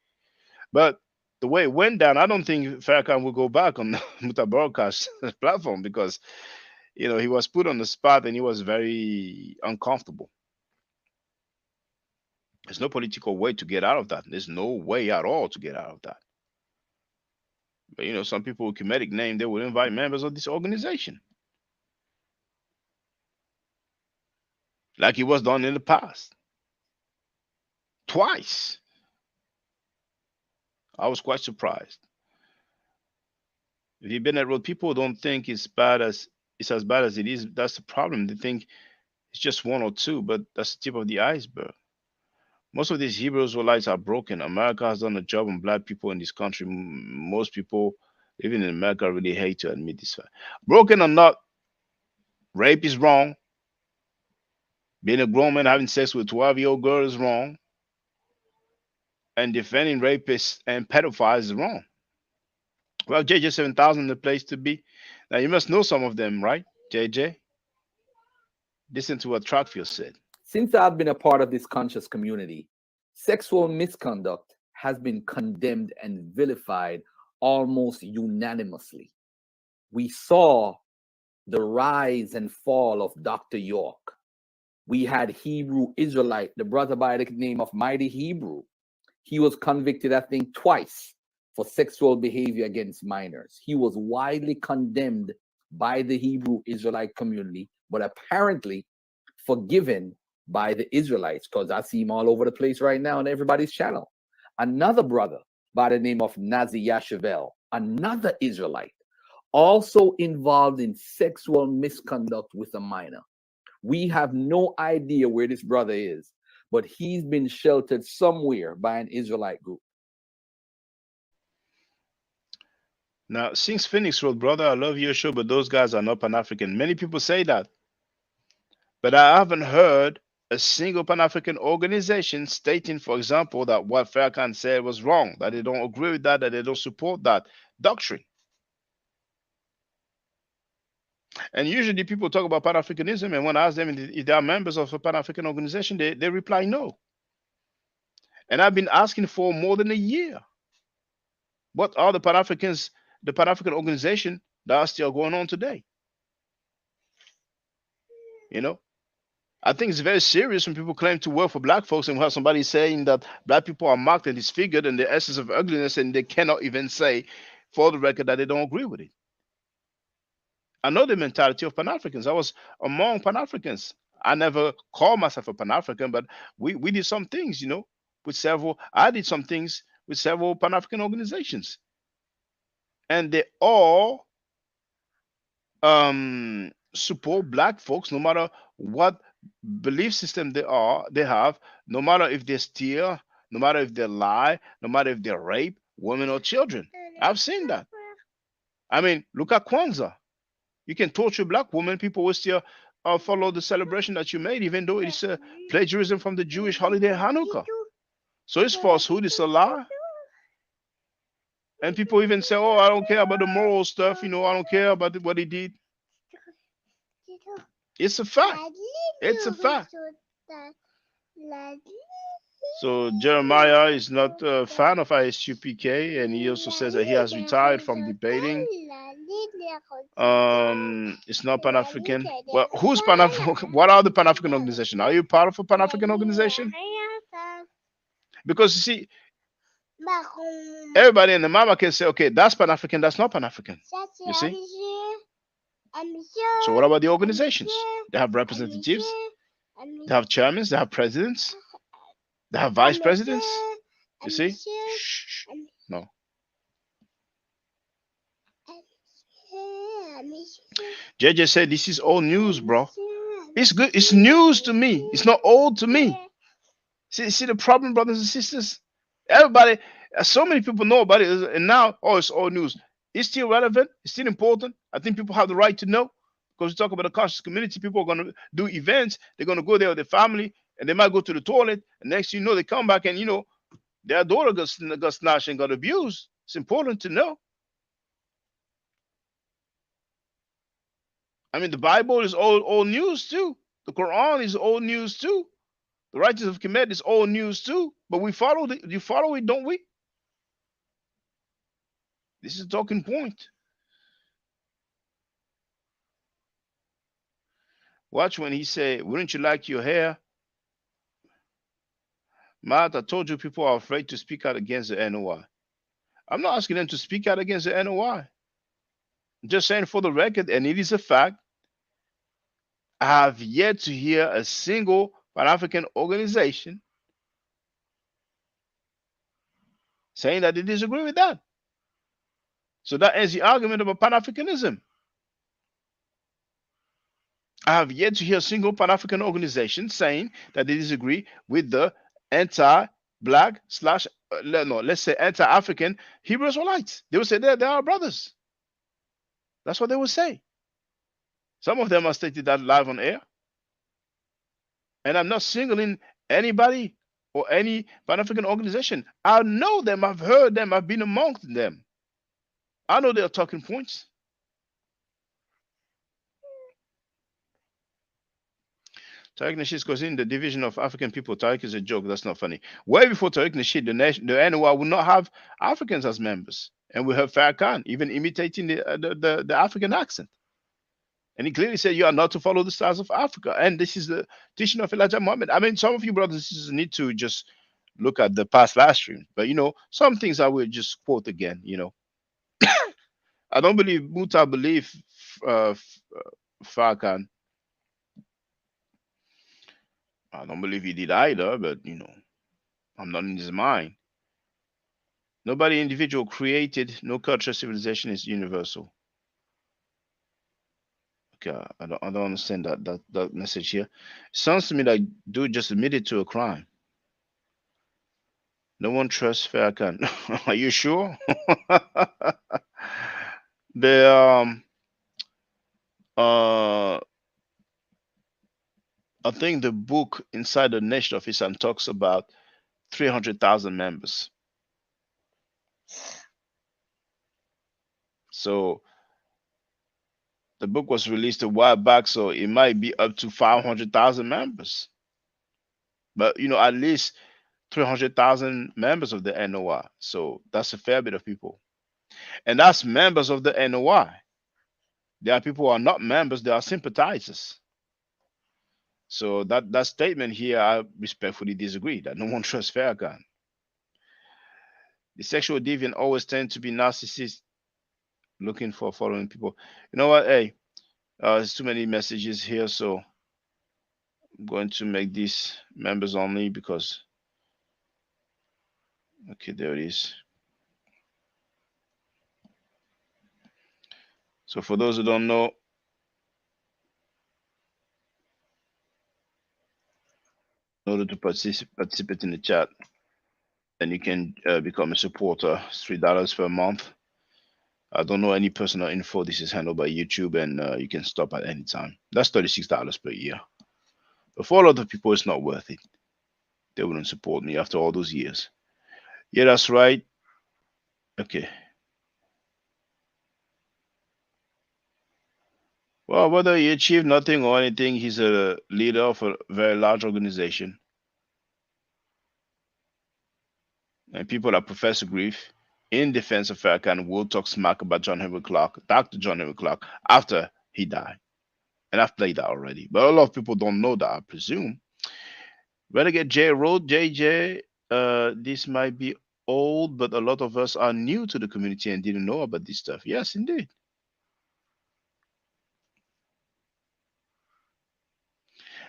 But the way it went down, I don't think Farrakhan will go back on the Muta broadcast platform because, he was put on the spot and he was very uncomfortable. There's no political way to get out of that. There's no way at all to get out of that. But, some people with Kemetic name, they would invite members of this organization. Like it was done in the past. Twice. I was quite surprised. If you've been at road, people don't think it's as bad as it is. That's the problem. They think it's just one or two, but that's the tip of the iceberg. Most of these Hebrew Israelites are broken. America has done a job on black people in this country. Most people living in America really hate to admit this fact. Broken or not, rape is wrong. Being a grown man having sex with a 12-year-old girl is wrong. And defending rapists and pedophiles is wrong. Well, JJ 7000, the place to be. Now, you must know some of them, right, JJ? Listen to what Troutfield said. Since I've been a part of this conscious community, sexual misconduct has been condemned and vilified almost unanimously. We saw the rise and fall of Dr. York. We had Hebrew Israelite, the brother by the name of Mighty Hebrew. He was convicted, I think, twice for sexual behavior against minors. He was widely condemned by the Hebrew Israelite community, but apparently forgiven by the Israelites, because I see him all over the place right now on everybody's channel. Another brother by the name of Nazi Yashavel, another Israelite, also involved in sexual misconduct with a minor. We have no idea where this brother is, but he's been sheltered somewhere by an Israelite group. Now, since Phoenix wrote, brother, I love your show, but those guys are not Pan-African. Many people say that. But I haven't heard a single Pan-African organization stating, for example, that what Farrakhan said was wrong, that they don't agree with that they don't support that doctrine. And usually people talk about Pan-Africanism, and when I ask them if they are members of a Pan-African organization, they reply no. And I've been asking for more than a year. What are the Pan-Africans, the Pan-African organization that are still going on today? You know, I think it's very serious when people claim to work for black folks and we have somebody saying that black people are marked and disfigured and the essence of ugliness, and they cannot even say for the record that they don't agree with it. I know the mentality of Pan-Africans. I was among Pan-Africans. I never called myself a Pan-African, but we did some things, you know, with several, I did some things with several Pan-African organizations. And they all support black folks, no matter what belief system they have, no matter if they steal, no matter if they lie, no matter if they rape women or children. I've seen that. I mean, look at Kwanzaa. You can torture black women, people will still follow the celebration that you made, even though it's a plagiarism from the Jewish holiday Hanukkah. So it's falsehood, it's a lie. And people even say, oh, I don't care about the moral stuff, you know, I don't care about what he did. It's a fact. It's a fact. So Jeremiah is not a fan of ISUPK, and he also says that he has retired from debating. It's not Pan-African. Well, who's Pan-African? What are the Pan-African organization? Are you part of a Pan-African organization? Because you see, everybody in the mama can say, okay, that's Pan-African, that's not Pan-African. You see? So what about the organizations? They have representatives, they have chairmen, they have presidents, they have vice presidents. You see? Shh. No. JJ said, this is all news, bro. It's good. It's news to me. It's not old to me. See the problem, brothers and sisters? Everybody, so many people know about it, and now, oh, it's all news. It's still relevant. It's still important. I think people have the right to know, because we talk about the conscious community. People are going to do events. They're going to go there with their family, and they might go to the toilet. And next thing you know, they come back, and, you know, their daughter got snatched and got abused. It's important to know. I mean, the Bible is old news too. The Quran is old news too. The Righteous of Kemet is old news too. But we follow it. You follow it, don't we? This is a talking point. Watch when he said, wouldn't you like your hair? Matt, I told you people are afraid to speak out against the NOI. I'm not asking them to speak out against the NOI. I'm just saying for the record, and it is a fact, I have yet to hear a single Pan-African organization saying that they disagree with that. So that ends the argument about Pan-Africanism. I have yet to hear a single Pan-African organization saying that they disagree with the anti-black / no, let's say anti-African Hebrew Israelites. They will say they are brothers. That's what they will say. Some of them have stated that live on air. And I'm not singling anybody or any Pan-African organization. I know them. I've heard them. I've been amongst them. I know their talking points. Tariq Nasheed goes in the division of African people. Tariq is a joke. That's not funny. Way before Tariq Nasheed, the NOI would not have Africans as members. And we heard Farrakhan even imitating the African accent. And he clearly said, you are not to follow the stars of Africa. And this is the teaching of Elijah Muhammad. I mean, some of you brothers and sisters need to just look at the past live stream. But some things I will just quote again. I don't believe Muta believe Farkan. I don't believe he did either, but I'm not in his mind. Nobody individual created, no culture, civilization is universal. Okay, I don't understand that message here. Sounds to me like dude just admitted to a crime. No one trusts Farrakhan. Are you sure? the I think the book Inside the Nation of Islam talks about 300,000 members. So the book was released a while back, so it might be up to 500,000 members. But at least 300,000 members of the NOI. So that's a fair bit of people. And that's members of the NOI. There are people who are not members, they are sympathizers. So that statement here, I respectfully disagree that no one trusts Farrakhan. The sexual deviant always tend to be narcissists, looking for following people. You know what? Hey, there's too many messages here, so I'm going to make these members only because. Okay, there it is. So for those who don't know, in order to participate in the chat, then you can become a supporter. It's $3 per month. I don't know any personal info. This is handled by YouTube, and you can stop at any time. That's $36 per year. But for a lot of people, it's not worth it. They wouldn't support me after all those years. Yeah, that's right. Okay. Well, whether he achieved nothing or anything, he's a leader of a very large organization. And people that profess grief in defense of Farrakhan will talk smack about John Henry Clark, Dr. John Henry Clark, after he died. And I've played that already. But a lot of people don't know that, I presume. Renegade J wrote, JJ, this might be old, but a lot of us are new to the community and didn't know about this stuff. Yes, indeed.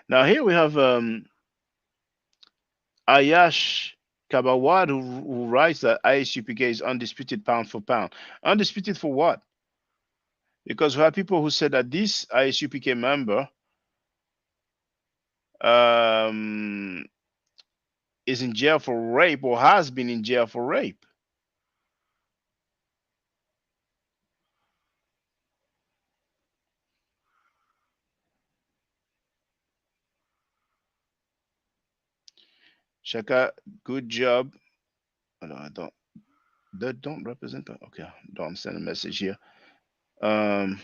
Now here we have Ayash Kabawad, who writes that ISUPK is undisputed pound for pound. Undisputed for what? Because we have people who said that this ISUPK member is in jail for rape or has been in jail for rape. Shaka, good job. Oh, no, I don't. They don't represent. Okay, don't send a message here. They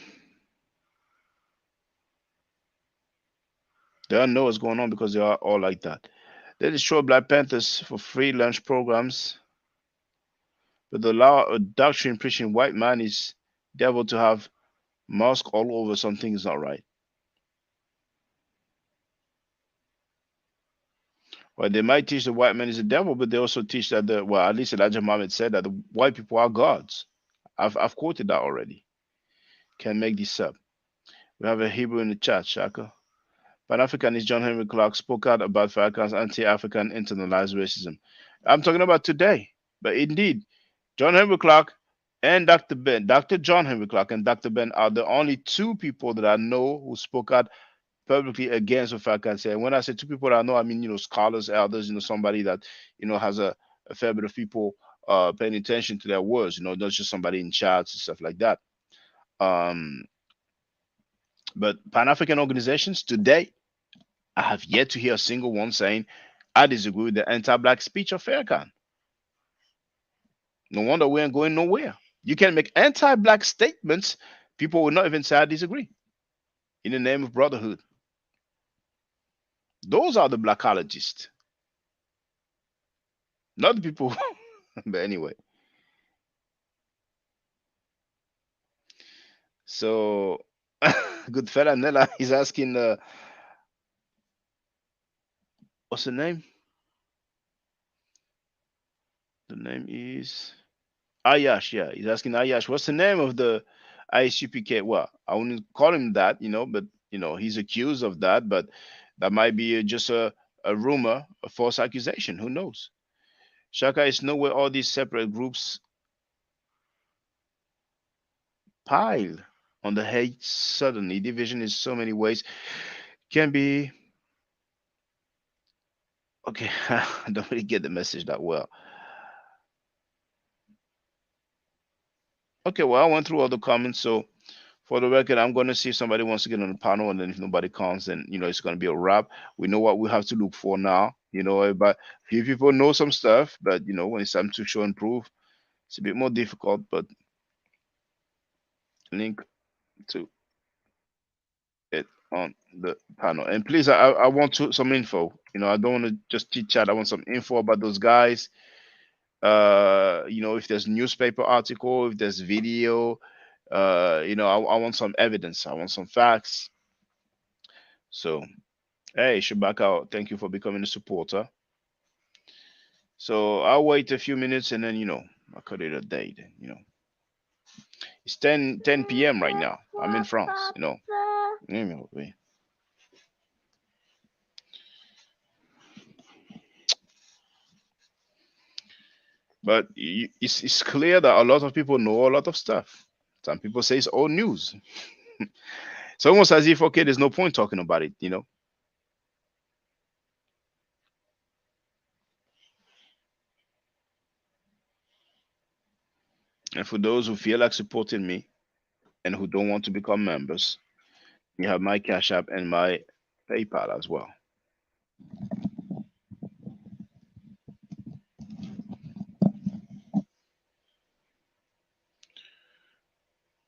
don't know what's going on because they are all like that. They destroy Black Panthers for free lunch programs. But the law of doctrine preaching white man is devil to have mosque all over. Something is not right. Well, they might teach the white man is a devil, but they also teach that at least Elijah Muhammad said that the white people are gods. I've quoted that already. Can't make this up. We have a Hebrew in the chat, Shaka. Pan-Africanist John Henry Clark spoke out about Farrakhan's anti-African internalized racism. I'm talking about today. But indeed, John Henry Clark and Dr. Ben, Dr. John Henry Clark and Dr. Ben are the only two people that I know who spoke out publicly against what Farrakhan said. When I say two people that I know, I mean, scholars, elders, somebody that, has a fair bit of people paying attention to their words, not just somebody in chats and stuff like that. But Pan-African organizations today, I have yet to hear a single one saying, I disagree with the anti-black speech of Farrakhan. No wonder we ain't going nowhere. You can make anti-black statements, people will not even say I disagree in the name of brotherhood. Those are the blackologists. Not the people, but anyway. So, good fella Nella is asking, what's the name? The name is Ayash. Yeah, he's asking Ayash, what's the name of the ISUPK? Well, I wouldn't call him that, but he's accused of that, but that might be just a rumor, a false accusation. Who knows? Shaka is nowhere all these separate groups pile on the hate suddenly. Division in so many ways can be okay. I don't really get the message that well. Okay, well, I went through all the comments, so for the record, I'm going to see if somebody wants to get on the panel, and then if nobody comes, then it's going to be a wrap. We know what we have to look for now. But few people know some stuff, but when it's time to show and prove, it's a bit more difficult. But link to it on the panel, and please, I want some info. I don't want to just chit chat. I want some info about those guys. If there's newspaper article, if there's video, I want some evidence. I want some facts. So, hey, Shabaka, thank you for becoming a supporter. So I'll wait a few minutes and then, I'll cut it a day. Then, it's 10 p.m. right now. I'm in France, But it's clear that a lot of people know a lot of stuff. Some people say it's old news. It's almost as if, okay, there's no point talking about it, And for those who feel like supporting me and who don't want to become members, you have my Cash App and my PayPal as well.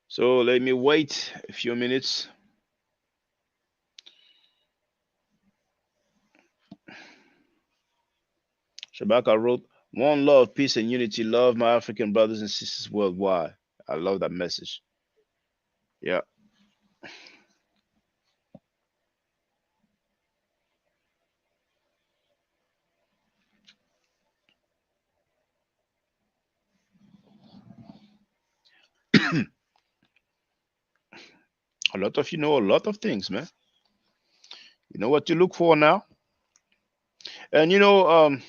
So let me wait a few minutes. Shabaka wrote, "One love, peace, and unity. Love my African brothers and sisters worldwide." I love that message. Yeah. A lot of you know a lot of things, man. You know what to look for now. And I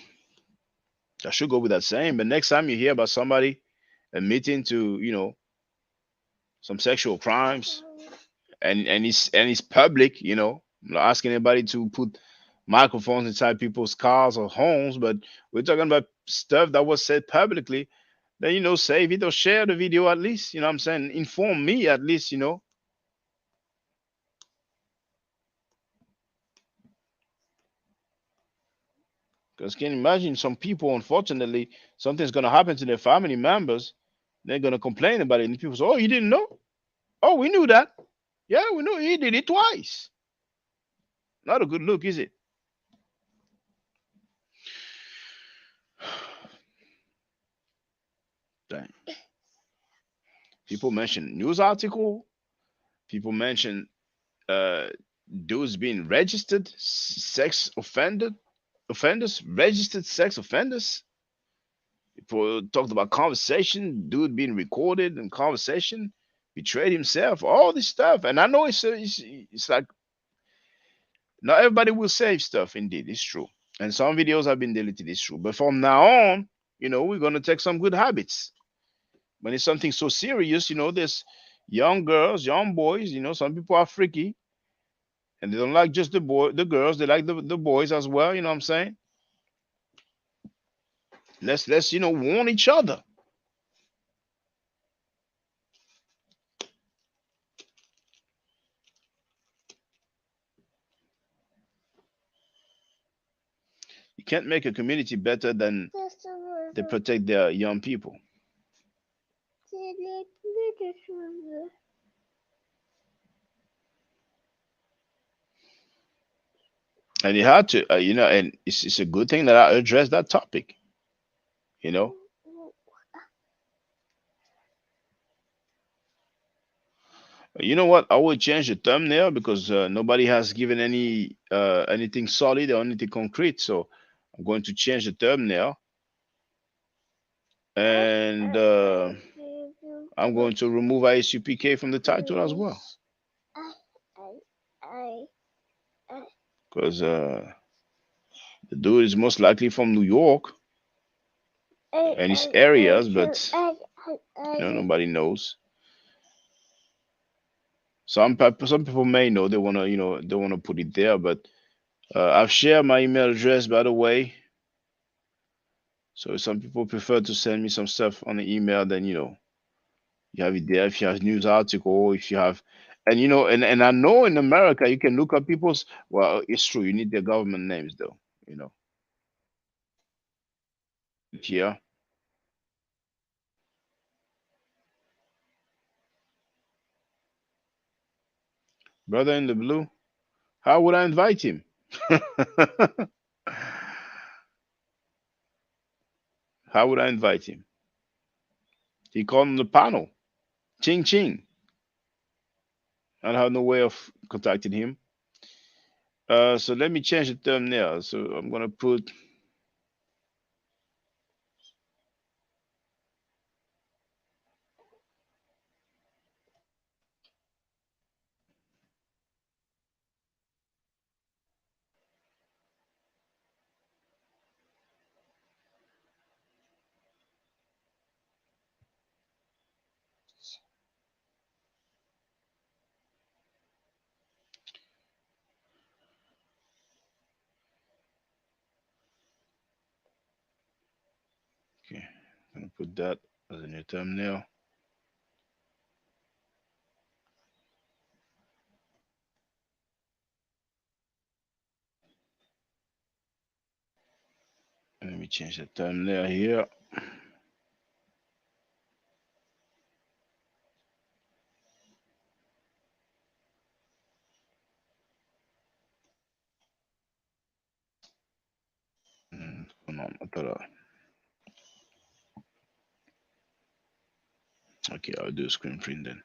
should go with that saying, but next time you hear about somebody admitting to, some sexual crimes and it's public, I'm not asking anybody to put microphones inside people's cars or homes, but we're talking about stuff that was said publicly, then save it or share the video at least. I'm saying? Inform me at least, Because can you imagine some people, unfortunately, something's going to happen to their family members. They're going to complain about it. And people say, oh, you didn't know? Oh, we knew that. Yeah, we knew he did it twice. Not a good look, is it? Dang. People mention news article. People mention dudes being registered sex offenders, registered sex offenders. People talked about conversation, dude being recorded in conversation, betrayed himself, all this stuff. And I know it's like not everybody will save stuff. Indeed, it's true. And some videos have been deleted. It's true. But from now on, we're gonna take some good habits. When it's something so serious, there's young girls, young boys. Some people are freaky, and they don't like just the girls. They like the boys as well. You know what I'm saying? Let's warn each other. You can't make a community better than they protect their young people. And you had to, and it's a good thing that I addressed that topic. You know what? I will change the thumbnail because nobody has given anything solid or anything concrete. So I'm going to change the thumbnail. And I'm going to remove ISUPK from the title as well. Because the dude is most likely from New York and his areas, but nobody knows. Some people may know, they wanna they wanna put it there, but I've shared my email address, by the way. So some people prefer to send me some stuff on the email than you have it there. If you have news article, if you have, and and I know in America you can look up people's. Well, it's true. You need their government names though. Here, brother in the blue. How would I invite him? How would I invite him? He called on the panel. Ching ching. I have no way of contacting him. So let me change the thumbnail. So I'm gonna put. Okay, I'm gonna put that as a new thumbnail. Let me change the thumbnail here. What's going on? I thought okay, I'll do a screen print then.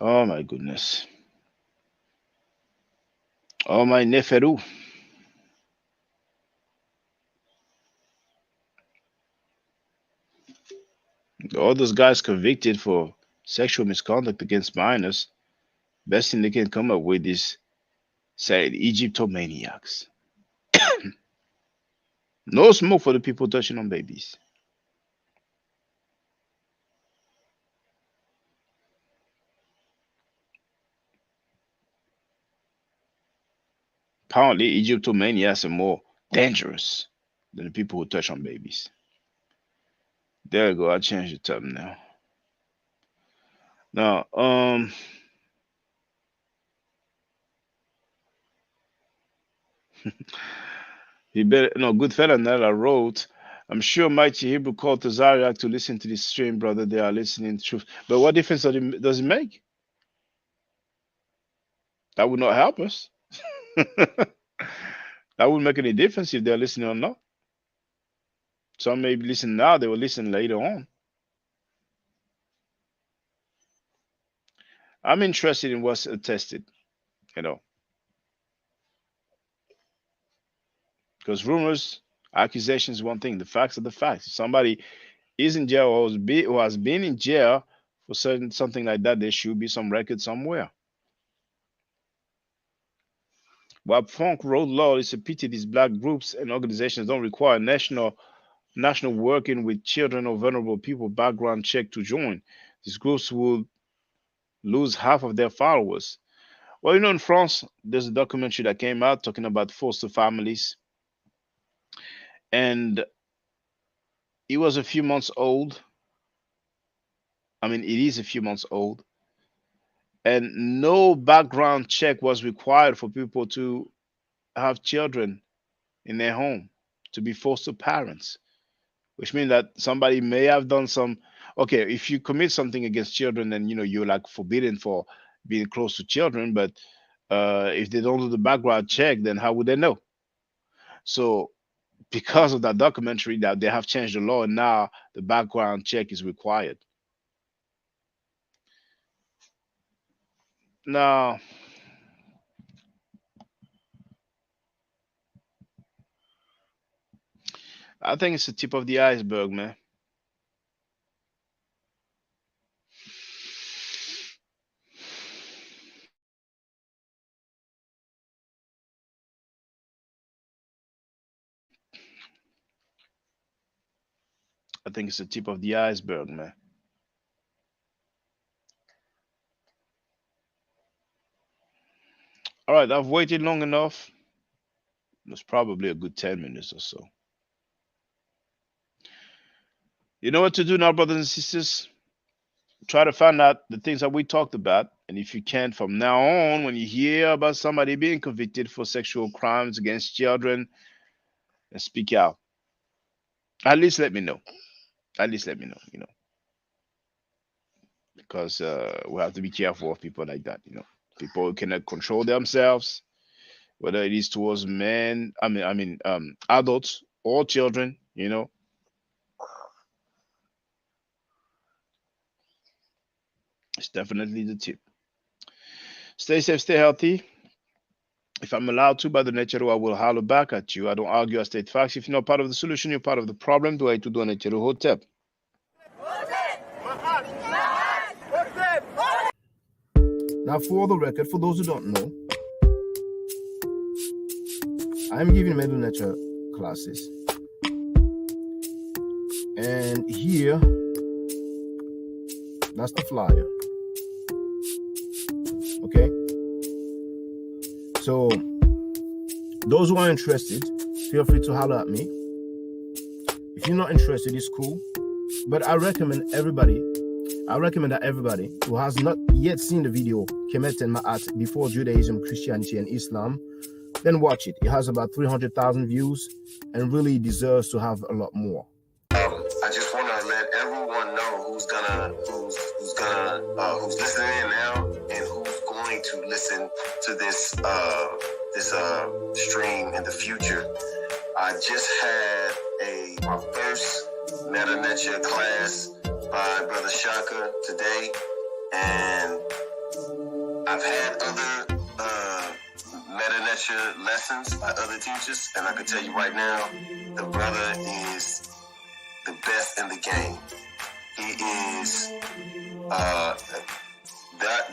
Oh my goodness. Oh my neferu. All those guys convicted for sexual misconduct against minors, best thing they can come up with is said Egyptomaniacs. No smoke for the people touching on babies. Apparently, Egyptomaniacs are more dangerous than the people who touch on babies. There you go. I changed the thumbnail. Now, he better no good fella Nella wrote. I'm sure Mighty Hebrew called to Zariak to listen to this stream, brother. They are listening to truth. But what difference does it make? That would not help us. That wouldn't make any difference if they're listening or not. Some may listen now, they will listen later on. I'm interested in what's attested, because rumors, accusations, one thing. The facts are the facts. If somebody is in jail or has been in jail for something like that, there should be some record somewhere. While Funk road law, it's a pity these black groups and organizations don't require national working with children or vulnerable people background check to join. These groups would lose half of their followers. Well, in France, there's a documentary that came out talking about foster families, and it was a few months old. I mean, it is a few months old, and no background check was required for people to have children in their home, to be foster parents, which means that somebody may have done some. Okay, if you commit something against children, then you're like forbidden for being close to children. But if they don't do the background check, then how would they know? So because of that documentary, that they have changed the law, and now the background check is required. Now, I think it's the tip of the iceberg, man. I think it's the tip of the iceberg, man. All right, I've waited long enough. It's probably a good 10 minutes or so. You know what to do now, brothers and sisters? Try to find out the things that we talked about. And if you can, from now on, when you hear about somebody being convicted for sexual crimes against children, and speak out. At least let me know. At least let me know, you know. Because we have to be careful of people like that, you know. People who cannot control themselves, whether it is towards men, adults or children, you know. It's definitely the tip. Stay safe, stay healthy. If I'm allowed to, by the nature, I will holler back at you. I don't argue, I state facts. If you're not part of the solution, you're part of the problem. Do I to do an hotep? Now, for the record, for those who don't know, I'm giving middle nature classes. And here, that's the flyer. Okay? So, those who are interested, feel free to holler at me. If you're not interested, it's cool. But I recommend that everybody who has not yet seen the video, Kemet and Ma'at, Before Judaism, Christianity, and Islam, then watch it. It has about 300,000 views and really deserves to have a lot more. I just want to let everyone know who's listening in now and who's going to listen to this stream in the future. I just had my first Meta Nature class by Brother Shaka today, and I've had other Meta Nature lessons by other teachers, and I can tell you right now, the brother is the best in the game. He is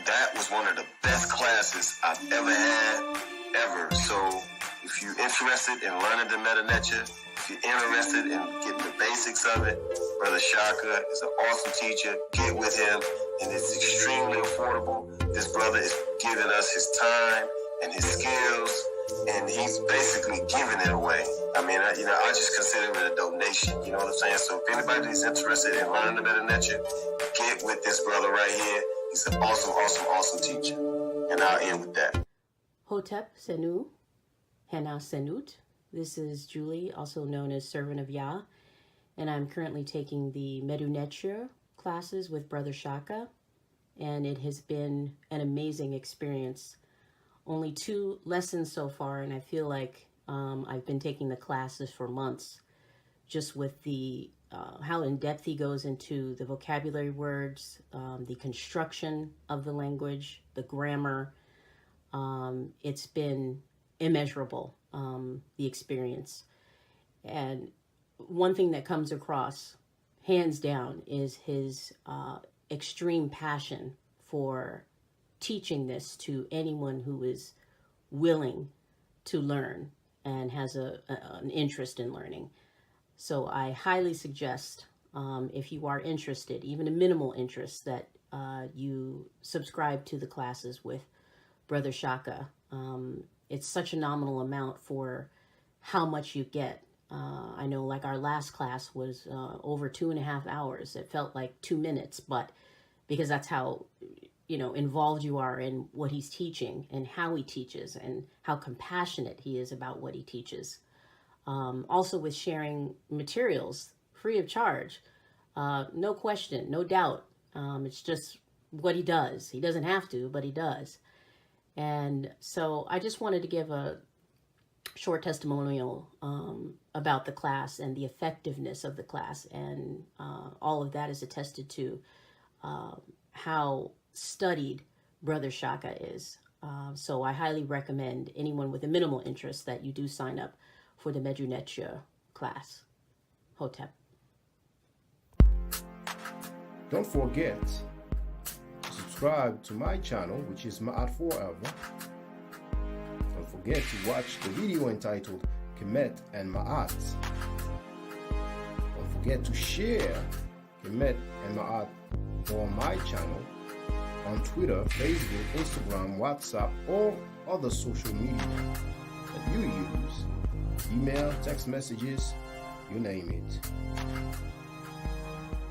that was one of the best classes I've ever had, ever. So if you're interested in learning the Meta Nature, if you're interested in getting the basics of it, Brother Shaka is an awesome teacher. Get with him, and it's extremely affordable. This brother is giving us his time and his skills, and he's basically giving it away. I mean, I just consider it a donation. You know what I'm saying? So if anybody is interested in learning the Meta Nature, get with this brother right here. He's an awesome, awesome, awesome teacher. And I'll end with that. Hotep Senu, Hena Senut. This is Julie, also known as Servant of Yah, and I'm currently taking the Medu Neture classes with Brother Shaka, and it has been an amazing experience. Only 2 lessons so far, and I feel like I've been taking the classes for months, just with the how in depth he goes into the vocabulary words, the construction of the language, the grammar. It's been immeasurable, the experience. And one thing that comes across, hands down, is his extreme passion for teaching this to anyone who is willing to learn and has an interest in learning. So I highly suggest, if you are interested, even a minimal interest, that you subscribe to the classes with Brother Shaka. It's such a nominal amount for how much you get. I know, like, our last class was over 2.5 hours. It felt like 2 minutes, but because that's how, involved you are in what he's teaching and how he teaches and how compassionate he is about what he teaches. Also with sharing materials free of charge, no question, no doubt. It's just what he does. He doesn't have to, but he does. And so I just wanted to give a short testimonial about the class and the effectiveness of the class. And all of that is attested to how studied Brother Shaka is. So I highly recommend anyone with a minimal interest that you do sign up for the Medu Neture class. Hotep. Don't forget to subscribe to my channel, which is Ma'at Forever. Don't forget to watch the video entitled Kemet and Ma'at. Don't forget to share Kemet and Ma'at or my channel on Twitter, Facebook, Instagram, WhatsApp, or other social media that you use. Email, text messages, you name it.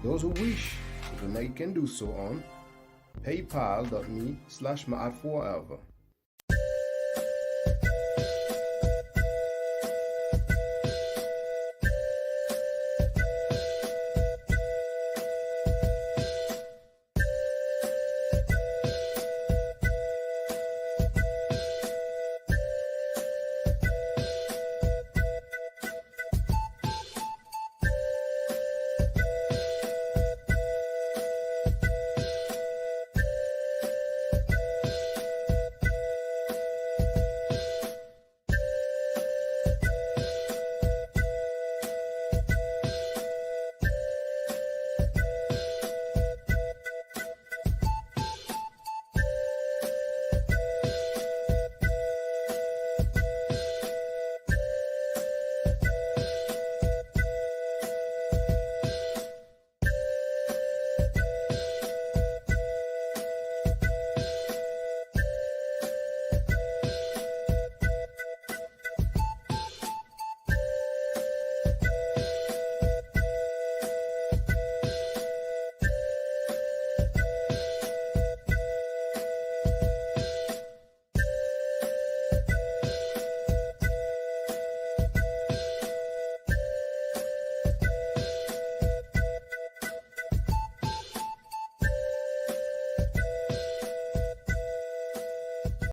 Those who wish to donate can do so on paypal.me/Ma'at4ever.